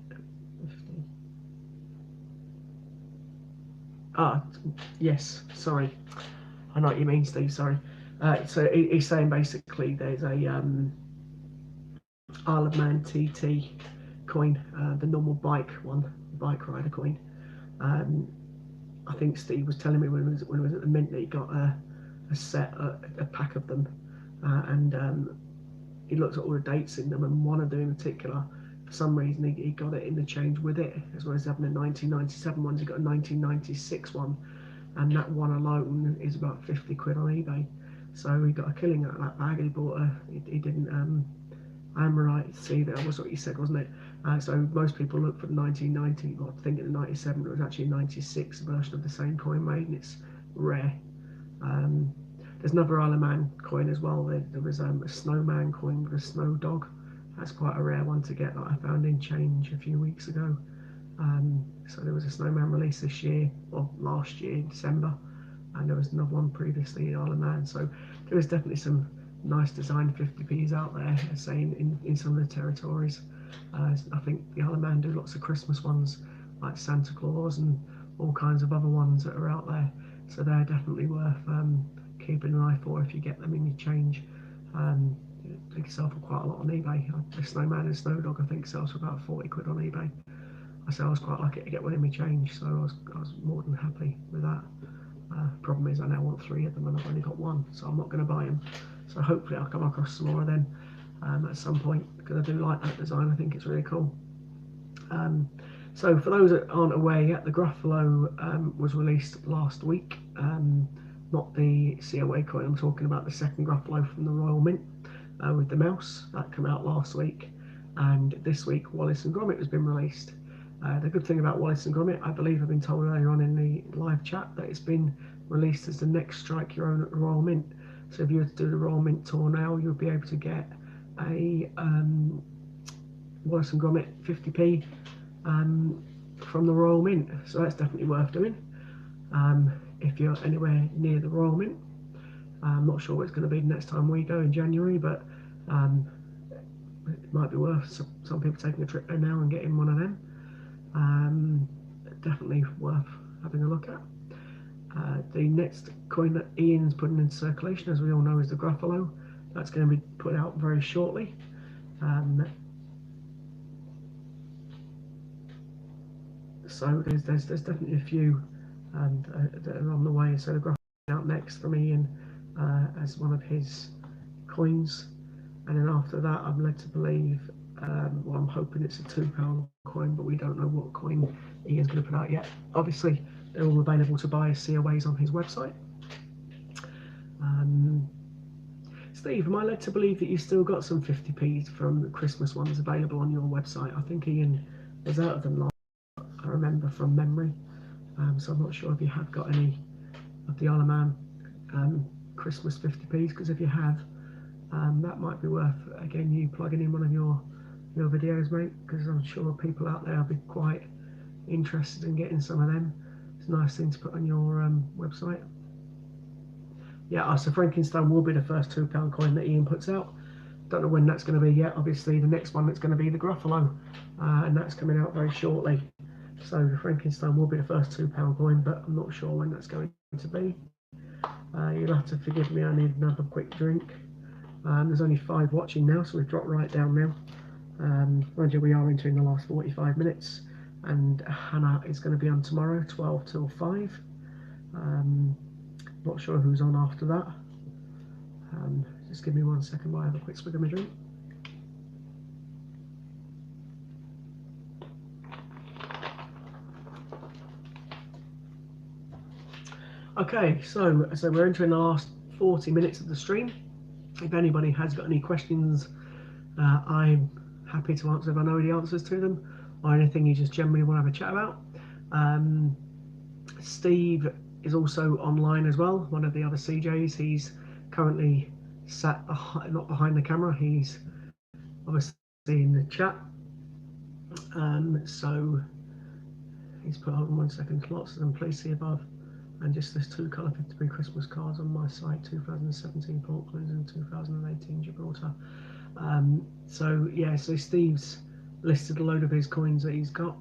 S1: Ah, yes, sorry. I know what you mean, Steve, sorry. So he's saying basically there's a Isle of Man TT coin, the normal bike one, bike rider coin. Um, I think Steve was telling me when he was at the mint that he got a set, a pack of them, and he looked at all the dates in them, and one of them in particular, for some reason, he got it in the change with it, as well as having a 1997 one. He got a 1996 one, and that one alone is about 50 quid on eBay. So he got a killing out of that bag. He bought a. He didn't. I'm right. See, that was what you said, wasn't it? So most people look for the 1990. Well, I think in the 97, but it was actually a 96 version of the same coin made, and it's rare. There's another Isle of Man coin as well. There was a snowman coin with a snow dog. That's quite a rare one to get that I found in change a few weeks ago. So there was a snowman release this year, or last year in December, and there was another one previously in Isle of Man. So there is definitely some nice design 50p's out there, say in some of the territories. I think the Isle of Man do lots of Christmas ones, like Santa Claus and all kinds of other ones that are out there. So they're definitely worth keeping an eye for if you get them in your change. They sell for quite a lot on eBay. The snowman and snow dog I think sells for about 40 quid on eBay. I said I was quite lucky to get one in my change, so I was more than happy with that. Problem is I now want 3 of them and I've only got 1, so I'm not going to buy them. So hopefully I'll come across some more of them at some point, because I do like that design. I think it's really cool. So for those that aren't aware yet, the Gruffalo was released last week. Not the COA coin, I'm talking about the second Gruffalo from the Royal Mint with the mouse. That came out last week, and this week Wallace and Gromit has been released. The good thing about Wallace and Gromit, I believe I've been told earlier on in the live chat, that it's been released as the next Strike Your Own at the Royal Mint. So if you were to do the Royal Mint tour now, you'll be able to get a Wallace and Gromit 50p from the Royal Mint. So that's definitely worth doing if you're anywhere near the Royal Mint. I'm not sure what it's going to be the next time we go in January, but it might be worth some people taking a trip there now and getting one of them. Definitely worth having a look at. The next coin that Ian's putting into circulation, as we all know, is the Gruffalo. That's going to be put out very shortly. So there's definitely a few that are on the way. So the Gruffalo out next from Ian as one of his coins, and then after that I'm led to believe, well, I'm hoping it's a £2 coin, but we don't know what coin Ian's going to put out yet. Obviously they're all available to buy as COAs on his website. Steve, am I led to believe that you've still got some 50p's from the Christmas ones available on your website? I think Ian was out of them last, I remember from memory. So I'm not sure if you have got any of the Isle of Man Christmas 50p's, because if you have, that might be worth, again, you plugging in one of your videos, mate, because I'm sure people out there will be quite interested in getting some of them. It's a nice thing to put on your website. Yeah, so Frankenstein will be the first £2 coin that Ian puts out. Don't know when that's going to be yet. Obviously the next one that's going to be the Gruffalo, and that's coming out very shortly. So the Frankenstein will be the first £2 coin, but I'm not sure when that's going to be. You'll have to forgive me, I need another quick drink. There's only 5 watching now, so we've dropped right down now. Mind you, we are entering the last 45 minutes, and Hannah is going to be on tomorrow, 12 till 5. Not sure who's on after that. Just give me 1 second while I have a quick swig of my drink. Okay, so we're entering the last 40 minutes of the stream. If anybody has got any questions, I'm happy to answer if I know the answers to them, or anything you just generally want to have a chat about. Steve is also online as well, one of the other CJs. He's currently sat not behind the camera, he's obviously in the chat. So he's put, hold on 1 second, lots of them, please see above. And just there's 2 colour 50p Christmas cards on my site, 2017 Falklands and 2018 Gibraltar. So yeah, so Steve's listed a load of his coins that he's got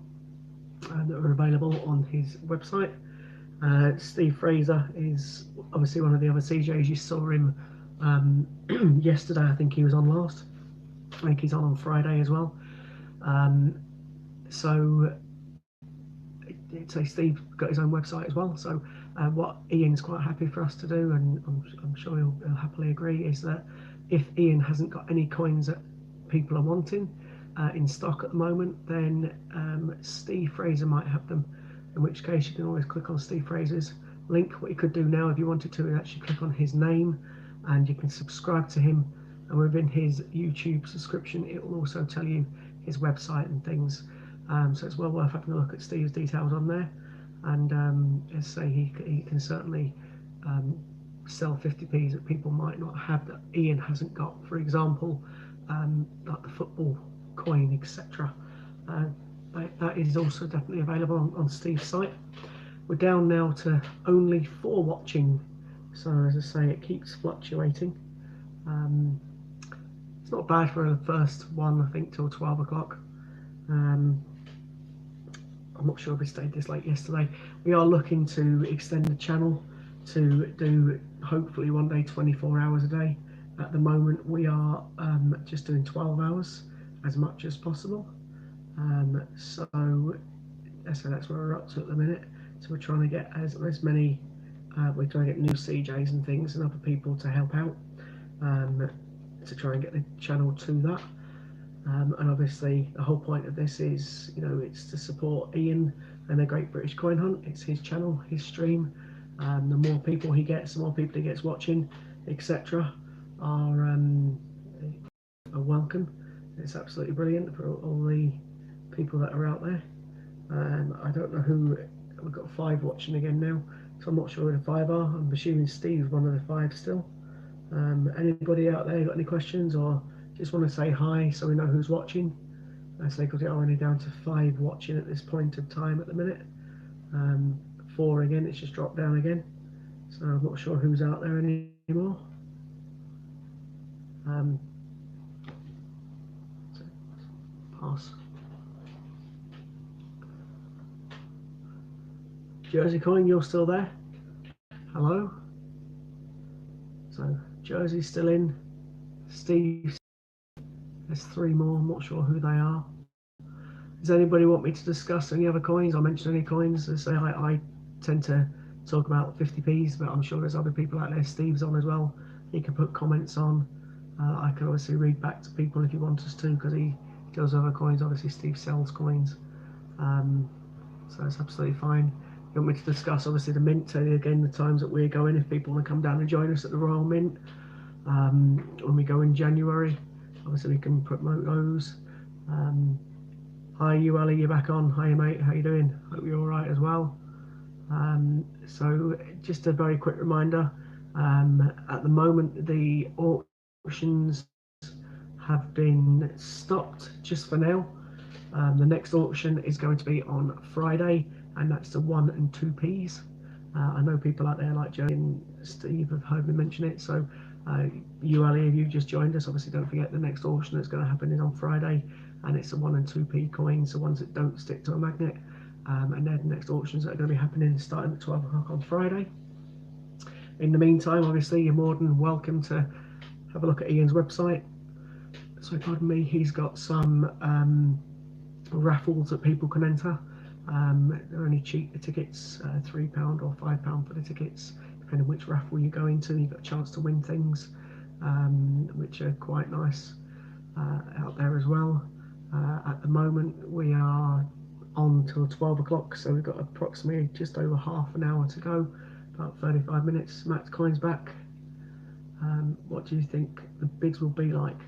S1: that are available on his website. Steve Fraser is obviously one of the other CJs. You saw him yesterday. I think he was on last. I think he's on Friday as well. So Steve got his own website as well. So what Ian's quite happy for us to do, and I'm sure he'll happily agree, is that if Ian hasn't got any coins that people are wanting in stock at the moment, then Steve Fraser might have them. In which case, you can always click on Steve Fraser's link. What you could do now, if you wanted to, is actually click on his name, and you can subscribe to him. And within his YouTube subscription, it will also tell you his website and things. So it's well worth having a look at Steve's details on there. And as I say, he can certainly sell 50p's that people might not have that Ian hasn't got. For example, like the football coin, etc. That is also definitely available on Steve's site. We're down now to only 4 watching, so as I say, it keeps fluctuating. It's not bad for the first one, I think, till 12 o'clock. I'm not sure if we stayed this late yesterday. We are looking to extend the channel to do hopefully one day 24 hours a day. At the moment we are just doing 12 hours as much as possible. So that's where we're up to at the minute. So we're trying to get as many, we're trying to get new CJs and things and other people to help out to try and get the channel to that. And obviously the whole point of this is, you know, it's to support Ian and the Great British Coin Hunt. It's his channel, his stream. The more people he gets, the more people he gets watching, etc., are welcome. It's absolutely brilliant for all the people that are out there. I don't know who, we've got 5 watching again now, so I'm not sure who the 5 are. I'm assuming Steve's one of the 5 still. Anybody out there got any questions or just want to say hi so we know who's watching? I say because we are only down to 5 watching at this point of time at the minute. 4 again, it's just dropped down again. So I'm not sure who's out there anymore. So pass. Jersey Coin, you're still there? Hello? So Jersey's still in. Steve, there's 3 more, I'm not sure who they are. Does anybody want me to discuss any other coins? I'll mention any coins. As I say, I tend to talk about 50p's, but I'm sure there's other people out there. Steve's on as well. He can put comments on. I can obviously read back to people if he wants us to, because he does other coins. Obviously, Steve sells coins, so that's absolutely fine. You want me to discuss obviously the mint? Tell you again the times that we're going if people want to come down and join us at the Royal Mint when we go in January. Obviously, we can promote those. Hi, you Ali, you're back on. Hi, mate. How you doing? Hope you're all right as well. So, just a very quick reminder. At the moment, the auctions have been stopped just for now. The next auction is going to be on Friday, and that's the 1 and 2p's. I know people out there like Joe and Steve have heard me mention it. So, you Ali, if you've just joined us, obviously don't forget the next auction that's going to happen is on Friday, and it's the 1 and 2p coins, the ones that don't stick to a magnet. And they're the next auctions that are going to be happening starting at 12 o'clock on Friday. In the meantime, obviously, you're more than welcome to have a look at Ian's website. So, pardon me, he's got some raffles that people can enter. They're only cheap, the tickets, £3 or £5 for the tickets, depending on which raffle you go into. You've got a chance to win things, which are quite nice out there as well. At the moment, we are on till 12 o'clock, so we've got approximately just over half an hour to go, about 35 minutes. Matt's coins back. What do you think the bids will be like?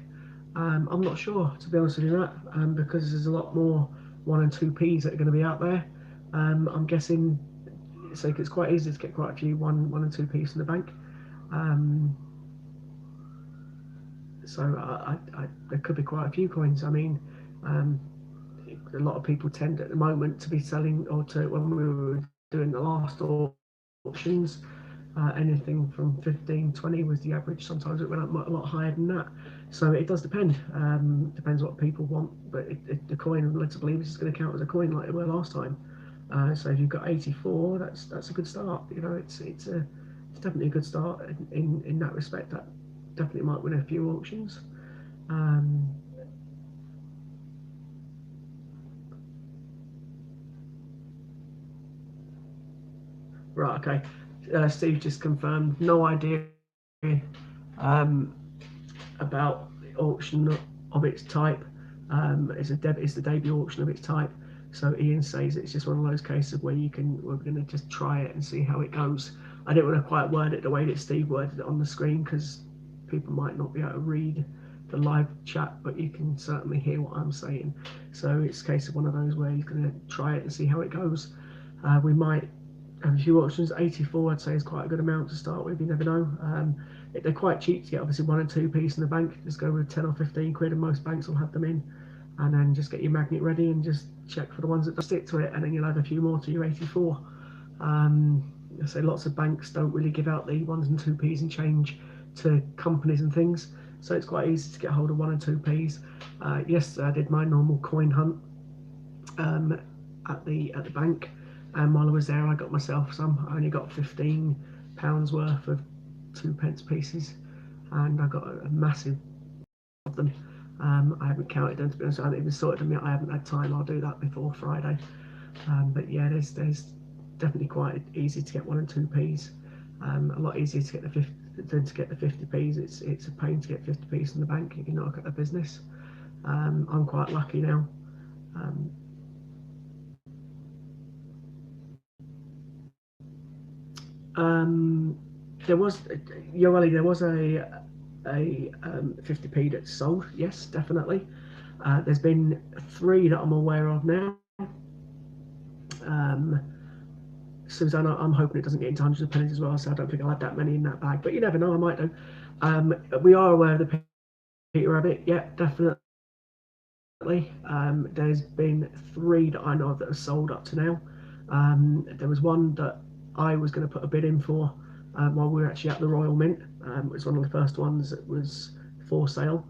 S1: I'm not sure, to be honest with you, Matt, because there's a lot more 1 and 2p's that are going to be out there. I'm guessing it's quite easy to get quite a few 1 and 2p's in the bank. So there could be quite a few coins. I mean, a lot of people tend at the moment to be selling, or to when we were doing the last auctions, anything from 15, 20 was the average. Sometimes it went up a lot higher than that. So it does depend. Depends what people want. But the coin, let's believe, is going to count as a coin like it were last time. So if you've got 84, that's a good start. You know, it's definitely a good start in that respect. That definitely might win a few auctions. Right, okay. Steve just confirmed. No idea um, about the auction of its type. It's the debut auction of its type. So Ian says it's just one of those cases where we're going to just try it and see how it goes. I didn't want to quite word it the way that Steve worded it on the screen because people might not be able to read the live chat, but you can certainly hear what I'm saying. So it's a case of one of those where he's going to try it and see how it goes. We might have a few auctions. 84, I'd say, is quite a good amount to start with. You never know. They're quite cheap to get. Obviously, 1 and 2 piece in the bank. Just go with 10 or 15 quid, and most banks will have them in. And then just get your magnet ready and just check for the ones that stick to it, and then you'll add a few more to your 84. I say lots of banks don't really give out the 1s and 2p's and change to companies and things, so it's quite easy to get hold of 1 and 2p's. Yesterday I did my normal coin hunt at the bank, and while I was there, I got myself some. I only got £15 worth of 2p pieces, and I got a massive of them. I haven't counted them, to be honest. I haven't even sorted them yet. I haven't had time. I'll do that before Friday. But yeah, there's definitely quite easy to get 1 and 2p's. A lot easier to get the 50 than to get the 50p's. It's a pain to get 50p's in the bank if you're not at a business. I'm quite lucky now. There was, Yoeli, there was a 50p that's sold. Yes, definitely. There's been 3 that I'm aware of now. Susanna, I'm hoping it doesn't get into hundreds of pennies as well, so I don't think I'll have that many in that bag, but you never know, I might do. We are aware of the Peter Rabbit. Yeah, definitely. There's been 3 that I know of that have sold up to now. There was one that I was going to put a bid in for while we were actually at the Royal Mint. It was one of the first ones that was for sale.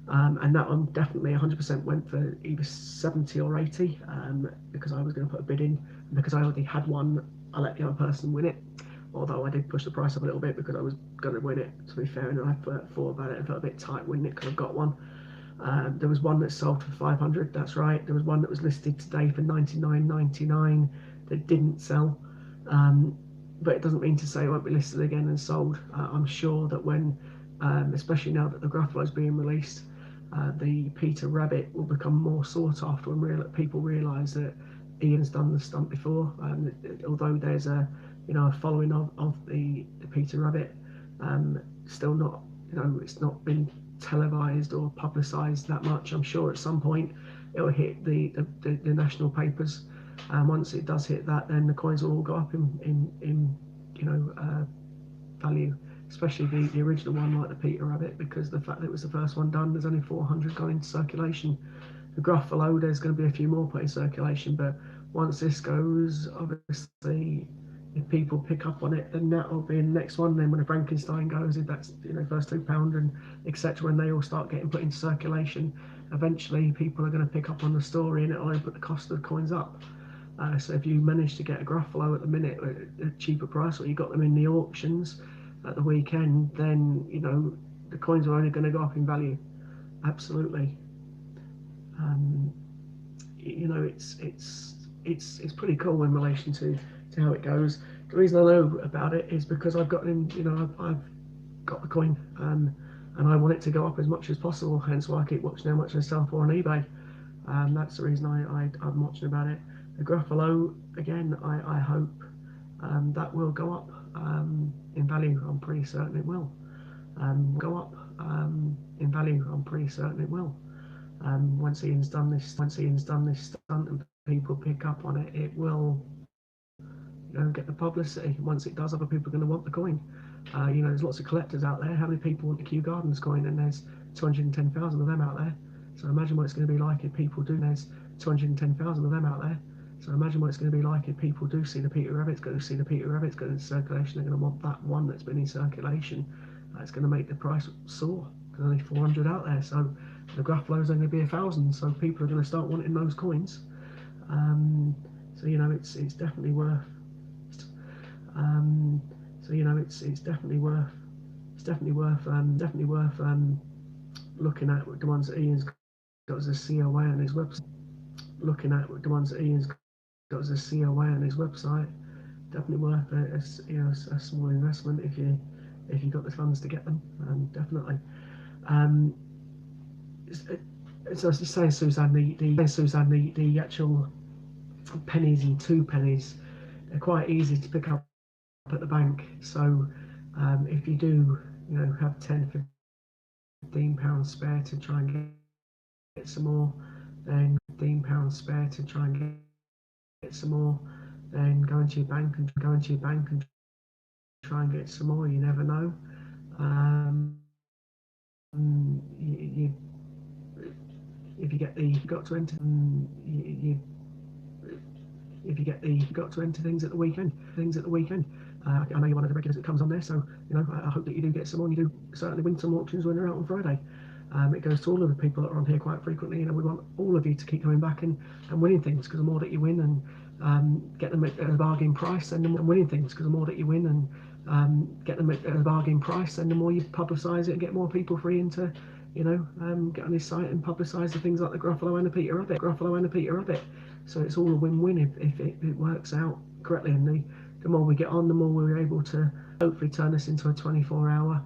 S1: And that one definitely 100% went for either 70 or 80 because I was going to put a bid in. And because I already had one, I let the other person win it. Although I did push the price up a little bit because I was going to win it, to be fair, and I thought about it and felt a bit tight winning it because I've got one. There was one that sold for 500, that's right. There was one that was listed today for 99.99 that didn't sell. But it doesn't mean to say it won't be listed again and sold. I'm sure that when, especially now that the Gruffalo is being released, the Peter Rabbit will become more sought after when people realise that Ian's done the stunt before. Although there's a following of the Peter Rabbit, still not, it's not been televised or publicised that much. I'm sure at some point it'll hit the national papers, and once it does hit that, then the coins will all go up in value, especially the original one like the Peter Rabbit, because the fact that it was the first one done, there's only 400 gone into circulation. The Gruffalo, there's going to be a few more put in circulation, but once this goes, obviously if people pick up on it, then that'll be the next one. Then when the Frankenstein goes, if that's first £2 and etc., when they all start getting put into circulation, eventually people are going to pick up on the story and it'll only put the cost of the coins up. So if you manage to get a Gruffalo at the minute at a cheaper price, or you got them in the auctions at the weekend, then the coins are only going to go up in value. Absolutely. It's pretty cool in relation to how it goes. The reason I know about it is because I've got I've got the coin, and I want it to go up as much as possible. Hence why I keep watching how much they sell for on eBay. That's the reason I'm watching about it. The Gruffalo, again, I hope that will go up in value. I'm pretty certain it will go up in value. I'm pretty certain it will. Once Ian's done this stunt and people pick up on it, it will get the publicity. Once it does, other people are going to want the coin. There's lots of collectors out there. How many people want the Kew Gardens coin? And there's 210,000 of them out there. So imagine what it's going to be like if people do. There's 210,000 of them out there. So imagine what it's going to be like if people do see the Peter Rabbits, go to see the Peter Rabbits, go into circulation. They're going to want that one that's been in circulation. It's going to make the price soar. There's only 400 out there, so the Gruffalo's only going to be 1,000. So people are going to start wanting those coins. So you know, it's definitely worth. So you know, it's definitely worth. It's definitely worth looking at the ones that Ian's got as a COA on his website. Looking at the ones that Ian's got as a COA on his website. Definitely worth a small investment if you got the funds to get them. Definitely. So I was just saying, Suzanne, the actual pennies and 2 pennies are quite easy to pick up at the bank. So if you do, have 10, £15 spare to try and get some more, then £15 spare to try and get some more, then go into your bank and try and get some more. You never know. You, if you get the got to enter, if you get the got to enter things at the weekend. I know you're one of the regulars that comes on there, so I hope that you do get some on. You do certainly win some auctions when they're out on Friday. It goes to all of the people that are on here quite frequently. We want all of you to keep coming back and winning things, because the more that you win and get them at a bargain price, and the more winning things, because the more that you win and get them at a bargain price, and the more you publicise it and get more people free into get on his site and publicise the things like the Gruffalo and the Peter Rabbit. So it's all a win-win if it works out correctly. And the more we get on, the more we're able to hopefully turn this into a 24-hour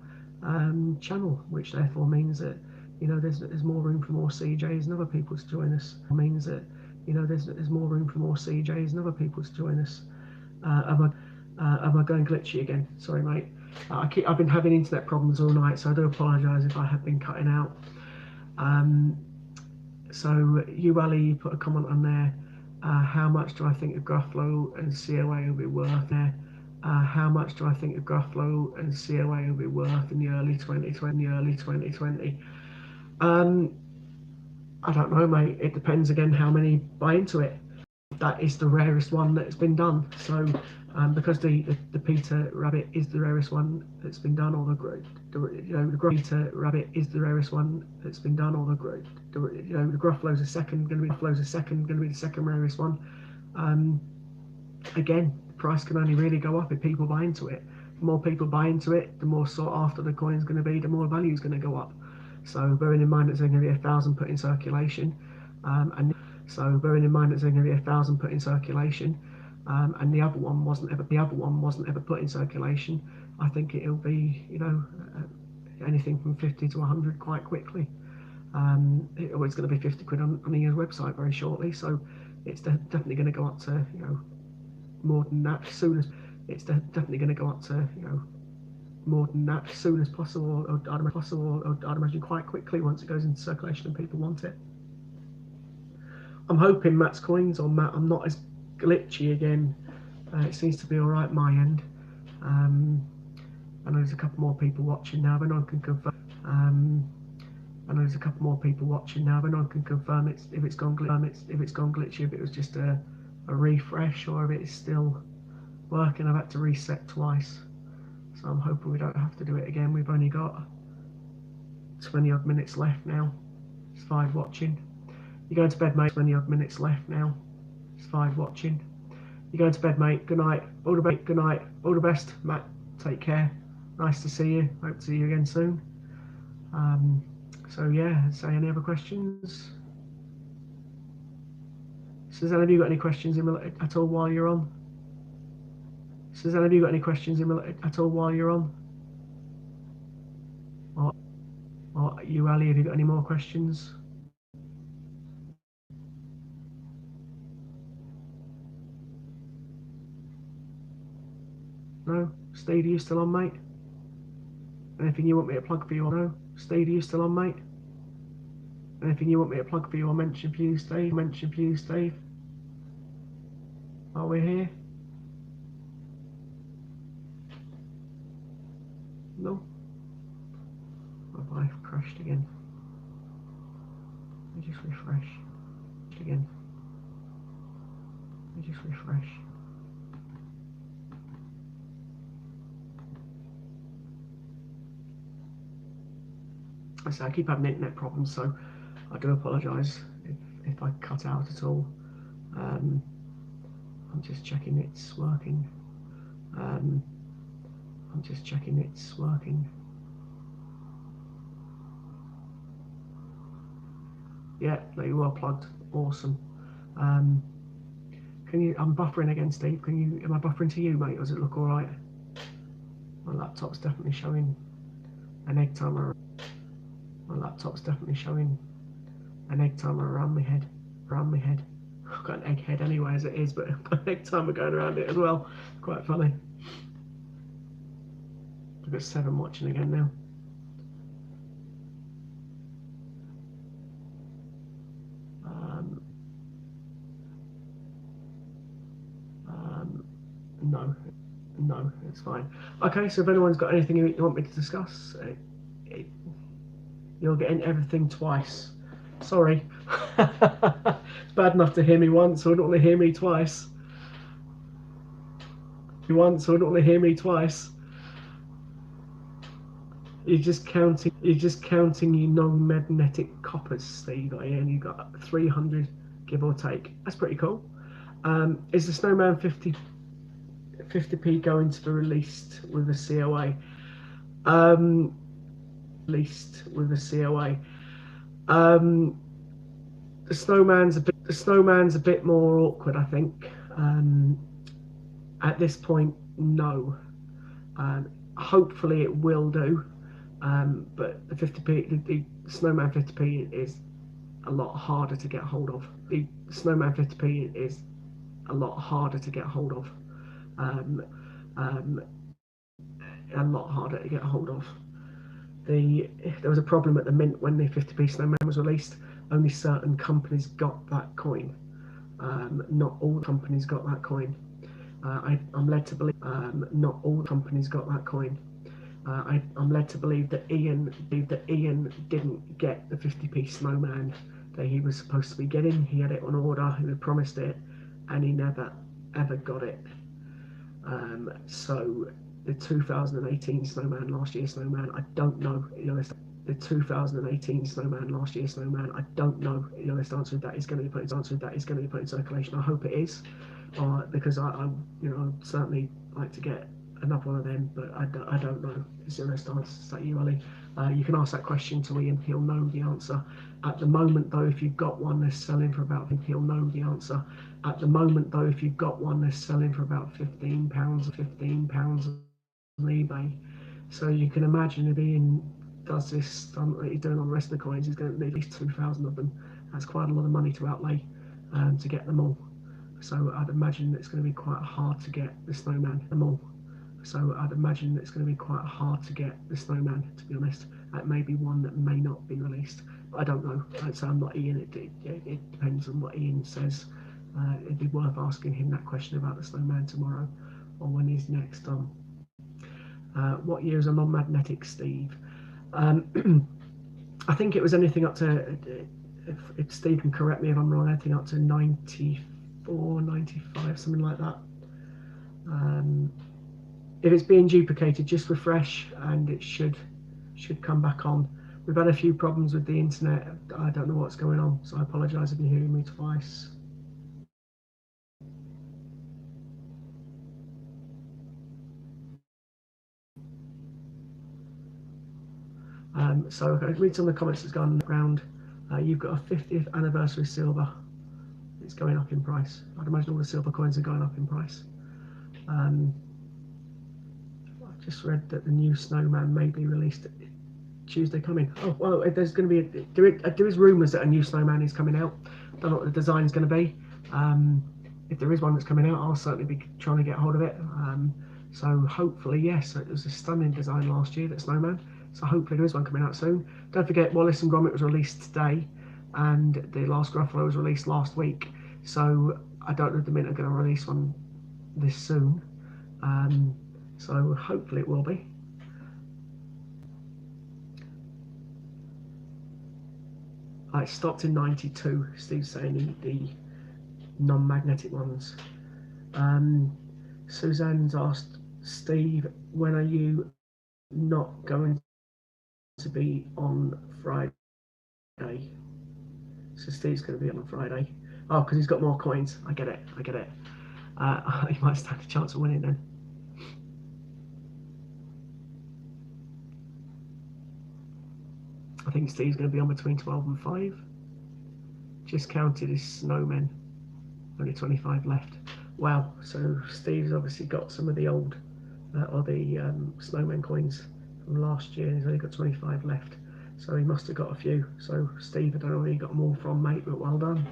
S1: channel, which therefore means that there's more room for more CJs and other people to join us. Means that there's more room for more CJs and other people to join us. Am I going glitchy again? Sorry, mate. I've been having internet problems all night, so I do apologise if I have been cutting out. So you, Ali, put a comment on there. How much do I think of Gruffalo and COA will be worth there? How much do I think of Gruffalo and COA will be worth in the early 2020? I don't know, mate. It depends again how many buy into it. That is the rarest one that's been done. So because the Peter Rabbit is the rarest one that's been done, or the Peter Rabbit is the rarest one that's been done, or the Gruffalo's going to be the second rarest one. Again, the price can only really go up if people buy into it. The more people buy into it, the more sought after the coin's going to be, the more value is going to go up. So bearing in mind that there's going to be 1,000 put in circulation, and the other one wasn't ever put in circulation, I think it'll be anything from 50 to 100 quite quickly. It's going to be 50 quid on Ian's website very shortly, so it's definitely going to go up to more than that as soon as more than that as soon as possible, or I'd imagine quite quickly once it goes into circulation and people want it. I'm hoping Matt's coins on Matt. I'm not as glitchy again. It seems to be all right my end. I know there's a couple more people watching now, but no one can confirm. If it's gone glitchy, if it was just a refresh, or if it's still working. I've had to reset twice, so I'm hoping we don't have to do it again. We've only got 20 odd minutes left now. It's 5 watching. You're going to bed, mate. 20 odd minutes left now. It's 5 watching. You're going to bed, mate. Good night. All the best, Matt. Take care. Nice to see you. Hope to see you again soon. So yeah, say any other questions? Suzanne, have you got any questions at all while you're on? Suzanne, have you got any questions at all while you're on? Or you, Ali, have you got any more questions? No? Steve, are you still on, mate? Anything you want me to plug for you? No? Steve, are you still on, mate? Anything you want me to plug for you or mention for you, Steve? Are we here? No? Have I crashed again? Let me just refresh. Again. Let me just refresh. I keep having internet problems, so I do apologise if I cut out at all. I'm just checking it's working. I'm just checking it's working. Yeah, there you are, plugged. Awesome. Can you? I'm buffering again, Steve. Can you? Am I buffering to you, mate? Or does it look all right? My laptop's definitely showing an egg timer. My laptop's definitely showing an egg timer around my head. Around my head. I've got an egg head anyway as it is, but I've got an egg timer going around it as well. Quite funny. I've got 7 watching again now. No, it's fine. Okay, so if anyone's got anything you want me to discuss, you're getting everything twice. Sorry. It's bad enough to hear me once, so I don't want to hear me twice. You're just counting your non-magnetic coppers that you got here, and you got 300, give or take. That's pretty cool. Is the Snowman 50p going to be released with the COA? Released with the COA. The Snowman's a bit more awkward, I think. At this point, no. Hopefully it will do. But the 50p, the Snowman 50p is a lot harder to get hold of. The Snowman 50p is a lot harder to get hold of. A lot harder to get hold of. There was a problem at the mint when the 50p Snowman was released. Only certain companies got that coin. Not all companies got that coin. I'm led to believe not all companies got that coin. I'm led to believe that Ian didn't get the 50p Snowman that he was supposed to be getting. He had it on order, he had promised it, and he never ever got it. So the 2018 Snowman, last year's Snowman, I don't know the honest. The 2018 Snowman, last year's Snowman, I don't know the honest answer. That is going to be put in circulation. I hope it is, because I certainly like to get another one of them, but I don't know. It's the honest answer. Is that you, Ollie? You can ask that question to Ian. He'll know the answer. At the moment, though, if you've got one, they're selling for about. He'll know the answer. At the moment, though, if you've got one, they're selling for about £15 on eBay. So you can imagine if Ian does this that he's doing on the rest of the coins, he's going to need at least 2,000 of them. That's quite a lot of money to outlay to get them all. So I'd imagine it's going to be quite hard to get the Snowman them all. So I'd imagine it's going to be quite hard to get the Snowman, to be honest. That may be one that may not be released. I don't know. I'd say I'm not Ian. It depends on what Ian says. It'd be worth asking him that question about the Snowman tomorrow or when he's next on. What year is a non-magnetic, Steve? I think it was anything up to, if Steve can correct me if I'm wrong, anything up to 94, 95, something like that. If it's being duplicated, just refresh and it should come back on. We've had a few problems with the internet. I don't know what's going on, so I apologise if you're hearing me twice. So I read some of the comments that's gone around. You've got a 50th anniversary silver. It's going up in price. I'd imagine all the silver coins are going up in price. I've just read that the new Snowman may be released Tuesday coming. Oh, well, there's going to be there is rumours that a new Snowman is coming out. Don't know what the design is going to be. If there is one that's coming out, I'll certainly be trying to get hold of it. So hopefully, yes. It was a stunning design last year, that Snowman. So hopefully there is one coming out soon. Don't forget, Wallace and Gromit was released today, and the last Gruffalo was released last week. So I don't know if the Mint are going to release one this soon. So hopefully it will be. I stopped in 92. Steve's saying the non-magnetic ones. Suzanne's asked, Steve, when are you not going to be on Friday? So Steve's going to be on Friday. Oh, because he's got more coins. I get it. you might stand a chance of winning then. I think Steve's going to be on between 12 and 5. Just counted his snowmen. Only 25 left. Wow, so Steve's obviously got some of the old or the snowman coins from last year. He's only got 25 left, so he must have got a few. So Steve, I don't know where you got them all from, mate, but well done.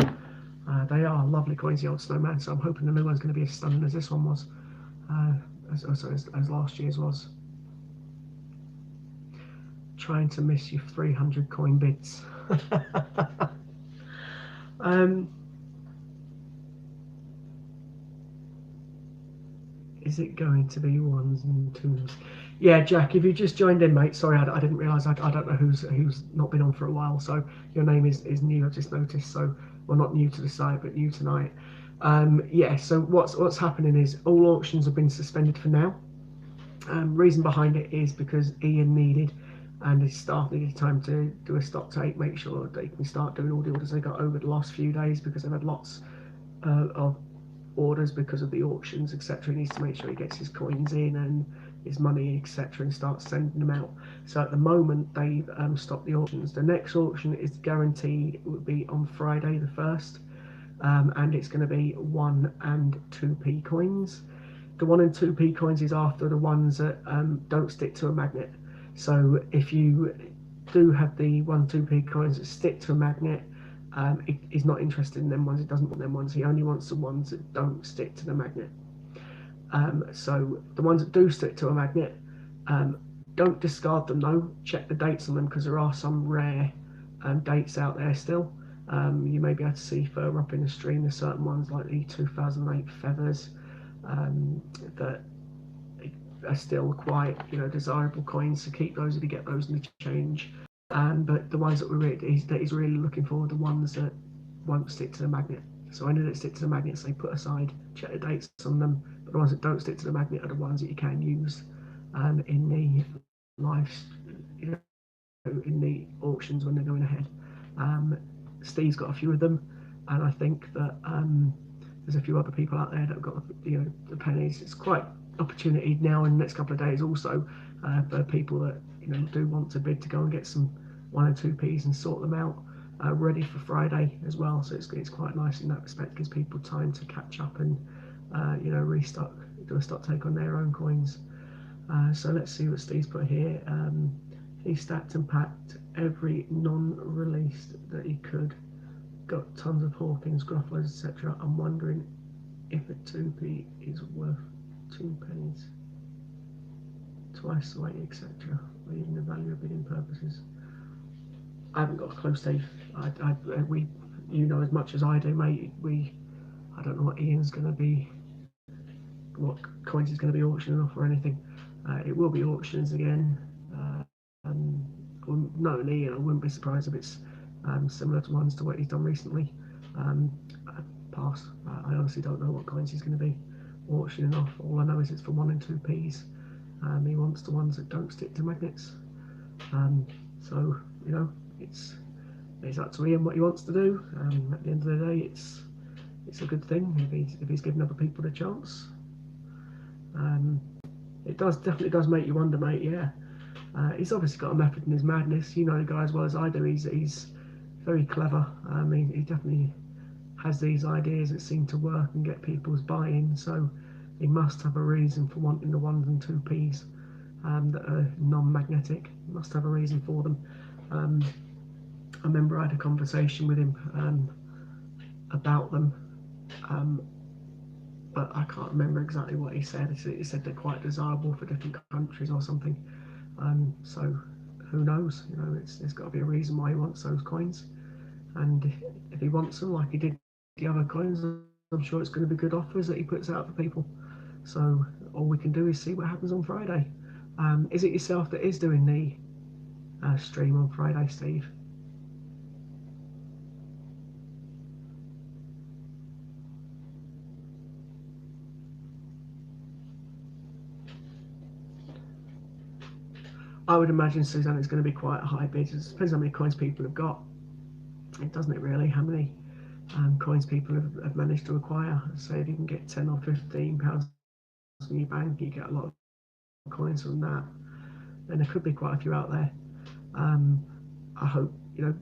S1: They are lovely coins, the old snowman, so I'm hoping the new one's going to be as stunning as this one was, as last year's was. Trying to miss your 300 coin bids. Is it going to be ones and twos? Yeah, Jack, if you just joined in, mate, sorry, I didn't realise. I don't know who's not been on for a while, so your name is new, I've just noticed. So, well, not new to the site, but new tonight. Yeah, so what's happening is all auctions have been suspended for now. Reason behind it is because Ian needed and his staff needed time to do a stock take, make sure they can start doing all the orders they got over the last few days, because they've had lots of orders because of the auctions, etc. He needs to make sure he gets his coins in and his money, etc., and start sending them out. So at the moment they've stopped the auctions. The next auction is guaranteed, it will be on Friday the 1st, and it's going to be 1 and 2p coins. The 1 and 2p coins is after the ones that don't stick to a magnet. So if you do have the 1 2p coins that stick to a magnet, he's not interested in them ones. He doesn't want them ones. He only wants the ones that don't stick to the magnet. So the ones that do stick to a magnet, don't discard them though. Check the dates on them, because there are some rare dates out there still. You may be able to see further up in the stream. There's certain ones like the 2008 feathers that are still quite desirable coins. So keep those if you get those in the change. But the ones that he's really looking for are the ones that won't stick to the magnet. So any that stick to the magnets they put aside, check the dates on them. But the ones that don't stick to the magnet are the ones that you can use in the live, in the auctions when they're going ahead. Steve's got a few of them, and I think that there's a few other people out there that have got the pennies. It's quite opportunity now in the next couple of days also for people that do want to bid to go and get some 1 and 2p's and sort them out ready for Friday as well. So it's quite nice in that respect. Gives people time to catch up and restock, do a stock take on their own coins. So let's see what Steve's put here. He stacked and packed every non-released that he could. Got tons of Hawkins, Grufflos, etc. I'm wondering if a 2p is worth 2 pennies. Twice the weight, etc. Leaving the value of bidding purposes. I haven't got a clue, Steve. You know as much as I do, mate. I don't know what Ian's going to be, what coins he's going to be auctioning off or anything. It will be auctions again. Knowing Ian, I wouldn't be surprised if it's similar to ones to what he's done recently. Pass. I honestly don't know what coins he's going to be auctioning off. All I know is it's for 1 and 2p's. He wants the ones that don't stick to magnets. So it's up to Ian what he wants to do. At the end of the day, it's a good thing if he's giving other people a chance. It definitely does make you wonder, mate. Yeah, he's obviously got a method in his madness. You know the guy as well as I do. He's very clever. He definitely has these ideas that seem to work and get people's buy-in. So he must have a reason for wanting the 1 and 2p's that are non-magnetic. He must have a reason for them. I remember I had a conversation with him about them, but I can't remember exactly what he said. He said they're quite desirable for different countries or something. So who knows? There's got to be a reason why he wants those coins. And if he wants them like he did the other coins, I'm sure it's going to be good offers that he puts out for people. So all we can do is see what happens on Friday. Is it yourself that is doing the stream on Friday, Steve? I would imagine, Suzanne, it's going to be quite a high bid. It depends how many coins people have got. It doesn't it really? How many coins people have managed to acquire. So if you can get £10 or £15 in your bank, you get a lot of coins from that, and there could be quite a few out there. I hope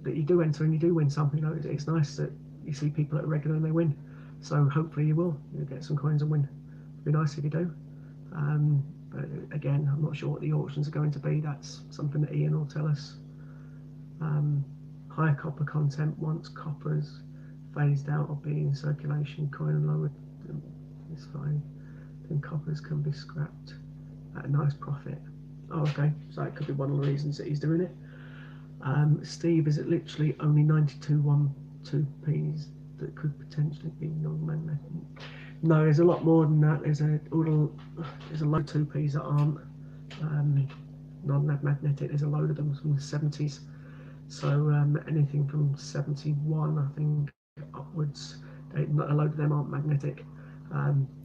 S1: that you do enter and you do win something. It's nice that you see people that are regular and they win. So hopefully you'll get some coins and win. It'd be nice if you do. But again, I'm not sure what the auctions are going to be. That's something that Ian will tell us. Higher copper content once coppers phased out of being in circulation, coin and lowered is fine. Then coppers can be scrapped at a nice profit. Oh, okay, so that could be one of the reasons that he's doing it. Steve, is it literally only 92 1-2p's that could potentially be non-magnetic? No, there's a lot more than that. There's a load of 2p's that aren't non-magnetic. There's a load of them from the 70s. So anything from 71, I think, upwards, a load of them aren't magnetic.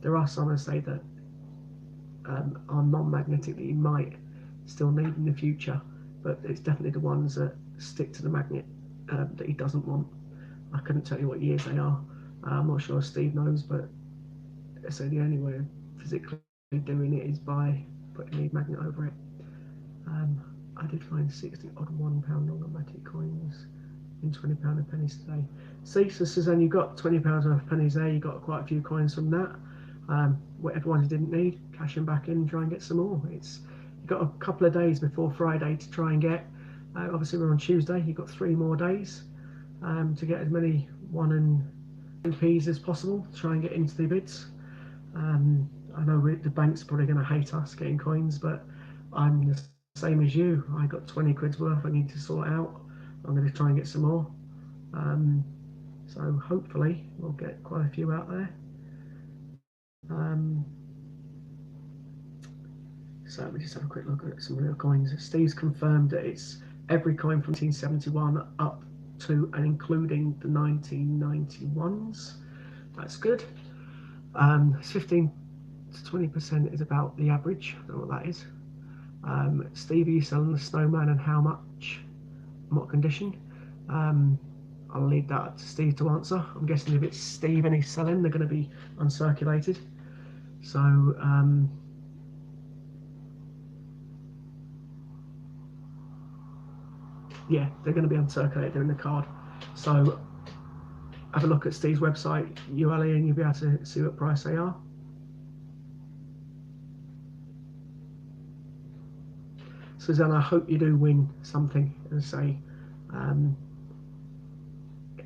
S1: There are some, I say, that are non-magnetic that you might still need in the future, but it's definitely the ones that stick to the magnet that he doesn't want. I couldn't tell you what years they are. I'm not sure if Steve knows, but so the only way of physically doing it is by putting the magnet over it. I did find 60 odd £1 non-magnetic coins in £20 and pennies today. See, so Suzanne, you got £20 worth of pennies there. You got quite a few coins from that. Whatever ones you didn't need, cash them back in and try and get some more. You've got a couple of days before Friday to try and get. Obviously, we're on Tuesday. You've got 3 more days to get as many 1 and 2p's as possible to try and get into the bids. I know the bank's probably going to hate us getting coins, but I'm the same as you. I got 20 quid's worth I need to sort out. I'm going to try and get some more. So hopefully we'll get quite a few out there. So let me just have a quick look at some real coins. Steve's confirmed that it's every coin from 1971 up to and including the 1991s. That's good. 15 to 20% is about the average. I don't know what that is. Steve, are you selling the snowman and how much? In what condition? I'll leave that up to Steve to answer. I'm guessing if it's Steve and he's selling, they're going to be uncirculated. So yeah, they're going to be uncirculated. They're in the card. So have a look at Steve's website, ULE, and you'll be able to see what price they are. Suzanne, I hope you do win something. As I say,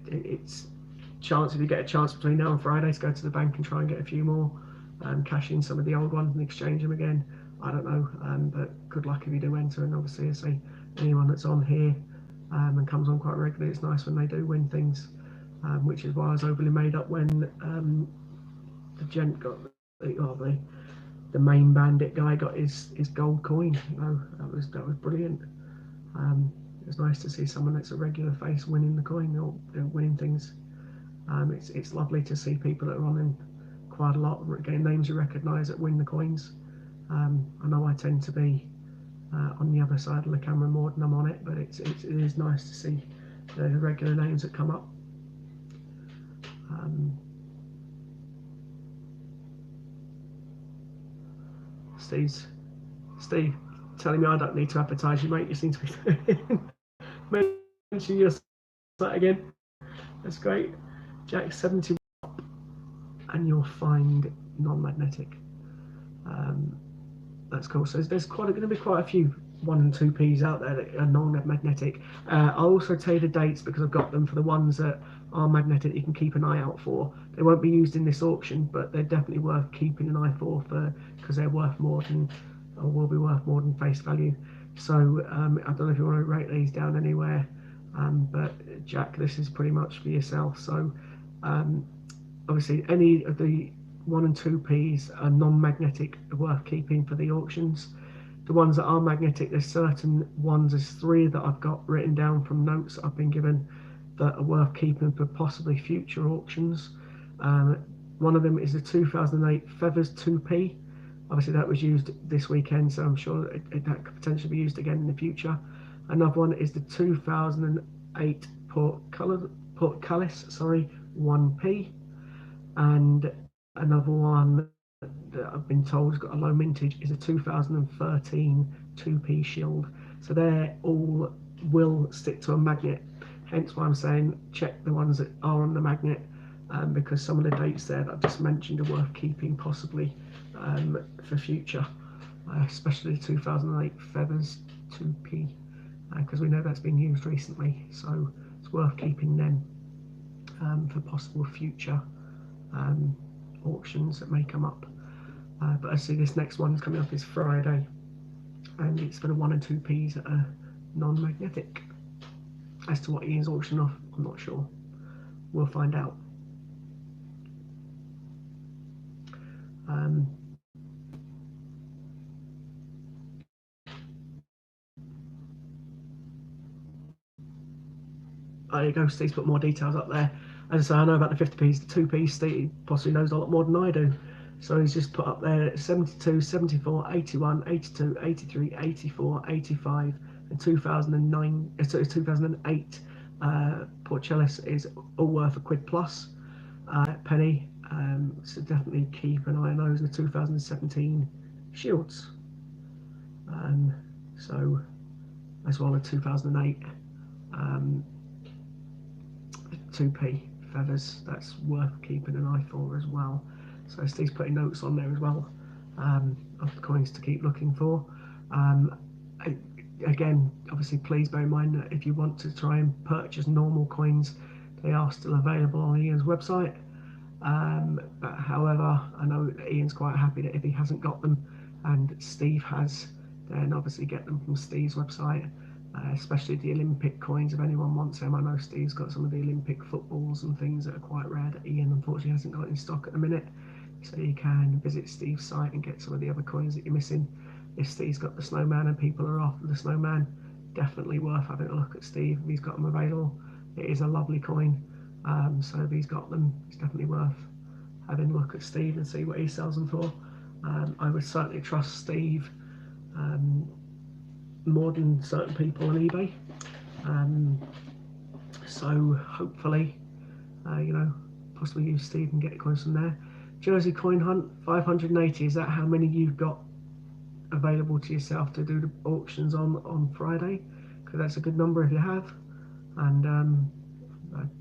S1: it's chance if you get a chance between now and Friday to go to the bank and try and get a few more, cash in some of the old ones and exchange them again. I don't know, but good luck if you do enter. And obviously, I say anyone that's on here and comes on quite regularly, it's nice when they do win things, which is why I was overly made up when the gent got the main bandit guy got his gold coin. That was brilliant. It was nice to see someone that's a regular face winning the coin or winning things. It's lovely to see people that are on in quite a lot, getting names you recognise that win the coins. I know I tend to be on the other side of the camera more than I'm on it, but it is nice to see the regular names that come up. Steve, telling me I don't need to advertise you, mate. You seem to be mention your site again. That's great. Jack 70 and you'll find non-magnetic. That's cool. So there's going to be quite a few 1 and 2p's out there that are non-magnetic. I'll also tell you the dates because I've got them for the ones that are magnetic that you can keep an eye out for. They won't be used in this auction, but they're definitely worth keeping an eye for because they're worth more than, or will be worth more than face value. So I don't know if you want to rate these down anywhere, but Jack, this is pretty much for yourself. So obviously any of the 1 and 2p's are non-magnetic, worth keeping for the auctions. The ones that are magnetic, there's certain ones, there's 3 that I've got written down from notes I've been given that are worth keeping for possibly future auctions. One of them is the 2008 Feathers 2p. Obviously that was used this weekend, so I'm sure that could potentially be used again in the future. Another one is the 2008 Portcullis 1p, and another one that I've been told has got a low mintage is a 2013 2p shield. So they're all will stick to a magnet, hence why I'm saying check the ones that are on the magnet, because some of the dates there that I've just mentioned are worth keeping possibly for future, especially the 2008 feathers 2p, because we know that's been used recently, so it's worth keeping them for possible future auctions that may come up. But I see this next one's coming up is Friday, and it's for the 1 and 2p's that are non-magnetic. As to what Ian's auctioning off, I'm not sure. We'll find out. There you go, Steve's put more details up there. As I say, I know about the 50p's, the 2p's, Steve possibly knows a lot more than I do. So he's just put up there 72, 74, 81, 82, 83, 84, 85, and 2009, 2008 Porcellis is all worth a quid plus. Penny, so definitely keep an eye on those. And the 2017 Shields. So as well as 2008 2p feathers, that's worth keeping an eye for as well. So Steve's putting notes on there as well of the coins to keep looking for. Again, obviously please bear in mind that if you want to try and purchase normal coins, they are still available on Ian's website. But however, I know that Ian's quite happy that if he hasn't got them and Steve has, then obviously get them from Steve's website, especially the Olympic coins if anyone wants them. I know Steve's got some of the Olympic footballs and things that are quite rare that Ian unfortunately hasn't got in stock at the minute, so you can visit Steve's site and get some of the other coins that you're missing. If Steve's got the snowman and people are after the snowman, definitely worth having a look at Steve if he's got them available. It is a lovely coin, so if he's got them, it's definitely worth having a look at Steve and see what he sells them for. I would certainly trust Steve more than certain people on eBay. So hopefully, possibly use Steve and get coins from there. Jersey coin hunt 580. Is that how many you've got available to yourself to do the auctions on Friday? Because that's a good number if you have, and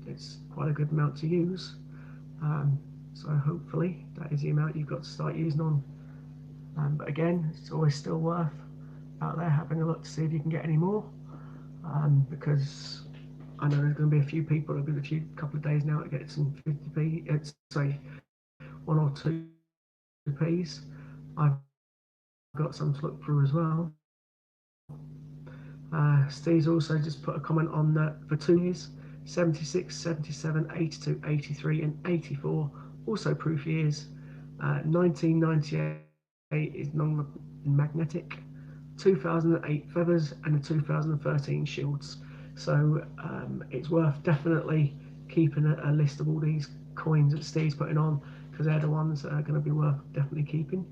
S1: it's quite a good amount to use. So hopefully that is the amount you've got to start using on. But again, it's always still worth out there having a look to see if you can get any more, because I know there's going to be a few people. There'll be a few couple of days now to get some 50p. Say 1 or 2p's. I've got some to look through as well. Steve's also just put a comment on that for 2 years, 76, 77, 82, 83 and 84, also proof years. 1998 is non-magnetic, 2008 feathers and the 2013 shields. So it's worth definitely keeping a list of all these coins that Steve's putting on, because they're the ones that are going to be worth definitely keeping.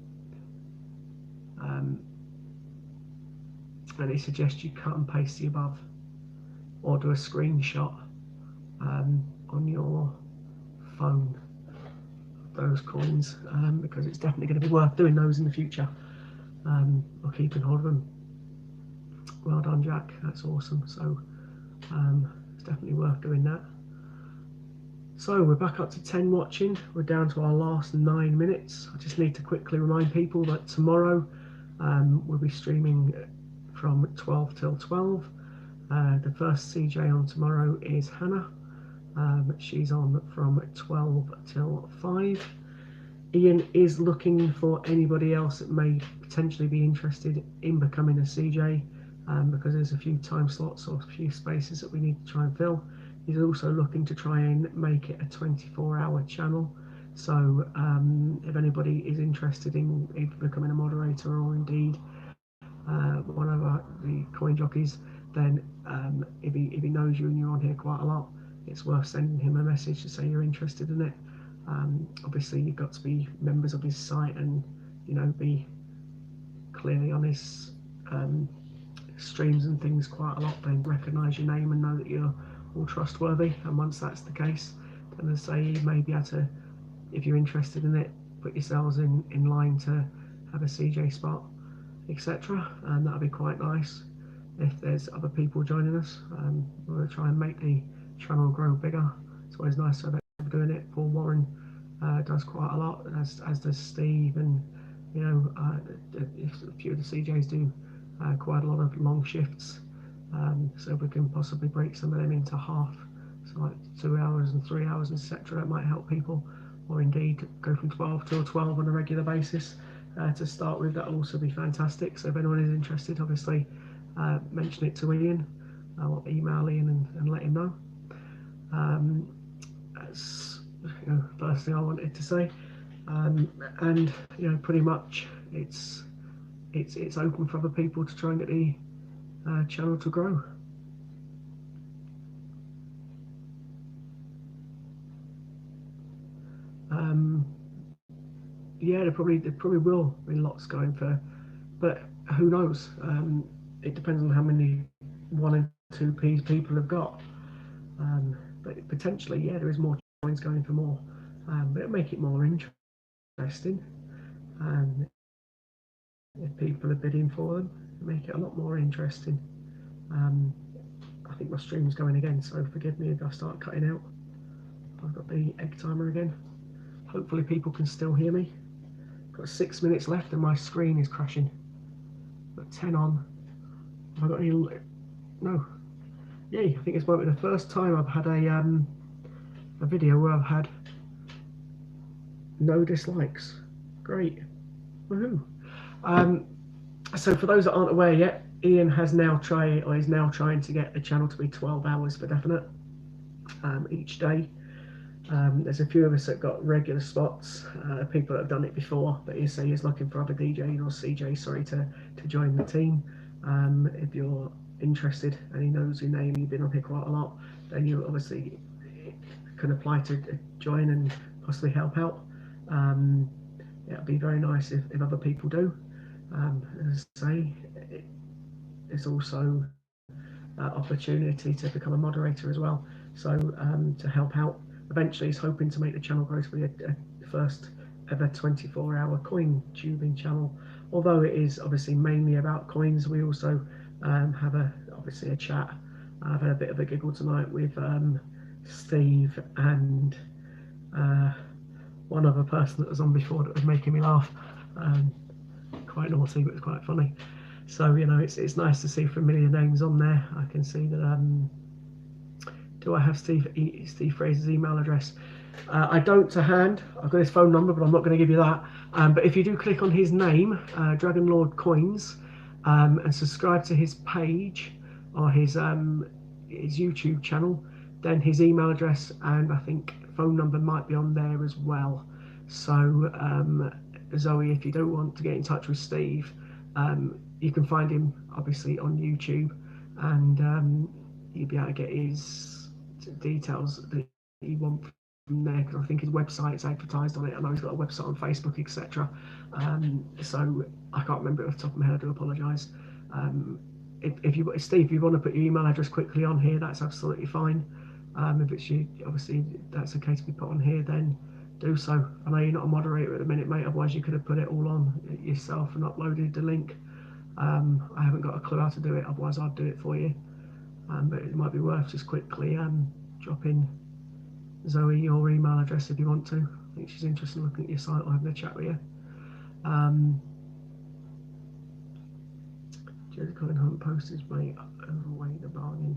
S1: And he suggests you cut and paste the above or do a screenshot on your phone of those coins, because it's definitely going to be worth doing those in the future, or keeping hold of them. Well done, Jack, that's awesome. So it's definitely worth doing that. So we're back up to 10 watching. We're down to our last 9 minutes. I just need to quickly remind people that tomorrow we'll be streaming from 12 till 12. The first CJ on tomorrow is Hannah. She's on from 12 till 5. Ian is looking for anybody else that may potentially be interested in becoming a CJ, because there's a few time slots or a few spaces that we need to try and fill. He's also looking to try and make it a 24-hour channel. So if anybody is interested in either becoming a moderator or indeed one of the coin jockeys, then if he knows you and you're on here quite a lot, it's worth sending him a message to say you're interested in it. Obviously you've got to be members of his site and be clearly on his streams and things quite a lot. They recognise your name and know that you're all trustworthy, and once that's the case, And as I say, you may be able to, if you're interested in it, put yourselves in line to have a CJ spot, etc. And that'll be quite nice if there's other people joining us. We're going to try and make the channel grow bigger. It's always nice to have it doing it. Paul Warren does quite a lot, as does Steve, and you know, a few of the CJs do quite a lot of long shifts. So we can possibly break some of them into half, so like 2 hours and 3 hours, etc. That might help people, or indeed go from 12 till 12 on a regular basis. To start with, that'll also be fantastic. So if anyone is interested, obviously mention it to Ian, or email Ian and let him know. That's, you know, first thing I wanted to say. And you know, pretty much it's open for other people to try and get the channel to grow. Yeah, there probably will be lots going for, but who knows? It depends on how many 1 and 2 people have got. But potentially, yeah, there is more coins going for more. But it'll make it more interesting. If people are bidding for them, make it a lot more interesting. I think my stream's going again, so forgive me if I start cutting out. I've got the egg timer again. Hopefully people can still hear me. Got 6 minutes left and my screen is crashing. Got 10 on. Have I got any? No. Yay! I think it's might be the first time I've had a video where I've had no dislikes. Great. Woohoo! So for those that aren't aware yet, Ian is now trying to get the channel to be 12 hours for definite each day. There's a few of us that got regular spots, people that have done it before, but he's looking for other DJs or CJ, sorry, to join the team. If you're interested and he knows your name, you've been on here quite a lot, then you obviously can apply to join and possibly help out. It'd be very nice if other people do. As I say, it's also opportunity to become a moderator as well, so to help out. Eventually he's hoping to make the channel grow to be a first ever 24-hour coin tubing channel. Although it is obviously mainly about coins, we also have obviously a chat. I've had a bit of a giggle tonight with Steve and one other person that was on before that was making me laugh. Quite naughty, but it's quite funny. So you know, it's nice to see familiar names on there. I can see that. Do I have Steve Fraser's email address? I don't to hand. I've got his phone number, but I'm not going to give you that. But if you do click on his name, Dragon Lord Coins, and subscribe to his page or his YouTube channel, then his email address and I think phone number might be on there as well. So Zoe, if you don't want to get in touch with Steve, you can find him obviously on YouTube, and you'll be able to get his details that you want from there, because I think his website's advertised on it. I know he's got a website on Facebook, etc. So I can't remember it off the top of my head. I do apologise. If Steve, if you want to put your email address quickly on here, that's absolutely fine. If it's you, obviously that's okay to be put on here, then do so. I know you're not a moderator at the minute, mate, otherwise you could have put it all on yourself and uploaded the link. I haven't got a clue how to do it, otherwise I'd do it for you. But it might be worth just quickly dropping Zoe your email address if you want to. I think she's interested in looking at your site or having a chat with you. Jericho and Hunt posters may overweigh the bargain.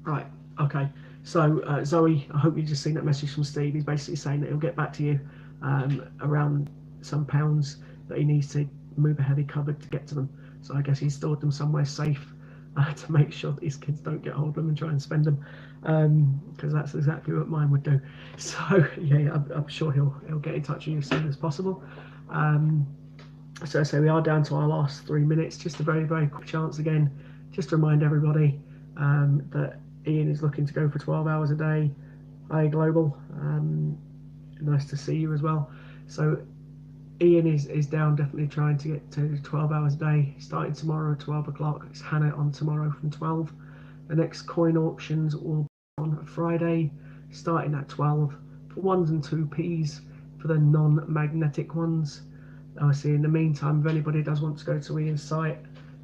S1: Right, okay. So Zoe, I hope you've just seen that message from Steve. He's basically saying that he'll get back to you around some pounds that he needs to move a heavy cupboard to get to them. So I guess he's stored them somewhere safe to make sure that his kids don't get hold of them and try and spend them, because that's exactly what mine would do. So yeah, I'm sure he'll get in touch with you as soon as possible. So we are down to our last 3 minutes. Just a very, very quick chance again, just to remind everybody that Ian is looking to go for 12 hours a day. Hi Global, nice to see you as well. So Ian is down, definitely trying to get to 12 hours a day. Starting tomorrow at 12 o'clock. It's Hannah on tomorrow from 12. The next coin auctions will be on Friday, starting at 12 for 1s and 2p's for the non-magnetic ones. Obviously, in the meantime, if anybody does want to go to Ian's site,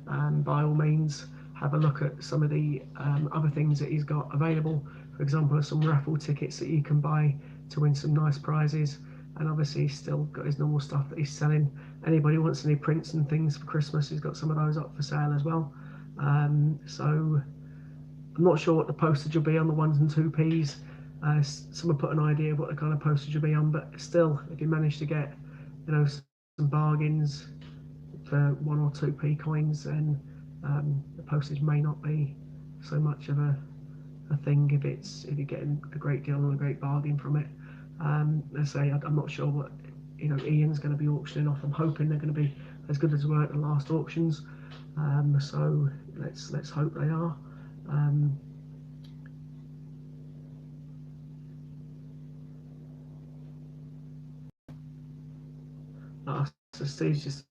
S1: by all means, have a look at some of the other things that he's got available. For example, some raffle tickets that you can buy to win some nice prizes. And obviously, he's still got his normal stuff that he's selling. Anybody wants any prints and things for Christmas, he's got some of those up for sale as well. So I'm not sure what the postage will be on the 1s and 2p's. Someone put an idea of what the kind of postage will be on, but still, if you manage to get, some bargains for 1 or 2p coins, then the postage may not be so much of a thing if you're getting a great deal and a great bargain from it. Let's say I'm not sure what Ian's going to be auctioning off. I'm hoping they're going to be as good as they were at the last auctions. So let's hope they are. So Steve's just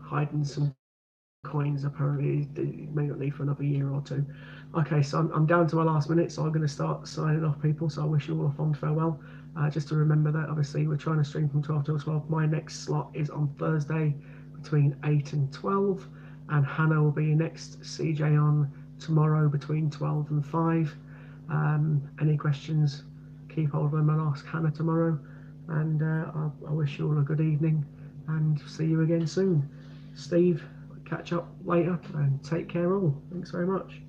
S1: hiding some coins. Apparently, he may not need for another year or two. Okay, so I'm down to my last minute, so I'm going to start signing off, people. So I wish you all a fond farewell. Just to remember that obviously we're trying to stream from 12 till 12. My next slot is on Thursday between 8 and 12, and Hannah will be next CJ on tomorrow between 12 and 5. Any questions, keep hold of them and ask Hannah tomorrow. And I wish you all a good evening and see you again soon. Steve, catch up later and take care all. Thanks very much.